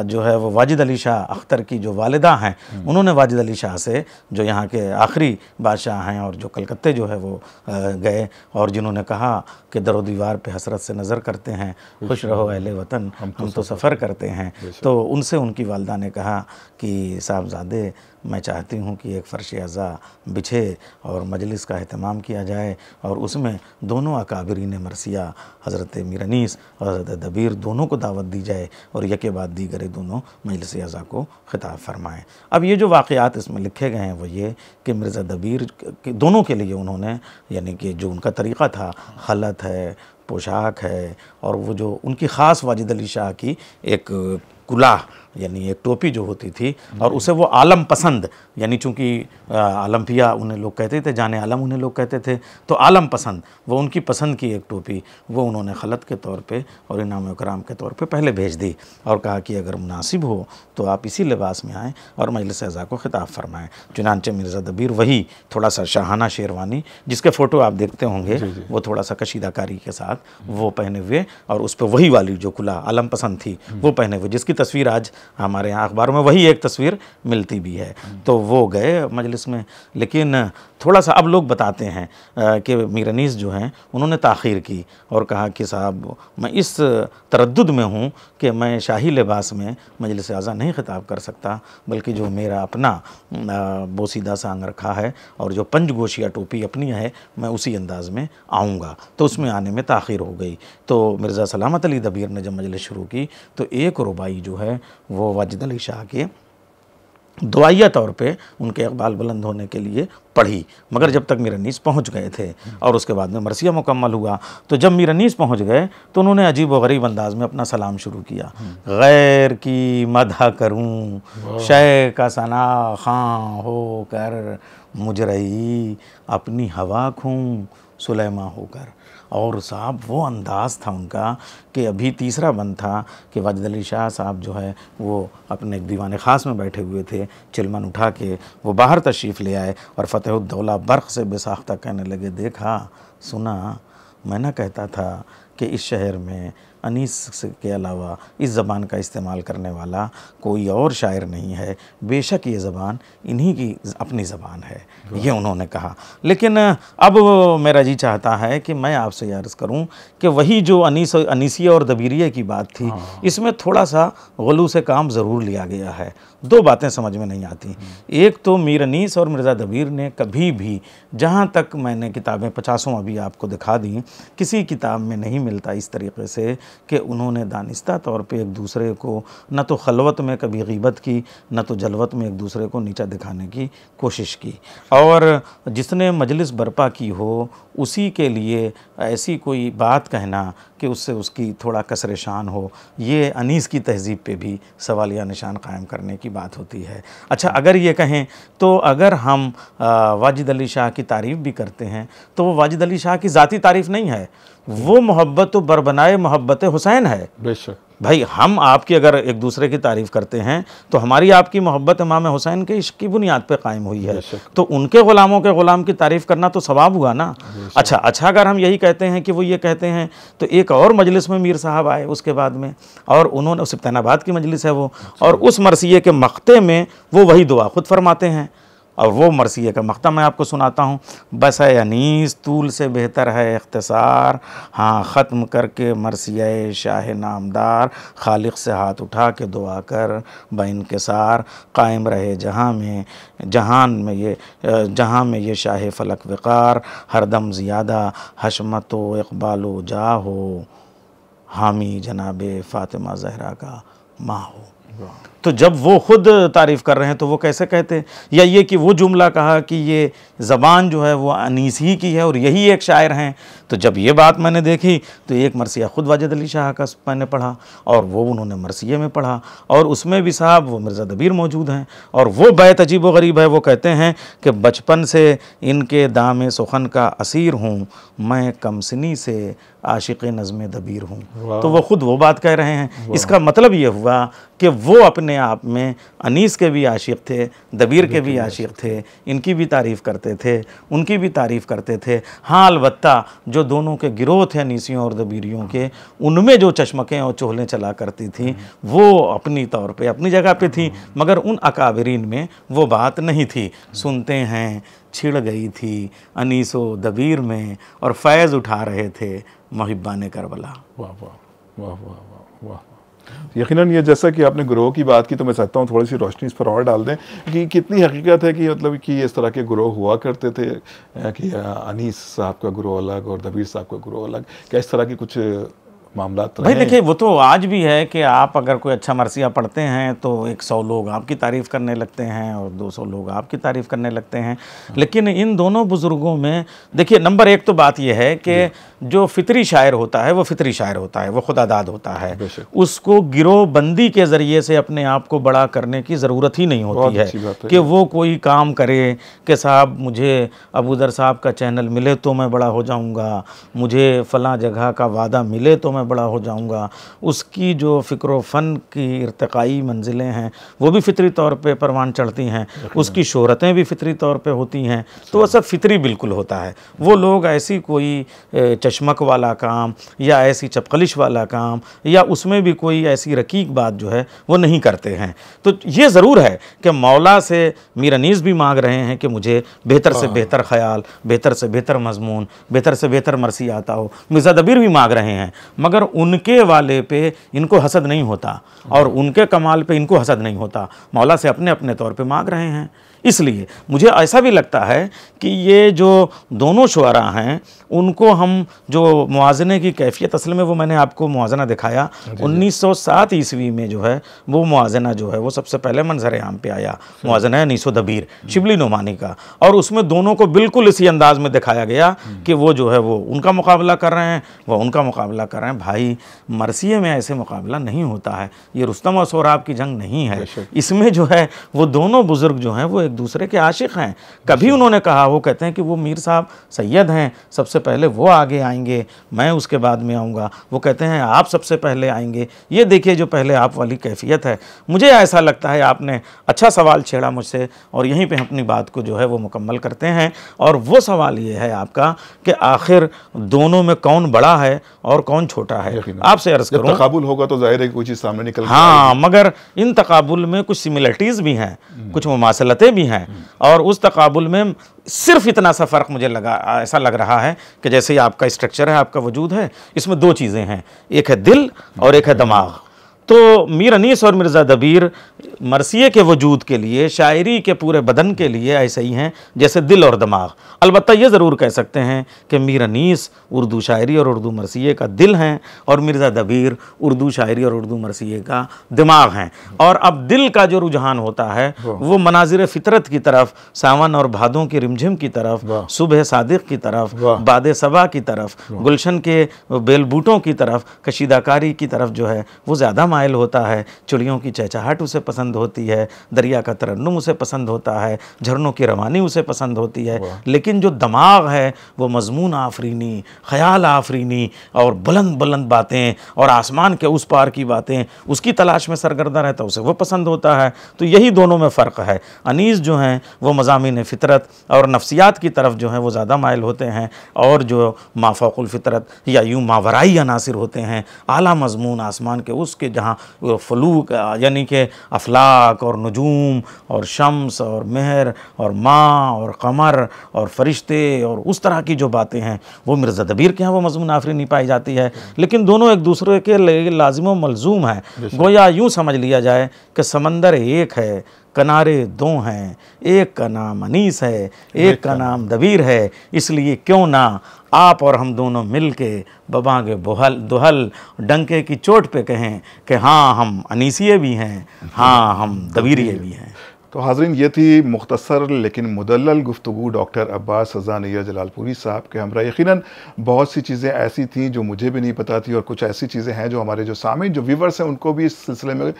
जो है वो वाजिद अली शाह अख्तर की जो वालिदा हैं, उन्होंने वाजिद अली शाह से, जो यहाँ के आखिरी बादशाह हैं और जो कलकत्ते जो है वो गए, और जिन्होंने कहा कि दरो दीवार पे हसरत से नज़र करते हैं, खुश रहो अहले वतन हम तो सफ़र करते हैं। तो उनसे उनकी वालदा ने कहा कि साहबजादे, मैं चाहती हूँ कि एक फ़र्श अज़ा बिछे और मजलिस का अहतमाम किया जाए और उसमें दोनों अकाबरीन मरसिया हज़रत मीर अनीस और हज़रत दबीर दोनों को दावत दी जाए और यके बाद दीगरे दोनों मजलिस अज़ा को ख़िताब फरमाएँ। अब ये जो वाक़यात इसमें लिखे गए हैं वो ये कि मिर्ज़ा दबीर दोनों के लिए उन्होंने, यानी कि जो उनका तरीक़ा था, खलत है, पोशाक है, और वो जो उनकी ख़ास वाजिद अली शाह की एक कुलाह यानी एक टोपी जो होती थी, और उसे वो आलम पसंद, यानी चूँकि आलमपिया उन्हें लोग कहते थे, जाने आलम उन्हें लोग कहते थे, तो आलम पसंद वो उनकी पसंद की एक टोपी वो उन्होंने खलत के तौर पे और इनाम इकराम के तौर पे पहले भेज दी और कहा कि अगर मुनासिब हो तो आप इसी लिबास में आएँ और मजलिस अज़ा को ख़िताब फरमाएँ। चुनांचे मिर्ज़ा दबीर वही थोड़ा सा शाहाना शेरवानी, जिसके फ़ोटो आप देखते होंगे, वो थोड़ा सा कशीदाकारी के साथ वो पहने हुए, और उस पर वही वाली जो कुला आलम पसंद थी वो पहने हुए, जिसकी तस्वीर आज हमारे यहाँ अखबार में वही एक तस्वीर मिलती भी है। तो वो गए मजलिस में, लेकिन थोड़ा सा अब लोग बताते हैं कि मीर अनीस जो हैं उन्होंने ताख़ीर की और कहा कि साहब मैं इस तरद्दुद में हूँ कि मैं शाही लिबास में मजलिस आज़ा नहीं ख़िताब कर सकता, बल्कि जो मेरा अपना बोसीदा सा अंगरखा है और जो पंजगोशिया टोपी अपनी है मैं उसी अंदाज़ में आऊँगा। तो उसमें आने में ताख़ीर हो गई। तो मिर्ज़ा सलामत अली दबीर ने जब मजलिस शुरू की तो एक रुबाई जो है वो वाजिद अली शाह के दुआइया तौर पे उनके इक़बाल बुलंद होने के लिए पढ़ी, मगर जब तक मीर अनीस पहुँच गए थे और उसके बाद में मरसिया मुकम्मल हुआ, तो जब मीर अनीस पहुँच गए तो उन्होंने अजीब व गरीब अंदाज में अपना सलाम शुरू किया। गैर की मदह करूँ शय का सना खां हो कर, मुजरई अपनी हवा खूँ सुलेमा होकर। और साहब वो अंदाज़ था उनका कि अभी तीसरा बंद था कि वाजिद अली शाह साहब जो है वो अपने एक दीवान ख़ास में बैठे हुए थे, चिलमन उठा के वो बाहर तशरीफ़ ले आए और फ़तेहुद्दौला बर्क़ से बेसाख्ता कहने लगे, देखा सुना मैं ना कहता था कि इस शहर में अनीस के अलावा इस ज़बान का इस्तेमाल करने वाला कोई और शायर नहीं है, बेशक ये ज़बान इन्हीं की अपनी ज़बान है, ये उन्होंने कहा। लेकिन अब मेरा जी चाहता है कि मैं आपसे अर्ज़ करूं कि वही जो अनीसिया और दबीरिया की बात थी, इसमें थोड़ा सा गुलू से काम ज़रूर लिया गया है। दो बातें समझ में नहीं आती। एक तो मीर अनीस और मिर्ज़ा दबीर ने कभी भी, जहाँ तक मैंने किताबें 50 अभी आपको दिखा दी, किसी किताब में नहीं मिलता इस तरीके से कि उन्होंने दानिस्ता तौर पे एक दूसरे को न तो खलवत में कभी ग़ीबत की, न तो जलवत में एक दूसरे को नीचा दिखाने की कोशिश की। और जिसने मजलिस बर्पा की हो उसी के लिए ऐसी कोई बात कहना कि उससे उसकी थोड़ा कसर शान हो, ये अनीस की तहज़ीब पे भी सवालिया निशान कायम करने की बात होती है। अच्छा, अगर ये कहें तो अगर हम वाजिद अली शाह की तारीफ़ भी करते हैं तो वो वाजिद अली शाह की ज़ाती तारीफ़ नहीं है, वो मोहब्बत तो बरबनाए मोहब्बत हुसैन है। बेशक भाई, हम आपकी अगर एक दूसरे की तारीफ़ करते हैं तो हमारी आपकी मोहब्बत इमाम हुसैन के इश्क की बुनियाद पे कायम हुई है, तो उनके ग़ुलामों के ग़ुलाम की तारीफ़ करना तो सवाब हुआ ना। अच्छा, अगर हम यही कहते हैं कि वो ये कहते हैं, तो एक और मजलिस में मीर साहब आए उसके बाद में, और उन्होंने सिफ्तानाबाद की मजलिस है वो, और उस मरसिये के मख्ते में वो वही दुआ खुद फरमाते हैं। और वो मरसिये का मख्ता मैं आपको सुनाता हूँ। बस है अनीस तूल से बेहतर है इख्तिसार, हाँ ख़त्म करके मरसिये शाह नामदार, खालिक से हाथ उठा के दुआ कर बाइनकिसार, कायम रहे जहाँ में ये शाह फलक वक़ार, हरदम ज़ियादा हशमत व इक़बाल व जा हो, हामी जनाबे फ़ातिमा ज़हरा का माँ हो। तो जब वो खुद तारीफ़ कर रहे हैं तो वो कैसे कहते, या ये कि वो जुमला कहा कि ये ज़बान जो है वो अनीस ही की है और यही एक शायर हैं। तो जब ये बात मैंने देखी तो एक मरसिया ख़ुद वाजिद अली शाह का मैंने पढ़ा और वो उन्होंने मरसिये में पढ़ा, और उसमें भी साहब वो मिर्ज़ा दबीर मौजूद हैं, और वो बैत अजीब व गरीब है। वो कहते हैं कि बचपन से इनके दामे सुखन का असीर हूँ, मैं कमसनी से आशिक़ नज़्म दबीर हूँ। तो वो ख़ुद वो बात कह रहे हैं। इसका मतलब ये हुआ कि वो अपने आप में अनीस के भी आशिक़ थे, दबीर के भी आशिक़ थे, इनकी भी तारीफ़ करते थे, उनकी भी तारीफ़ करते थे। हाँ, अलबत्ता जो दोनों के गिरोह थे अनीसियों और दबीरियों के, उनमें जो चश्मकें और चोहलें चला करती थी वो अपनी तौर पे अपनी जगह पे थी, मगर उन अकाबरीन में वो बात नहीं थी। सुनते हैं छिड़ गई थी अनीसो दबीर में और फैज़ उठा रहे थे मुहिब्बाने करबला। वाह वाह वाह वाह वाह। यकीनन ये जैसा कि आपने ग्रोह की बात की, तो मैं चाहता हूँ थोड़ी सी रोशनी इस पर और डाल दें कि कितनी हकीकत है कि मतलब कि इस तरह के ग्रोह हुआ करते थे, कि अनीस साहब का ग्रोह अलग और दबीर साहब का ग्रोह अलग, क्या इस तरह की कुछ मामला भाई देखिए, वो तो आज भी है कि आप अगर कोई अच्छा मरसिया पढ़ते हैं तो 100 लोग आपकी तारीफ़ करने लगते हैं और 200 लोग आपकी तारीफ़ करने लगते हैं। लेकिन इन दोनों बुज़ुर्गों में देखिए, नंबर एक तो बात यह है कि जो फितरी शायर होता है वो फितरी शायर होता है, वो खुदादाद होता है, उसको गिरोहबंदी के ज़रिए से अपने आप को बड़ा करने की ज़रूरत ही नहीं होती है कि वो कोई काम करे कि साहब मुझे अबूज़र साहब का चैनल मिले तो मैं बड़ा हो जाऊँगा, मुझे फ़लाँ जगह का वादा मिले तो मैं बड़ा हो जाऊंगा। उसकी जो फ़िक्र फ़न की इर्तिकाई मंजिलें हैं वो भी फितरी तौर पे परवान चढ़ती हैं, उसकी शोहरतें भी फितरी तौर पे होती हैं। तो वह सब फितरी बिल्कुल होता है। वो लोग ऐसी कोई चश्मक वाला काम या ऐसी चपकलिश वाला काम या उसमें भी कोई ऐसी रकीक बात जो है वो नहीं करते हैं। तो ये ज़रूर है कि मौला से मीर अनीस भी मांग रहे हैं कि मुझे बेहतर से बेहतर ख्याल, बेहतर से बेहतर मजमून, बेहतर से बेहतर मरसी आता हो। मिर्ज़ा दबीर भी मांग रहे हैं, मगर उनके वाले पे इनको हसद नहीं होता और उनके कमाल पे इनको हसद नहीं होता। मौला से अपने अपने तौर पे मांग रहे हैं। इसलिए मुझे ऐसा भी लगता है कि ये जो दोनों शुअरा हैं उनको हम जो मुआज़ने की कैफियत, असल में वो मैंने आपको मुआज़ना दिखाया 1907 ईस्वी में जो है वो मुआज़ना जो है वो सबसे पहले मंजर आम पे आया, मुआज़ना अनीसो दबीर शिबली नुमानी का, और उसमें दोनों को बिल्कुल इसी अंदाज में दिखाया गया कि वो जो है वो उनका मुकाबला कर रहे हैं, वो उनका मुकाबला कर रहे हैं। भाई मरसिये में ऐसे मुकाबला नहीं होता है, ये रुस्तम और सोहराब की जंग नहीं है। इसमें जो है वो दोनों बुज़ुर्ग जो हैं वो एक दूसरे के आशिक हैं। कभी उन्होंने कहा, वो कहते हैं कि वो मीर साहब सैयद हैं, सबसे पहले वो आगे आएंगे, मैं उसके बाद में आऊँगा। वो कहते हैं आप सबसे पहले आएंगे। ये देखिए जो पहले आप वाली कैफियत है। मुझे ऐसा लगता है आपने अच्छा सवाल छेड़ा मुझसे और यहीं पे अपनी बात को जो है वो मुकम्मल करते हैं। और वो सवाल ये है आपका कि आखिर दोनों में कौन बड़ा है और कौन छोटा है। आपसे अर्ज़ करूँ, तकाबुल होगा तो जाहिर है कोई चीज़ सामने निकल, हाँ, मगर इन तकाबुल में कुछ सिमिलरिटीज़ भी हैं, कुछ मुमासलतें भी हैं, और उस तकाबुल में सिर्फ इतना सा फ़र्क मुझे लगा, ऐसा लग रहा है कि जैसे आपका स्ट्रक्चर है, आपका वजूद है, इसमें दो चीज़ें हैं, एक है दिल और एक है दिमाग। तो मीर अनीस और मिर्ज़ा दबीर मरसिए के वजूद के लिए, शायरी के पूरे बदन के लिए ऐसे ही हैं जैसे दिल और दिमाग। अलबत्ता ये ज़रूर कह सकते हैं कि मीर अनीस उर्दू शायरी और उर्दू मरसिए का दिल हैं और मिर्ज़ा दबीर उर्दू शायरी और उर्दू मरसिए का दिमाग हैं। और अब दिल का जो रुझान होता है वो मनाजिर फितरत की तरफ, सावन और भादों की रिमझिम की तरफ, सुबह सादिक की तरफ, बादे सबा की तरफ, गुलशन के बेलबूटों की तरफ, कशीदाकारी की तरफ जो है वो ज़्यादा माइल होता है। चिड़ियों की चहचहाहट उसे पसंद होती है, दरिया का तरन्नुम उसे पसंद होता है, झरनों की रवानी उसे पसंद होती है। लेकिन जो दिमाग है वो मजमून आफरीनी, ख्याल आफरीनी और बुलंद बुलंद बातें और आसमान के उस पार की बातें, उसकी तलाश में सरगर्दा रहता है, उसे वो पसंद होता है। तो यही दोनों में फ़र्क है। अनीस जो हैं वो मज़ामीन फ़ितरत और नफ्सियात की तरफ जो है वो ज़्यादा माइल होते हैं, और जो माफ़ौक़ुल फ़ितरत या यूँ मावराई अनासिर होते हैं, आला मज़मून आसमान के उसके जहाँ फ़लूक यानी कि अफलाक और नजूम और शम्स और महर और माँ और कमर और फरिश्ते और उस तरह की जो बातें हैं वो मिर्ज़ा दबीर के यहाँ वो मज़मून आफरीनी पाई जाती है। लेकिन दोनों एक दूसरे के लाजिम व मलजूम हैं। गोया यूँ समझ लिया जाए कि समंदर एक है, किनारे दो हैं, एक का नाम अनीस है, एक का नाम दबीर है। इसलिए क्यों ना आप और हम दोनों मिल के बबांगे दुहल डंके की चोट पे कहें कि हाँ हम अनीसिये भी हैं, हाँ हम दबीरिये भी हैं। तो हाज़रीन, ये थी मुख्तसर लेकिन मुदल्लल गुफ्तगू डॉक्टर अब्बास रज़ा नैयर जलालपुरी साहब के हमरा। यकीनन बहुत सी चीज़ें ऐसी थीं जो मुझे भी नहीं पता थी, और कुछ ऐसी चीज़ें हैं जो हमारे जो सामीन, जो व्यूवर्स हैं, उनको भी इस सिलसिले में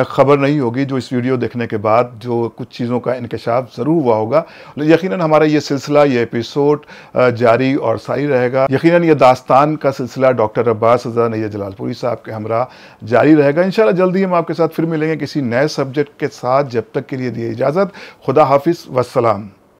ख़बर नहीं होगी, जो इस वीडियो देखने के बाद जो कुछ चीज़ों का इंकशाफ ज़रूर हुआ होगा। यकीनन हमारा ये सिलसिला, ये एपिसोड जारी और सारी रहेगा। यकीनन ये दास्तान का सिलसिला डॉक्टर अब्बास रज़ा नैयर जलालपुरी साहब के हमरा जारी रहेगा। इंशाल्लाह जल्दी हम आपके साथ फिर मिलेंगे किसी नए सब्जेक्ट के साथ। जब तक के लिए इजाज़त, खुदा हाफिज़, वस्सलाम।